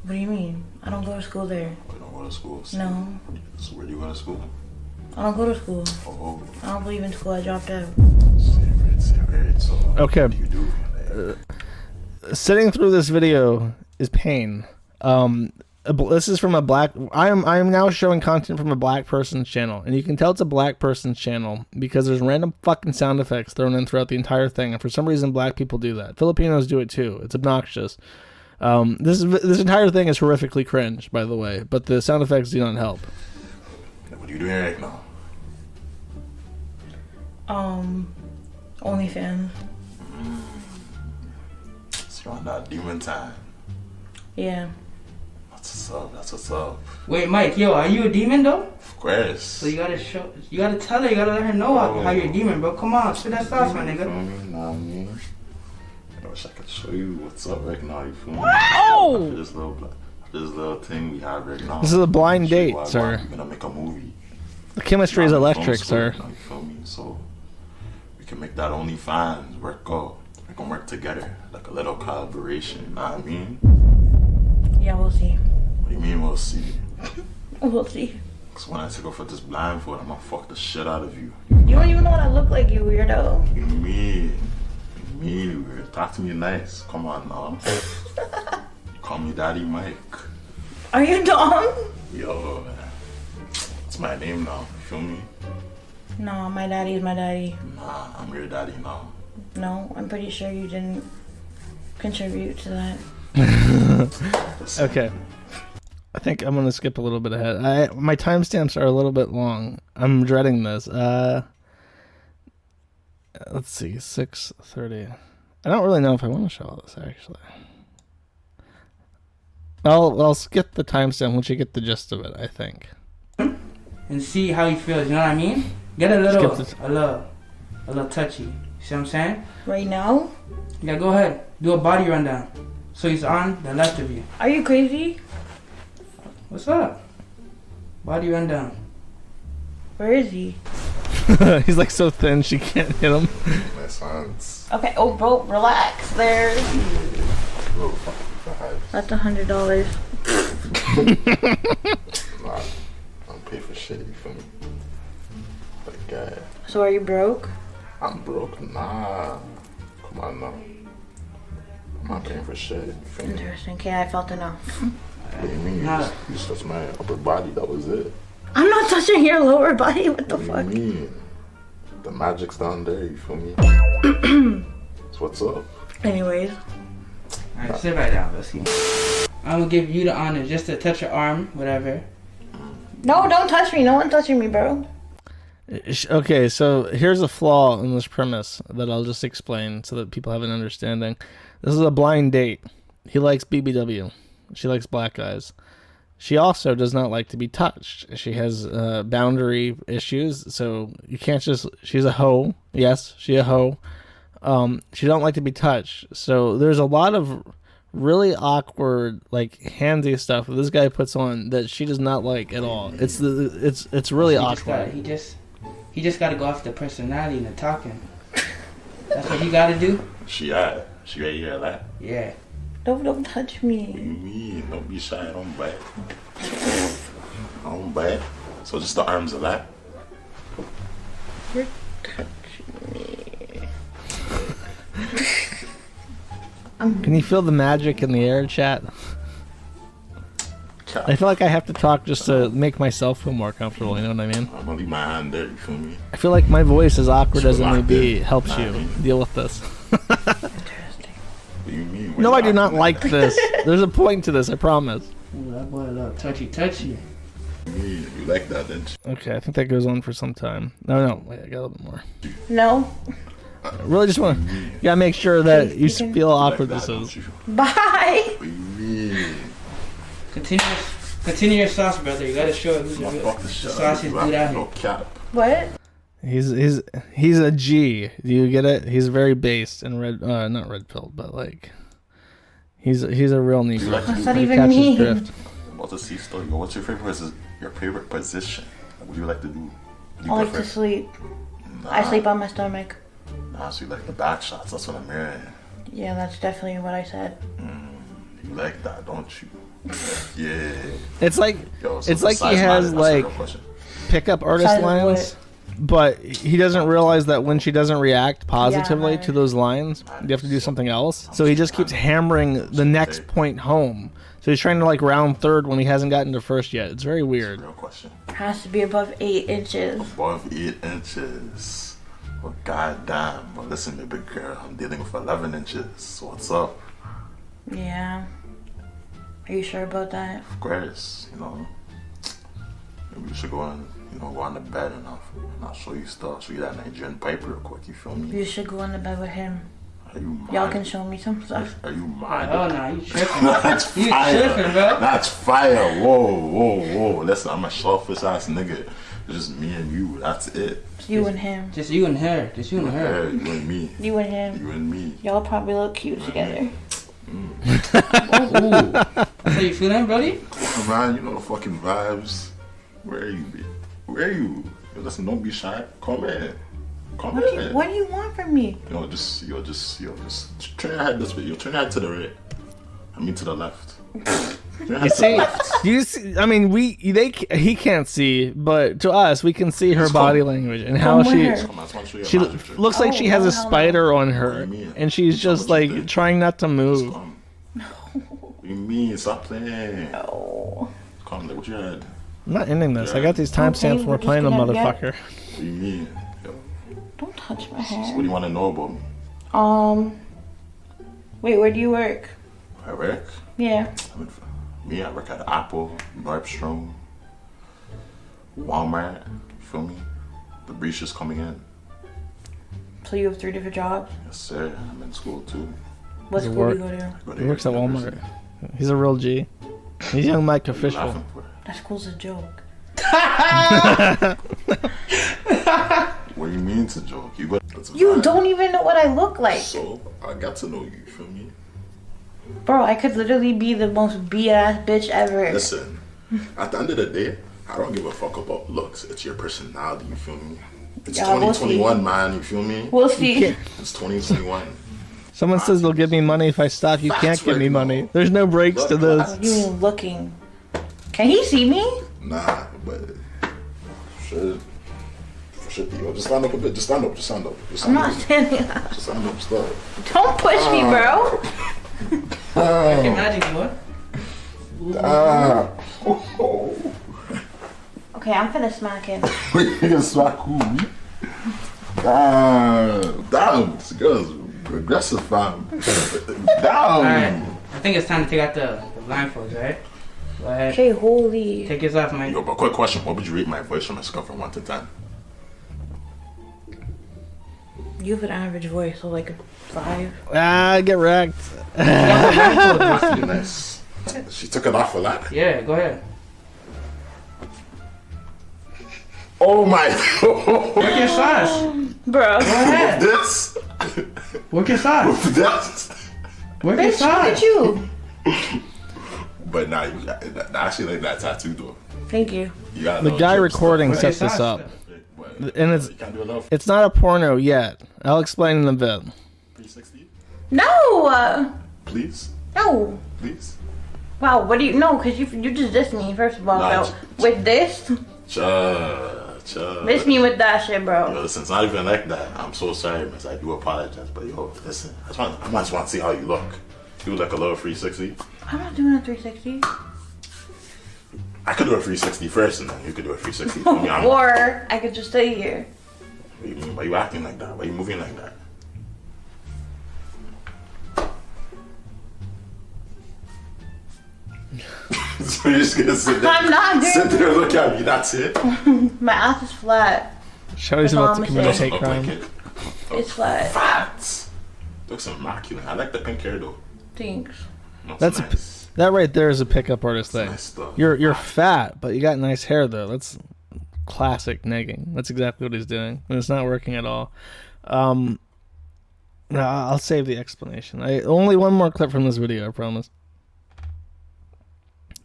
What do you mean? I don't go to school there. Oh, you don't go to school? No. So where do you go to school? I don't go to school. Oh. I don't believe in school. I dropped out. Say it right. So, Okay. what do you do? Sitting through this video is pain. This is from a black. I am now showing content from a black person's channel, and you can tell it's a black person's channel because there's random fucking sound effects thrown in throughout the entire thing, and for some reason, black people do that. Filipinos do it too. It's obnoxious. This entire thing is horrifically cringe, by the way, but the sound effects do not help. What are you doing right now? OnlyFans. So you're on that demon time. Yeah. That's what's up. Wait, Mike, yo, are you a demon though? Of course. So you gotta tell her, you gotta let her know how you're a demon, bro. Come on, spit that sauce, my nigga. Nah, man. I wish I could show you what's up right now, you feel me? Oh! After this little thing we have right now. This is a blind date, sir. We're gonna make a movie. The chemistry is electric, sir. Now, you feel me? So we can make that OnlyFans work out. We can work together, like a little collaboration, you know what I mean? Yeah, we'll see. What do you mean we'll see? We'll see. Cause when I take off with this blindfold, I'm gonna fuck the shit out of you. You don't even know what I look like, you weirdo. You mean weird. Talk to me nice. Come on now. Call me Daddy Mike. Are you dumb? Yo, it's my name now. You feel me? No, my daddy is my daddy. Nah, I'm your daddy now. No, I'm pretty sure you didn't contribute to that. Okay. I think I'm gonna skip a little bit ahead. My timestamps are a little bit long. I'm dreading this. Let's see, 6:30. I don't really know if I want to show all this actually. I'll skip the timestamp once you get the gist of it, I think. And see how he feels, you know what I mean? Get a little touchy. You see what I'm saying? Right now? Yeah, go ahead. Do a body rundown. So he's on the left of you. Are you crazy? What's up? Body rundown. Where is he? He's like so thin she can't hit him. My sons. Okay, oh bro, relax. There's Bro, that's $100. Nah, I don't pay for shit, you feel me? Like, So are you broke? I'm broke. Nah. Come on now. I'm not paying for shit. You feel me? Interesting. Okay, I felt enough. What do you mean? You just touched my upper body. That was it. I'm not touching your lower body. What the fuck? What do you mean? The magic's down there. You feel me? So what's up? Anyways. Alright, sit right down. Let's see. I'm gonna give you the honor just to touch your arm, whatever. No, don't touch me. No one touching me, bro. Okay, so here's a flaw in this premise that I'll just explain so that people have an understanding. This is a blind date. He likes BBW. She likes black guys. She also does not like to be touched. She has boundary issues, so you can't just... She's a hoe. Yes, she a hoe. She don't like to be touched. So there's a lot of really awkward, like, handsy stuff that this guy puts on that she does not like at all. It's really awkward. He just gotta go off the personality and the talking. That's what he gotta do. She right here, that? Yeah. Don't touch me. What do you mean? Don't be shy. I don't bite. I don't bite. So just the arms a lot. You're touching me. Can you feel the magic in the air, chat? I feel like I have to talk just to make myself feel more comfortable, you know what I mean? I'm gonna leave my hand there, you feel me? I feel like my voice, as awkward as it may be, in. helps you deal with this. What do you mean? No, I do not like this. There's a point to this, I promise. Ooh, that boy look touchy. You like that, didn't you? Okay, I think that goes on for some time. No, wait, I got a little bit more. No. I really just want to, you gotta make sure that you feel how awkward this is. Bye. What do you mean? Continue your sauce, brother. You gotta show it who's the sauciest dude out here. No cap. What? He's a G. Do you get it? He's very based and not red pilled, but like he's a real Negro. What's that even mean? What's the C story? What's your favorite position? What do you like to do? I like to sleep. I sleep on my stomach. Nah, so you like the back shots. That's what I'm hearing. Yeah, that's definitely what I said. You like that, don't you? Yeah. It's like Yo, so it's like he has like pickup artist Size of lines, but he doesn't realize that when she doesn't react positively to those lines, you have to do something else. So he just keeps hammering the next point home. So he's trying to like round third when he hasn't gotten to first yet. It's very weird. Real question. Has to be above 8 inches. Above 8 inches. Well, goddamn. Well, listen, me big girl. I'm dealing with 11 inches. So what's up? Yeah. Are you sure about that? Of course. You know, maybe we should go on. Go on the bed and I'll show you stuff. Show you that Nigerian pipe real quick. You feel me? You should go on the bed with him. Are you mad? Y'all can show me some stuff. Are you mad? Oh no, you tripping. That's you fire. tripping, bro. That's fire. Whoa. Listen, I'm a selfish ass nigga. It's just me and you. That's it. You and him. Just you and her. Just you and her. You and me. You and him. You and me. Y'all probably look cute together. How you feeling, brody? Oh, man, you know the fucking vibes. Where are you, B? Where are you? Yo, listen, don't be shy. Come in. What do you want from me? Just turn your head this way. Turn your head to the right. I mean to the left. You see, I mean, he can't see, but to us, we can see her body language and how she looks like she has a spider on her, and she's just like trying not to move. What do you mean? Stop playing. No. Come, what you had? I'm not ending this. I got these timestamps when we're playing the motherfucker. What do you mean? Don't touch my hair. So what do you want to know about me? Wait, where do you work? I work? Yeah. I work at Apple, Nordstrom, Walmart. You feel me? The breach is coming in. So you have 3 different jobs? Yes, sir. I'm in school too. What school do you go to? He works at Walmart. He's a real G. He's young Mike official. That school's a joke. What do you mean it's a joke? You don't even know what I look like. So I got to know you. You feel me? Bro, I could literally be the most BS bitch ever. Listen, at the end of the day, I don't give a fuck about looks. It's your personality. You feel me? It's 2021, man. You feel me? We'll see. It's 2021. Someone says they'll give me money if I stop. You can't give me money. There's no breaks to this. You ain't looking. Can he see me? Nah, but should be. Just stand up a bit. Just stand up. I'm not standing up. Just stand up. Stop. Don't push me, bro. I can imagine what? Okay, I'm finna smack him. You can smack who? Damn, this girl's aggressive, fam. Damn. Alright, I think it's time to take out the blindfolds, right? Go ahead. Okay, holy. Take yours off, man. Yo, but quick question. What would you rate my voice from a scale from 1 to 10? You have an average voice, so like a 5. Get wrecked. Nice. She took it off a lot. Yeah, go ahead. Oh my God. Work your sauce. Bro. Go ahead. With this? Work your sauce. With this? Work your sauce. Look at you. But nah, I actually like that tattoo though. Thank you. The guy recording sets this up. And it's not a porno yet. I'll explain in a bit. 360? No! Please? No. Please. Wow, what do you know? Because you just dissed me, first of all. Nah, so, with this? Diss me with that shit, bro. Yo, listen, it's not even like that. I'm so sorry, miss. I do apologize. But yo, listen, I just want to see how you look. You look like a little 360. I'm not doing a 360. I could do a 360 first, and then you could do a 360 for me. Or I could just stay here. What do you mean? Why you acting like that? Why you moving like that? So you're just gonna sit there? I'm not doing sit there and look at me. That's it. My ass is flat. Shawty's about to commit a hate crime. It's flat. Fat. Looks immaculate. I like the pink hair though. Thanks. That's nice. that right there is a pickup artist thing. Nice You're fat, but you got nice hair though. That's classic negging. That's exactly what he's doing, and it's not working at all. No, I'll save the explanation. Only one more clip from this video, I promise.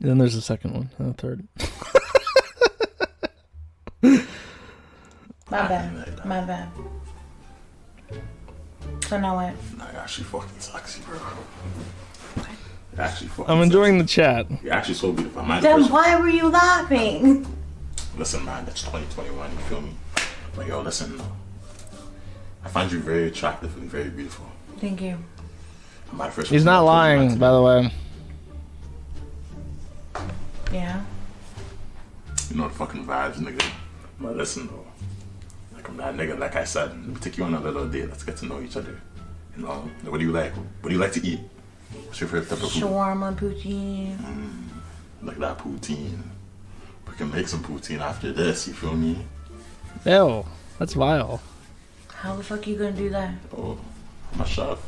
And then there's a second one, and a third. My bad. So now what? Nah, you're actually fucking sexy, bro. You're actually fucking I'm enjoying the chat. You're actually so beautiful. Then why were you laughing? Listen, man, it's 2021, you feel me? But yo, listen, I find you very attractive and very beautiful. Thank you. He's not lying, by the way. Yeah. You know the fucking vibes, nigga. But listen, though. Like, I'm that nigga, like I said, let me take you on a little date. Let's get to know each other. You know, what do you like? What do you like to eat? What's your favorite type of food? Shawarma, poutine. Like that poutine. We can make some poutine after this, you feel me? Ew, that's vile. How the fuck you gonna do that? Oh, I'm a chef.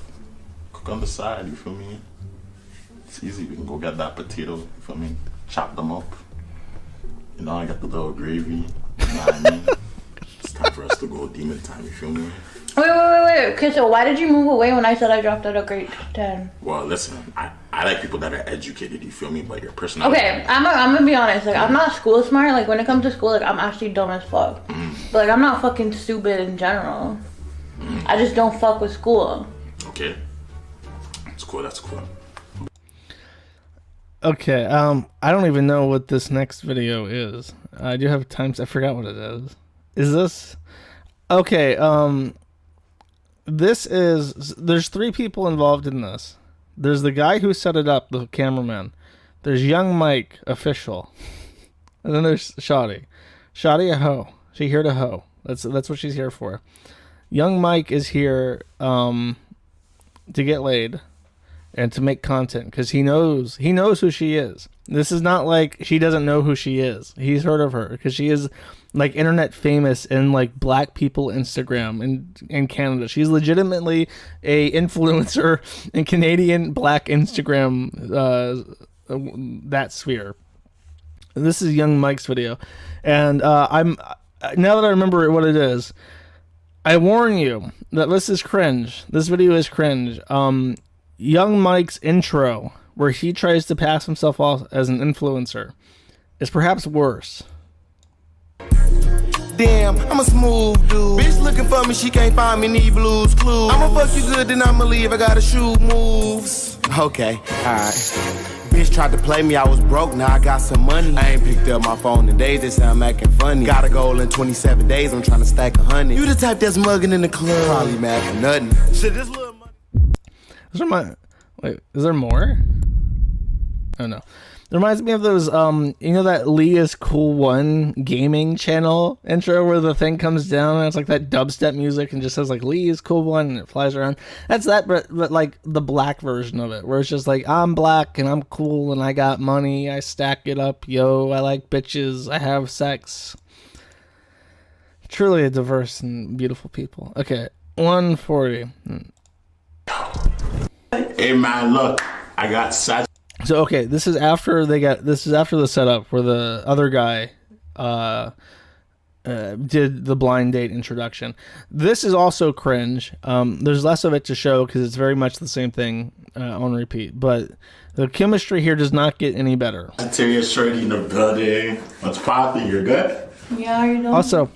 Cook on the side, you feel me? It's easy, we can go get that potato, you feel me? Chop them up. You know, I got the little gravy. You know what I mean? It's time for us to go demon time, you feel me? Wait. Okay, so why did you move away when I said I dropped out a grade 10? Well, listen, I like people that are educated, you feel me? But your personality... Okay, I'm gonna be honest. Like, I'm not school smart. Like, when it comes to school, like, I'm actually dumb as fuck. But, like, I'm not fucking stupid in general. I just don't fuck with school. Okay. That's cool, that's cool. Okay, I don't even know what this next video is. I do have times, I forgot what it is. Is this? Okay, this is, there's 3 people involved in this. There's the guy who set it up, the cameraman. There's Young Mike, official. And then there's Shawty. Shawty a hoe. She here to hoe. That's what she's here for. Young Mike is here to get laid and to make content because he knows who she is. This is not like she doesn't know who she is. He's heard of her because she is like internet famous in like black people Instagram in Canada. She's legitimately a influencer in Canadian black Instagram that sphere. This is Young Mike's video, and I'm now that I remember what it is, I warn you that this is cringe. This video is cringe. Young Mike's intro, where he tries to pass himself off as an influencer, is perhaps worse. Damn, I'm a smooth dude. Bitch looking for me, she can't find me, need Blues Clues. I'ma fuck you good, then I'ma leave, I gotta shoot moves. Okay, alright. Bitch tried to play me, I was broke, now I got some money. I ain't picked up my phone in days, they say I'm acting funny. Got a goal in 27 days, I'm trying to stack 100. You the type that's mugging in the club, probably mad for nothing. Shit, this little money. Wait, is there more? Oh no. It reminds me of those, you know that Lee is Cool 1 gaming channel intro where the thing comes down and it's like that dubstep music and just says like Lee is Cool 1 and it flies around. That's that, but like the black version of it where it's just like I'm black and I'm cool and I got money, I stack it up, yo, I like bitches, I have sex. Truly a diverse and beautiful people. Okay, 140. Hey man, look, I got sad. So okay, this is after the setup where the other guy did the blind date introduction. This is also cringe. There's less of it to show because it's very much the same thing on repeat. But the chemistry here does not get any better. Interior shorty in the building. What's popping? You're good? Yeah, you know. Also,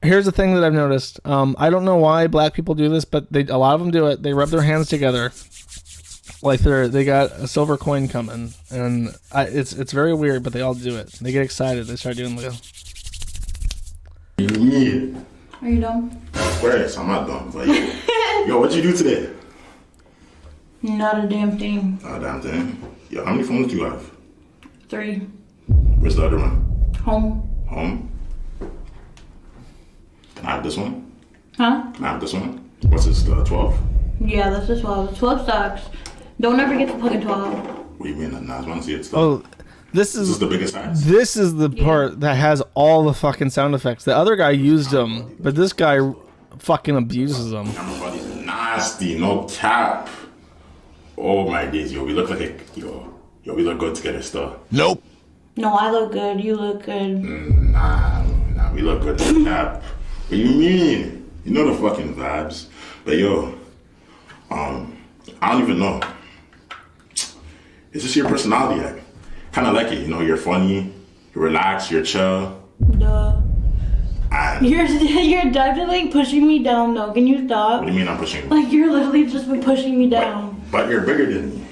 here's the thing that I've noticed. I don't know why black people do this, but a lot of them do it. They rub their hands together Like they got a silver coin coming, and it's very weird, but they all do it. They get excited. They start doing the. Yeah. Are you dumb? Whereas I'm not dumb, but yo, what'd you do today? Not a damn thing. Not a damn thing. Yo, how many phones do you have? 3. Where's the other one? Home. Home. Can I have this one? Huh? Can I have this one? What's this? 12? Yeah, that's the 12. 12 stocks. Don't ever get the fucking 12. What do you mean? I just want to see it still. Oh, this is the biggest size. This is the part that has all the fucking sound effects. The other guy used them, but this guy fucking abuses them. Everybody's nasty, no cap. Oh my days, yo, we look like we look good together still. Nope. No, I look good. You look good. Nah, we look good no cap. What do you mean? You know the fucking vibes. But yo, I don't even know. It's just your personality. I kind of like it. You know, you're funny, you're relaxed, you're chill. Duh. And You're definitely pushing me down though. Can you stop? what do you mean I'm pushing you? Like you're literally just been pushing me down. But you're bigger than me.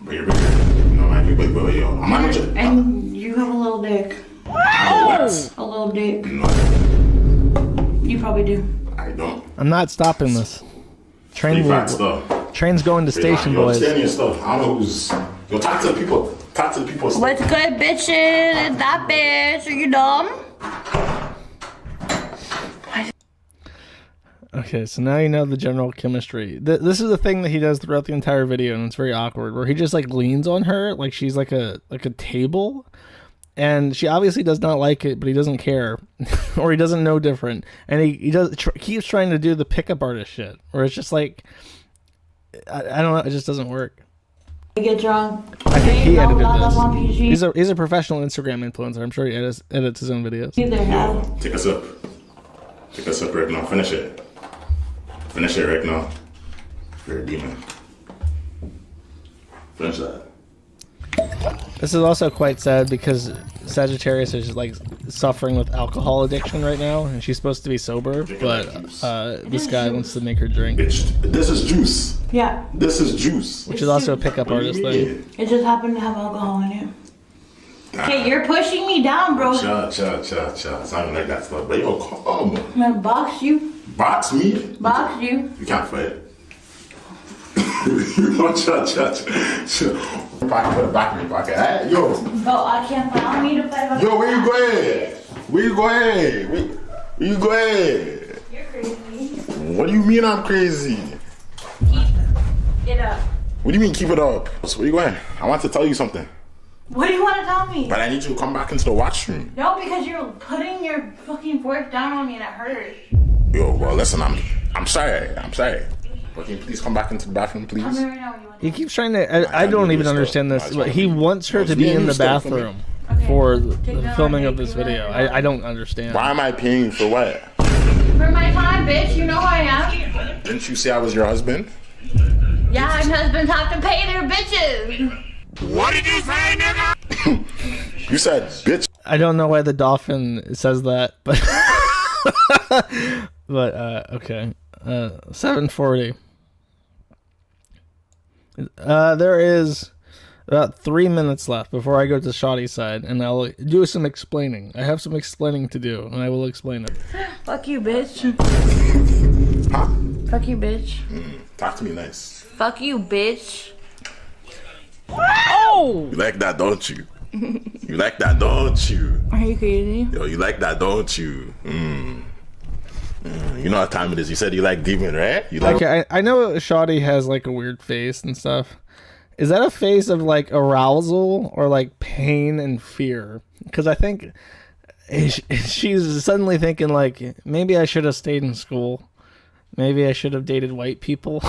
But you're bigger than me. You know, like, but yo, I'm not gonna. And you have a little dick. What? A little dick. No, You probably do. I don't. I'm not stopping this. Pretty fat stuff. Train's going to station, yo, boys. Stay on your stuff. I don't know who's. Yo, talk to the people. Talk to the people. What's good, bitches? It's that bitch. Are you dumb? Okay, so now you know the general chemistry. This is the thing that he does throughout the entire video, and it's very awkward, where he just like leans on her like she's like a table, and she obviously does not like it, but he doesn't care, or he doesn't know different, and he keeps trying to do the pickup artist shit, where it's just like I don't know, it just doesn't work. I get drunk. I think he edited this. this. He's a professional Instagram influencer. I'm sure he edits his own videos. Yo, take a sip. Take a sip right now. Finish it. Finish it right now. You're a demon. Finish that. This is also quite sad because Sagittarius is like suffering with alcohol addiction right now, and she's supposed to be sober, but this guy wants to make her drink. Bitch, this is juice. Yeah. This is juice. Which is also a pickup artist thing. It just happened to have alcohol in it. Okay, you're pushing me down, bro. Chill. It's not even like that stuff. But yo, come on. I'm gonna box you. Box me? Box you. You can't fight. Chill. Put it back in your pocket. Hey, yo. Bro, I can't fight. I don't need to fight. Yo, where you going? Where you going? Where you going? You're crazy. What do you mean I'm crazy? Keep it up. What do you mean keep it up? So where you going? I want to tell you something. What do you want to tell me? But I need you to come back into the washroom. No, because you're putting your fucking fork down on me and it hurts. Yo, well, listen, I'm sorry. But can you please come back into the bathroom, please? Tell me right now what you want. He keeps trying to. I don't even understand this. But he wants her to be in the bathroom for the filming of this video. I don't understand. Why am I paying you for what? For my time, bitch. You know who I am. Didn't you say I was your husband? Yeah, and husbands have to pay their bitches. What did you say, nigga? You said bitch. I don't know why the dolphin says that, but okay. 7:40. There is about 3 minutes left before I go to Shawty's side, and I'll do some explaining. I have some explaining to do, and I will explain it. Fuck you, bitch. Huh? Fuck you, bitch. Talk to me nice. Fuck you, bitch. Oh! You like that, don't you? You like that, don't you? Are you crazy? Yo, you like that, don't you? You know what time it is. You said you like demon, right? You like. Okay, I know Shawty has like a weird face and stuff. Is that a face of like arousal or like pain and fear? Because I think she's suddenly thinking like, maybe I should have stayed in school. Maybe I should have dated white people.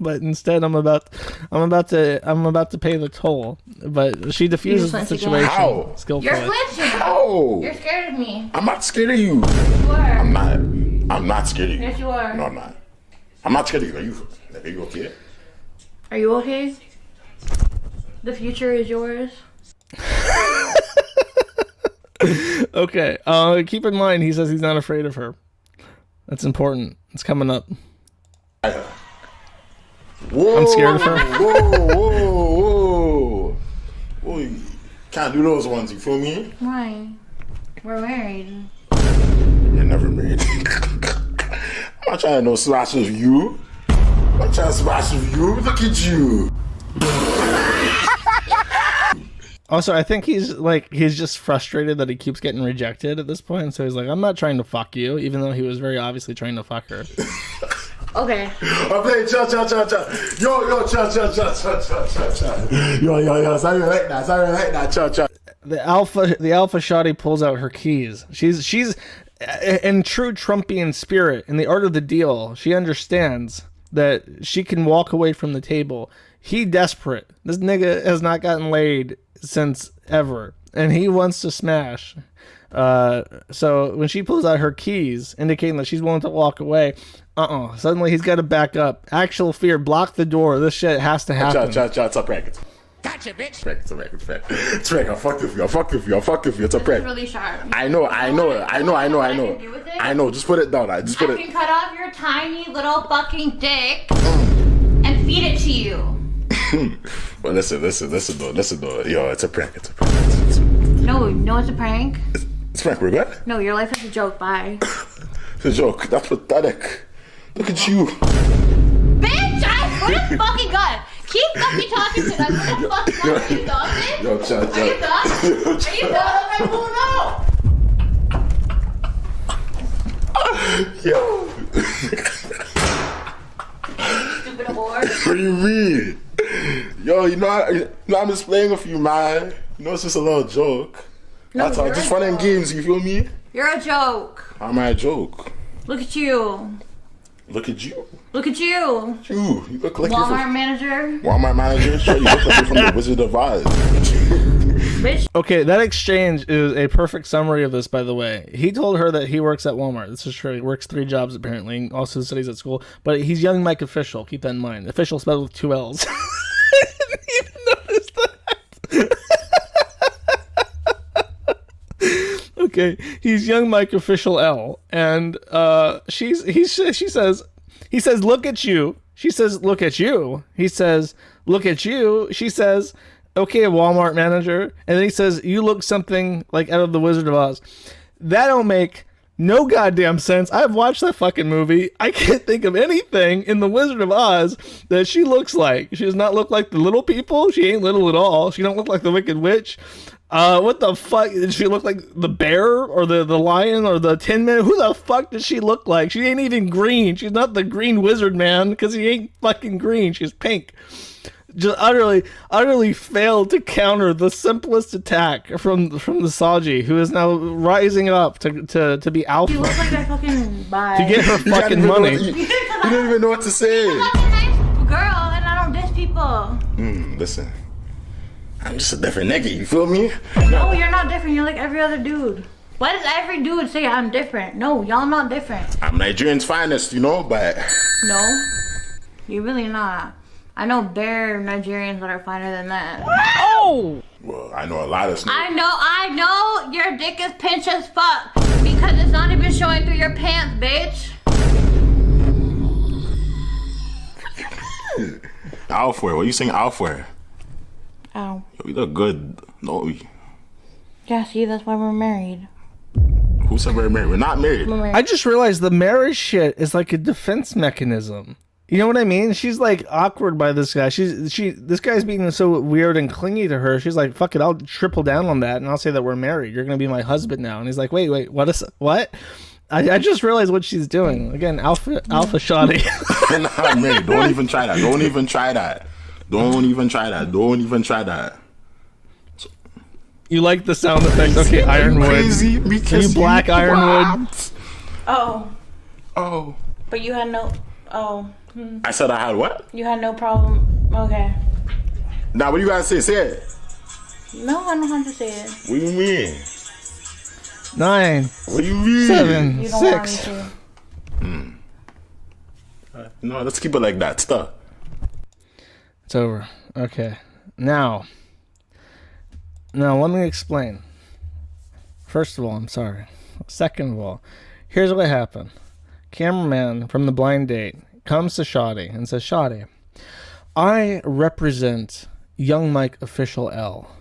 But instead, I'm about to pay the toll. But she diffuses the situation. How? You're flinching. How? You're scared of me. I'm not scared of you. You are. I'm not scared of you. Yes, you are. No, I'm not. I'm not scared of you. Are you okay? Are you okay? The future is yours. Okay. Keep in mind, he says he's not afraid of her. That's important. It's coming up. Whoa, I'm scared of her. Whoa. You can't do those ones, you feel me? Why? We're married. You're never married. I'm not trying to smash with you. I'm not trying to smash with you. Look at you. Also, I think he's just frustrated that he keeps getting rejected at this point. So he's like, I'm not trying to fuck you, even though he was very obviously trying to fuck her. Okay. I'm playing cha. Yo, cha. Yo. Sorry like that, cha. The alpha Shawty pulls out her keys. She's in true Trumpian spirit, in the art of the deal, she understands that she can walk away from the table. He desperate. This nigga has not gotten laid since ever, and he wants to smash. So when she pulls out her keys, indicating that she's willing to walk away, suddenly he's got to back up. Actual fear, block the door. This shit has to happen. Cha, it's a prank. Gotcha, bitch. It's a prank. I fucked with you. It's a prank. It's really sharp. I know. Just put it down. I can cut off your tiny little fucking dick and feed it to you. Well, listen though. Yo, it's a prank. No, it's a prank. It's a prank. We're good? No, your life is a joke. Bye. It's a joke. That's pathetic. Look at you. Bitch, I swear to fucking God. Keep fucking talking to them. What the fuck? Are you done, bitch? Yo, cha. Are you done? Are you done? I'm like, Yo. stupid whore. What do you mean? Yo, you know I'm just playing with you, man. You know it's just a little joke. No, That's all. Just fun and games. You feel me? You're a joke. How am I a joke? Look at you. Look at you. Look at you. You look like Walmart manager. Walmart manager. Sure, you look like you're from the Wizard of Oz. Bitch. Okay, that exchange is a perfect summary of this, by the way. He told her that he works at Walmart. This is true. He works 3 jobs, apparently. Also studies at school. But he's young Mike Official. Keep that in mind. Official spelled with 2 L's. I didn't even notice that. Okay, he's young Mike Official L. And he says, look at you. She says, look at you. He says, look at you. She says, okay, Walmart manager. And then he says, you look something like out of the Wizard of Oz. That don't make no goddamn sense. I've watched that fucking movie. I can't think of anything in the Wizard of Oz that she looks like. She does not look like the little people. She ain't little at all. She don't look like the Wicked Witch. What the fuck? Did she look like the bear or the lion or the Tin Man? Who the fuck does she look like? She ain't even green. She's not the green wizard man because he ain't fucking green. She's pink. Just utterly failed to counter the simplest attack from the Saji, who is now rising up to be alpha. You look like that fucking to get her fucking money. You don't even know what to say. I'm a nice girl and I don't diss people. Listen. I'm just a different nigga, you feel me? No, you're not different. You're like every other dude. Why does every dude say I'm different? No, y'all not different. I'm Nigerian's finest, you know, but... No, you're really not. I know bare Nigerians that are finer than that. Oh! Well, I know a lot of... I know your dick is pinched as fuck because it's not even showing through your pants, bitch. Alfware, what are you saying Alfware? Ow. Yo, we look good, don't we? Yeah, see, that's why we're married. Who said we're married? We're not married. I just realized the marriage shit is like a defense mechanism. You know what I mean? She's like awkward by this guy. This guy's being so weird and clingy to her. She's like, fuck it, I'll triple down on that and I'll say that we're married. You're gonna be my husband now. And he's like, wait, what? I just realized what she's doing. Again, alpha Shawty. We're not married. Don't even try that. Don't even try that. You like the sound effects? Okay, Ironwood. Crazy because you black Ironwood. Oh. Oh. But you had no... Oh. I said I had what? You had no problem. Okay. Now, what do you guys say? Say it. No, I don't have to say it. What do you mean? 9. What do you mean? 7. You don't 6. want me to. No, let's keep it like that. Stop. It's over. Okay. Now, let me explain. First of all, I'm sorry. Second of all, here's what happened. Cameraman from the blind date comes to Shawty and says, Shawty, I represent Young Mike Official L,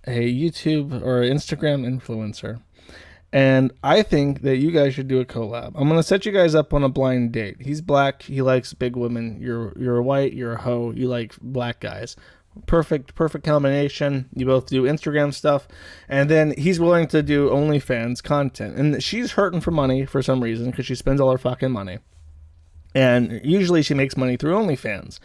a YouTube or Instagram influencer. And I think that you guys should do a collab. I'm going to set you guys up on a blind date. He's black. He likes big women. You're white. You're a hoe. You like black guys. Perfect combination. You both do Instagram stuff. And then he's willing to do OnlyFans content. And she's hurting for money for some reason because she spends all her fucking money. And usually she makes money through OnlyFans.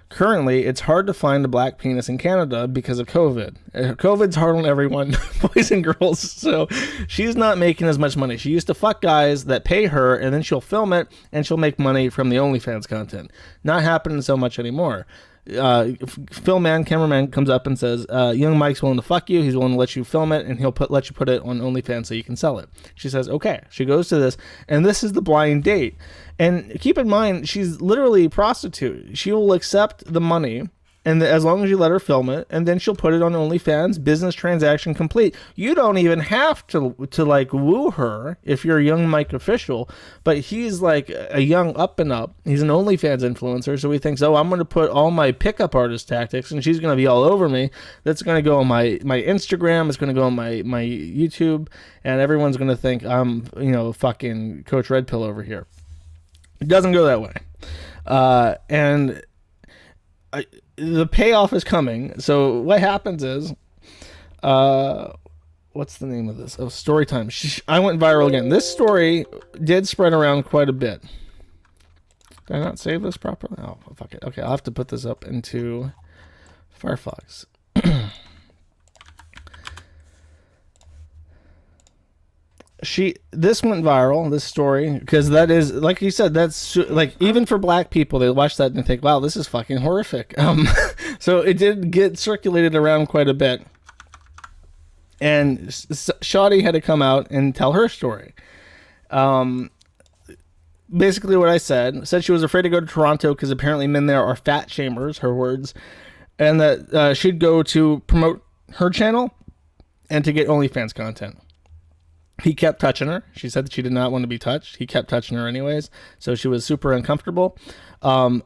Currently, it's hard to find a black penis in Canada because of COVID. COVID's hard on everyone, boys and girls, so she's not making as much money. She used to fuck guys that pay her, and then she'll film it, and she'll make money from the OnlyFans content. Not happening so much anymore. Cameraman comes up and says, Young Mike's willing to fuck you. He's willing to let you film it, and he'll let you put it on OnlyFans so you can sell it. She says, okay. She goes to this, and this is the blind date. And keep in mind, she's literally a prostitute. She will accept the money, and as long as you let her film it, and then she'll put it on OnlyFans, business transaction complete. You don't even have to like woo her if you're a Young Mike Official, but he's like a young up and up. He's an OnlyFans influencer, so he thinks, oh, I'm going to put all my pickup artist tactics, and she's going to be all over me. That's going to go on my Instagram. It's going to go on my YouTube, and everyone's going to think I'm, fucking Coach Red Pill over here. It doesn't go that way. The payoff is coming. So what happens is, what's the name of this? Oh, story time. I went viral again. This story did spread around quite a bit. Did I not save this properly? Oh, fuck it. Okay, I'll have to put this up into Firefox. This went viral, this story, because that is, like you said, that's like, even for black people, they watch that and they think, wow, this is fucking horrific. So it did get circulated around quite a bit, and Shawty had to come out and tell her story. Basically what I said she was afraid to go to Toronto because apparently men there are fat shamers, her words, and that she'd go to promote her channel and to get OnlyFans content. He kept touching her. She said that she did not want to be touched. He kept touching her anyways, so she was super uncomfortable.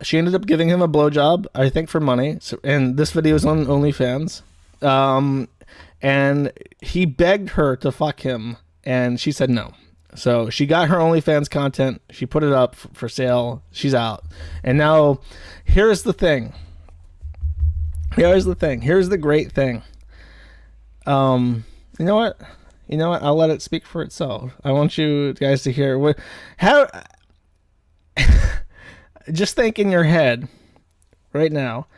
She ended up giving him a blowjob, I think for money, and this video is on OnlyFans. And he begged her to fuck him, and she said no. So she got her OnlyFans content. She put it up for sale. She's out. And now, here's the thing. Here's the great thing. You know what? I'll let it speak for itself. I want you guys to hear how. Just think in your head right now,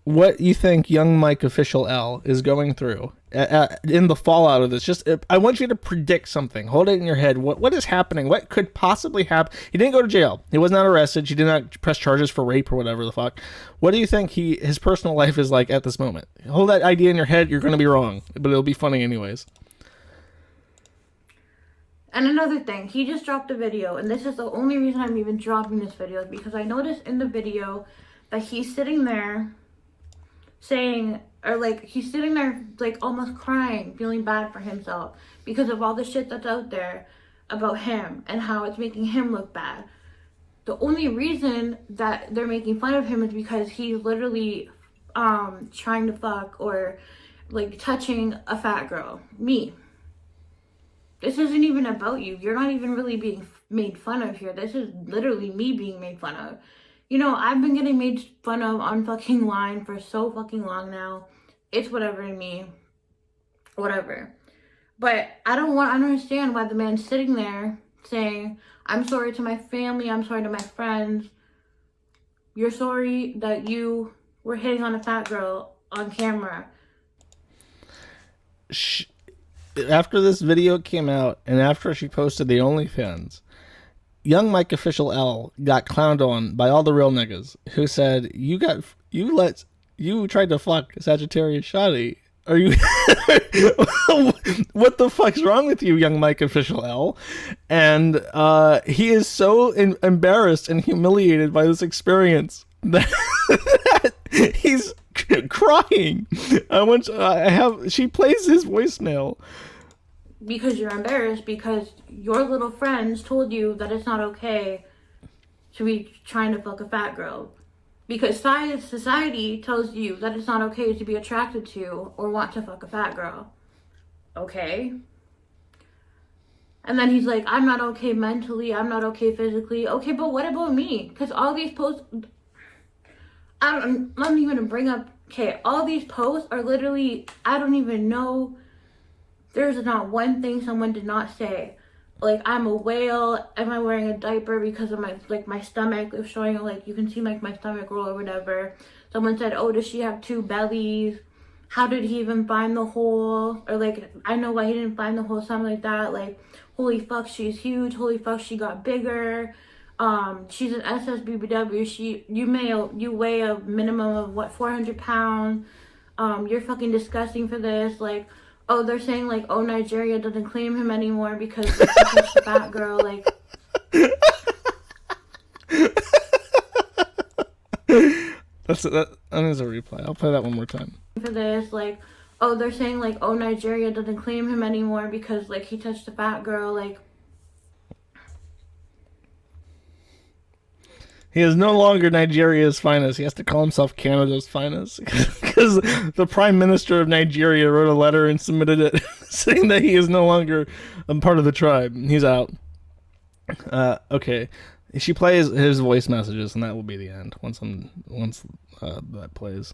what you think Young Mike Official L is going through in the fallout of this. I want you to predict something. Hold it in your head. What is happening? What could possibly happen? He didn't go to jail. He was not arrested. She did not press charges for rape or whatever the fuck. What do you think his personal life is like at this moment? Hold that idea in your head. You're going to be wrong, but it'll be funny anyways. And another thing, he just dropped a video, and this is the only reason I'm even dropping this video, is because I noticed in the video that he's sitting there saying, or like, he's sitting there like almost crying, feeling bad for himself because of all the shit that's out there about him and how it's making him look bad. The only reason that they're making fun of him is because he's literally trying to fuck or like touching a fat girl. Me. This isn't even about you. You're not even really being made fun of here. This is literally me being made fun of. I've been getting made fun of on fucking line for so fucking long now. It's whatever to me. Whatever. But I don't understand why the man's sitting there saying, I'm sorry to my family, I'm sorry to my friends. You're sorry that you were hitting on a fat girl on camera. After this video came out, and after she posted the OnlyFans, Young Mike Official L got clowned on by all the real niggas who said, you tried to fuck Sagittarius Shawty. Are you what the fuck's wrong with you, Young Mike Official L? And he is so embarrassed and humiliated by this experience that he's crying. She plays his voicemail. Because you're embarrassed because your little friends told you that it's not okay to be trying to fuck a fat girl. Because society tells you that it's not okay to be attracted to or want to fuck a fat girl. Okay? And then he's like, I'm not okay mentally, I'm not okay physically. Okay, but what about me? Because all these posts, I'm not even gonna bring up, okay, all these posts are literally, I don't even know, there's not one thing someone did not say. Like, I'm a whale, am I wearing a diaper because of my, like, my stomach is showing, like, you can see, like, my stomach roll or whatever. Someone said, oh, does she have 2 bellies? How did he even find the hole? Or, like, I know why he didn't find the hole, something like that. Like, holy fuck, she's huge. Holy fuck, she got bigger. She's an SSBBW. You weigh a minimum of, what, 400 pounds? You're fucking disgusting for this. Like, oh, they're saying, like, oh, Nigeria doesn't claim him anymore because he's a fat girl, like. That is a replay. I'll play that one more time. For this, like, oh, they're saying, like, oh, Nigeria doesn't claim him anymore because, like, he touched a fat girl, like. He is no longer Nigeria's finest. He has to call himself Canada's finest because the Prime Minister of Nigeria wrote a letter and submitted it saying that he is no longer a part of the tribe. He's out. Okay. She plays his voice messages, and that will be the end once that plays.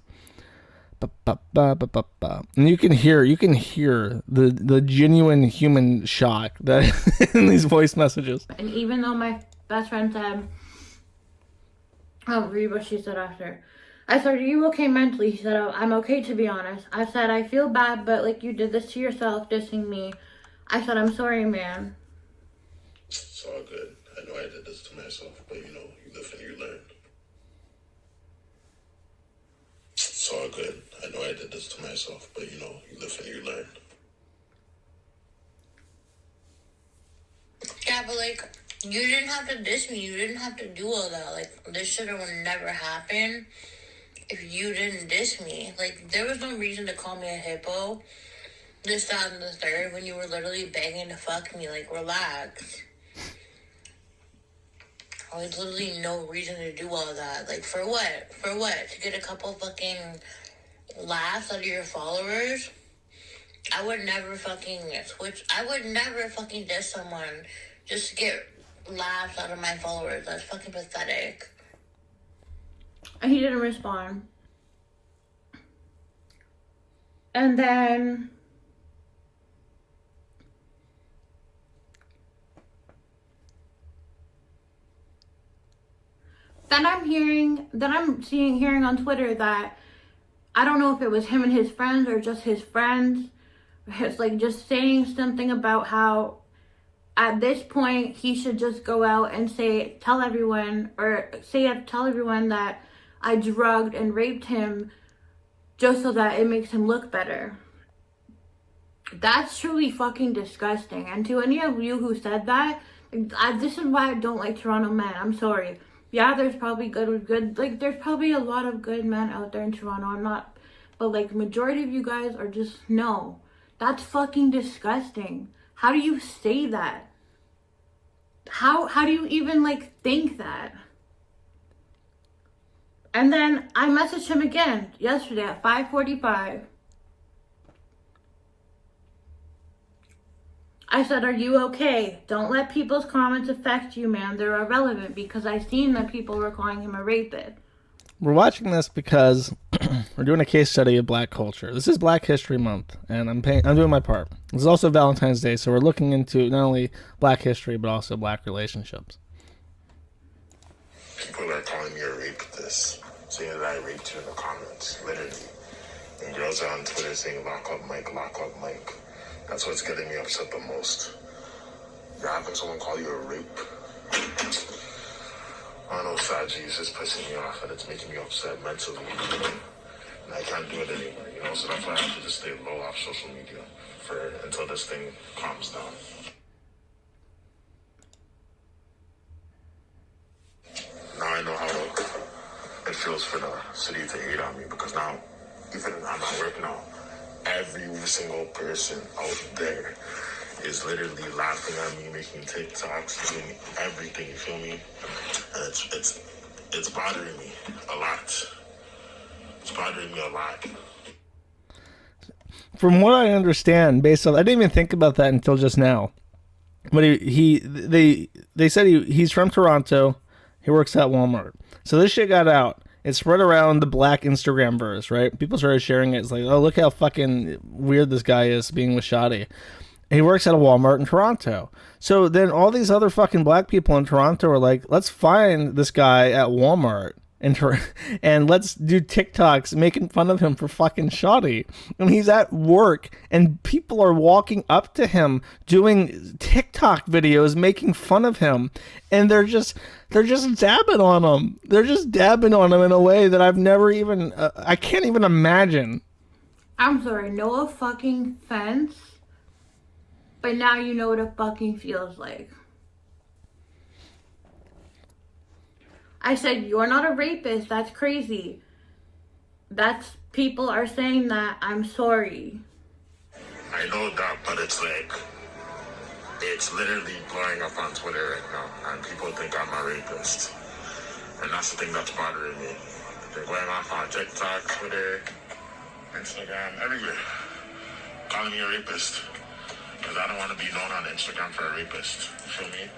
And you can hear the genuine human shock that in these voice messages. And even though my best friend said, I'll read what she said after. I said, are you okay mentally? She said, I'm okay, to be honest. I said, I feel bad, but, like, you did this to yourself, dissing me. I said, I'm sorry, man. It's all good. I know I did this to myself, but, you know, you live and you learn. It's all good. I know I did this to myself, but, you know, you live and you learn. Yeah, but, like, you didn't have to diss me. You didn't have to do all that. Like, this should have never happened if you didn't diss me. Like, there was no reason to call me a hippo, this, that, and the third, when you were literally begging to fuck me. Like, relax. There's literally no reason to do all that. Like, for what? For what? To get a couple fucking laughs out of your followers? I would never fucking switch. I would never fucking diss someone just to get laughs out of my followers. That's fucking pathetic. And he didn't respond. And then I'm hearing on Twitter that I don't know if it was him and his friends or just his friends. It's like just saying something about how at this point he should just go out and tell everyone that I drugged and raped him just so that it makes him look better. That's truly fucking disgusting. And to any of you who said that, this is why I don't like Toronto men. I'm sorry. Yeah, there's probably there's probably a lot of good men out there in Toronto. But like majority of you guys are just, no. That's fucking disgusting. How do you say that? How do you even like think that? And then I messaged him again yesterday at 5:45. I said, are you okay? Don't let people's comments affect you, man. They're irrelevant, because I've seen that people were calling him a rapist. We're watching this because we're doing a case study of Black culture. This is Black History Month, and I'm doing my part. This is also Valentine's Day, so we're looking into not only Black history, but also Black relationships. People are calling me a rapist, saying that I raped you in the comments, literally. And girls are on Twitter saying, lock up Mike, lock up Mike. That's what's getting me upset the most. You're having someone call you a rape. I don't know, Saji is just pissing me off and it's making me upset mentally. And I can't do it anymore, you know? So that's why I have to just stay low off social media until this thing calms down. Now I know how it feels for the city to hate on me, because now, even I'm at work now, every single person out there is literally laughing at me, making TikToks, doing everything, you feel me? And it's bothering me a lot. It's bothering me a lot. From what I understand, based on, I didn't even think about that until just now. But they said he's from Toronto. He works at Walmart. So this shit got out. It spread around the black Instagramverse, right? People started sharing it. It's like, oh, look how fucking weird this guy is being with Shawty. He works at a Walmart in Toronto. So then all these other fucking black people in Toronto are like, let's find this guy at Walmart and let's do TikToks making fun of him for fucking Shawty. And he's at work and people are walking up to him doing TikTok videos making fun of him, and they're just dabbing on him. They're just dabbing on him in a way that I've never even I can't even imagine. I'm sorry, no fucking offense, but now you know what it fucking feels like. I said, you're not a rapist. That's crazy. People are saying that. I'm sorry. I know that, but it's like, it's literally blowing up on Twitter right now, and people think I'm a rapist. And that's the thing that's bothering me. They're going off on TikTok, Twitter, Instagram, everywhere, calling me a rapist. Because I don't want to be known on Instagram for a rapist. You feel me?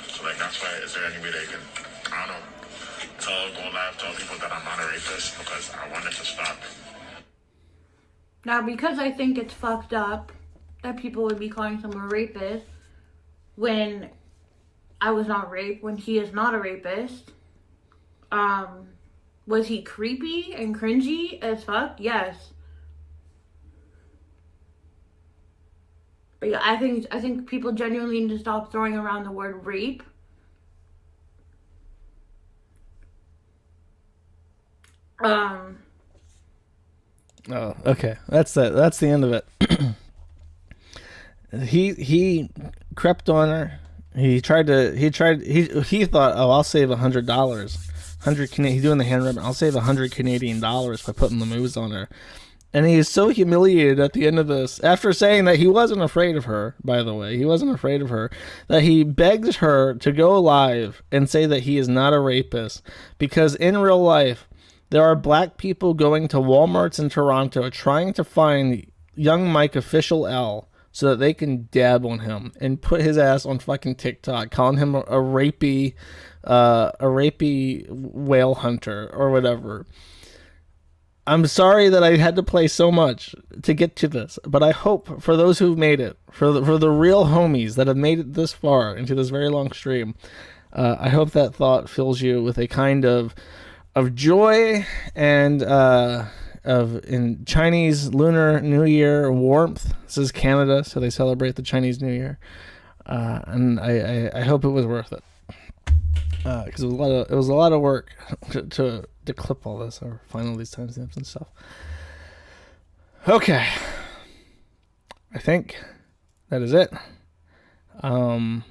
So like, that's why, is there any way they can, I don't know, go live, tell people that I'm not a rapist, because I want it to stop. Now, because I think it's fucked up that people would be calling someone a rapist when I was not raped, when he is not a rapist. Was he creepy and cringy as fuck? Yes. But yeah, I think people genuinely need to stop throwing around the word rape. Oh, okay. That's the end of it. He crept on her. He thought, oh, I'll save $100. He's doing the hand rubbing. I'll save $100 Canadian by putting the moves on her. And he is so humiliated at the end of this, after saying that he wasn't afraid of her, by the way, that he begged her to go live and say that he is not a rapist, because in real life, there are black people going to Walmarts in Toronto trying to find young Mike Official L so that they can dab on him and put his ass on fucking TikTok, calling him a rapey whale hunter or whatever. I'm sorry that I had to play so much to get to this, but I hope for those who've made it, for the real homies that have made it this far into this very long stream, I hope that thought fills you with a kind of joy and in Chinese Lunar New Year warmth. This is Canada, so they celebrate the Chinese New Year, and I hope it was worth it, because it was a lot of work to clip all this or find all these timestamps and stuff. Okay, I think that is it. A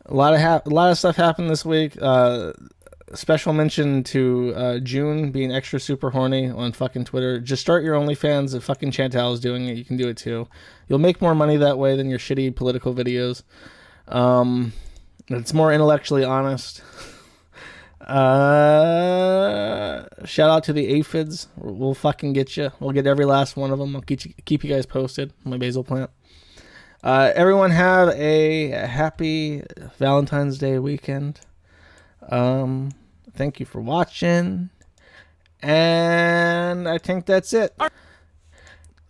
lot of stuff happened this week. Special mention to June being extra super horny on fucking Twitter. Just start your OnlyFans. If fucking Chantal is doing it, you can do it too. You'll make more money that way than your shitty political videos. It's more intellectually honest. Shout out to the aphids. We'll fucking get you. We'll get every last one of them. I'll keep you guys posted on my basil plant. Everyone have a happy Valentine's Day weekend. Thank you for watching, and I think that's it.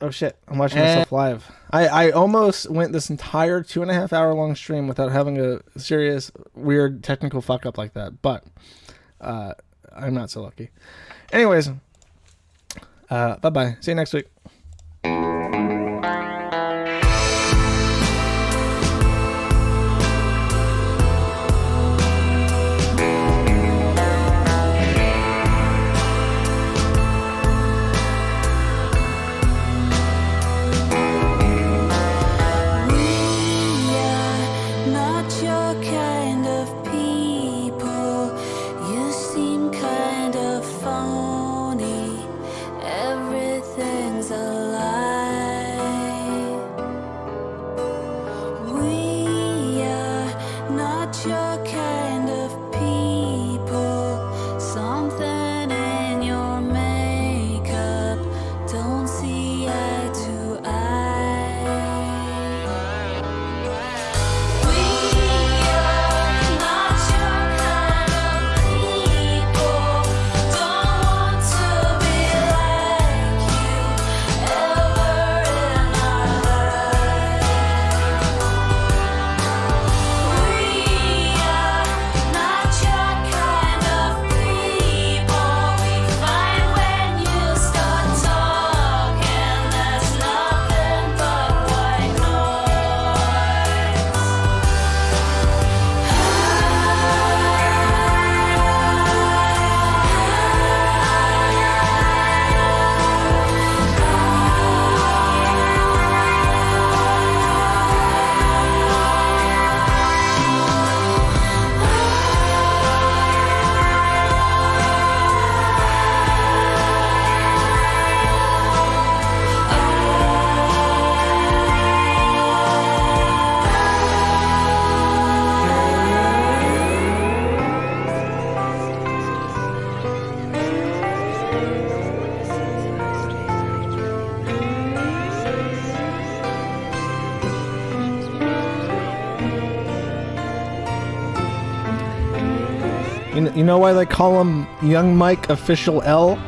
Oh shit, I'm watching myself live. I almost went this entire 2.5 hour long stream without having a serious weird technical fuck up like that, but I'm not so lucky. Anyways, bye bye, see you next week. not your kind of people. Something in your makeup don't see eye to eye. We are not your kind of people. Don't want to be like you ever in our lives. We are not your kind of people. We find when you start talking, there's nothing but white You know why they call him Young Mike Official L?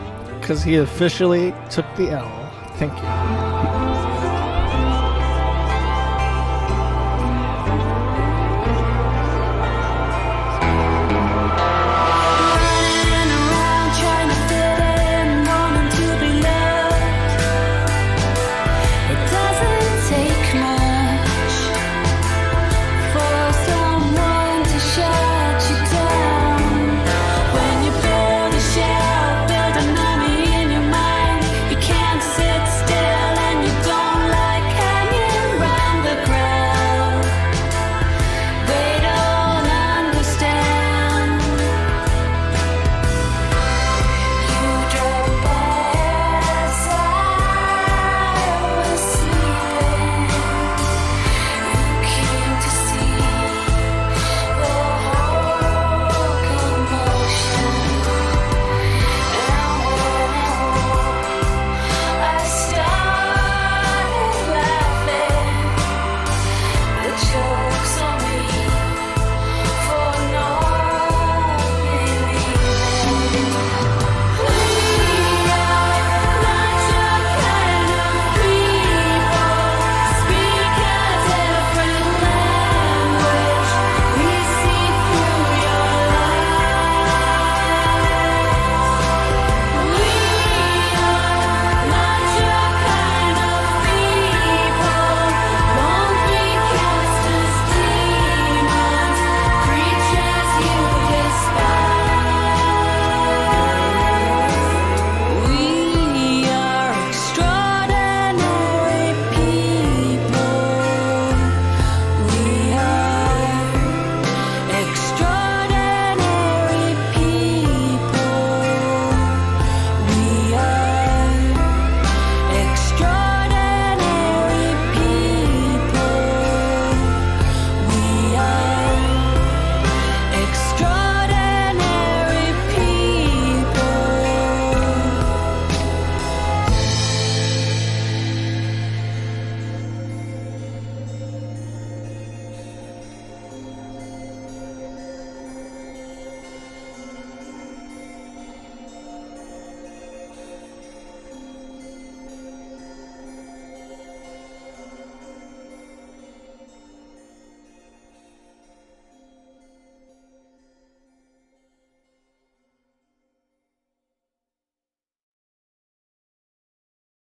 Because he officially took the L. Thank you.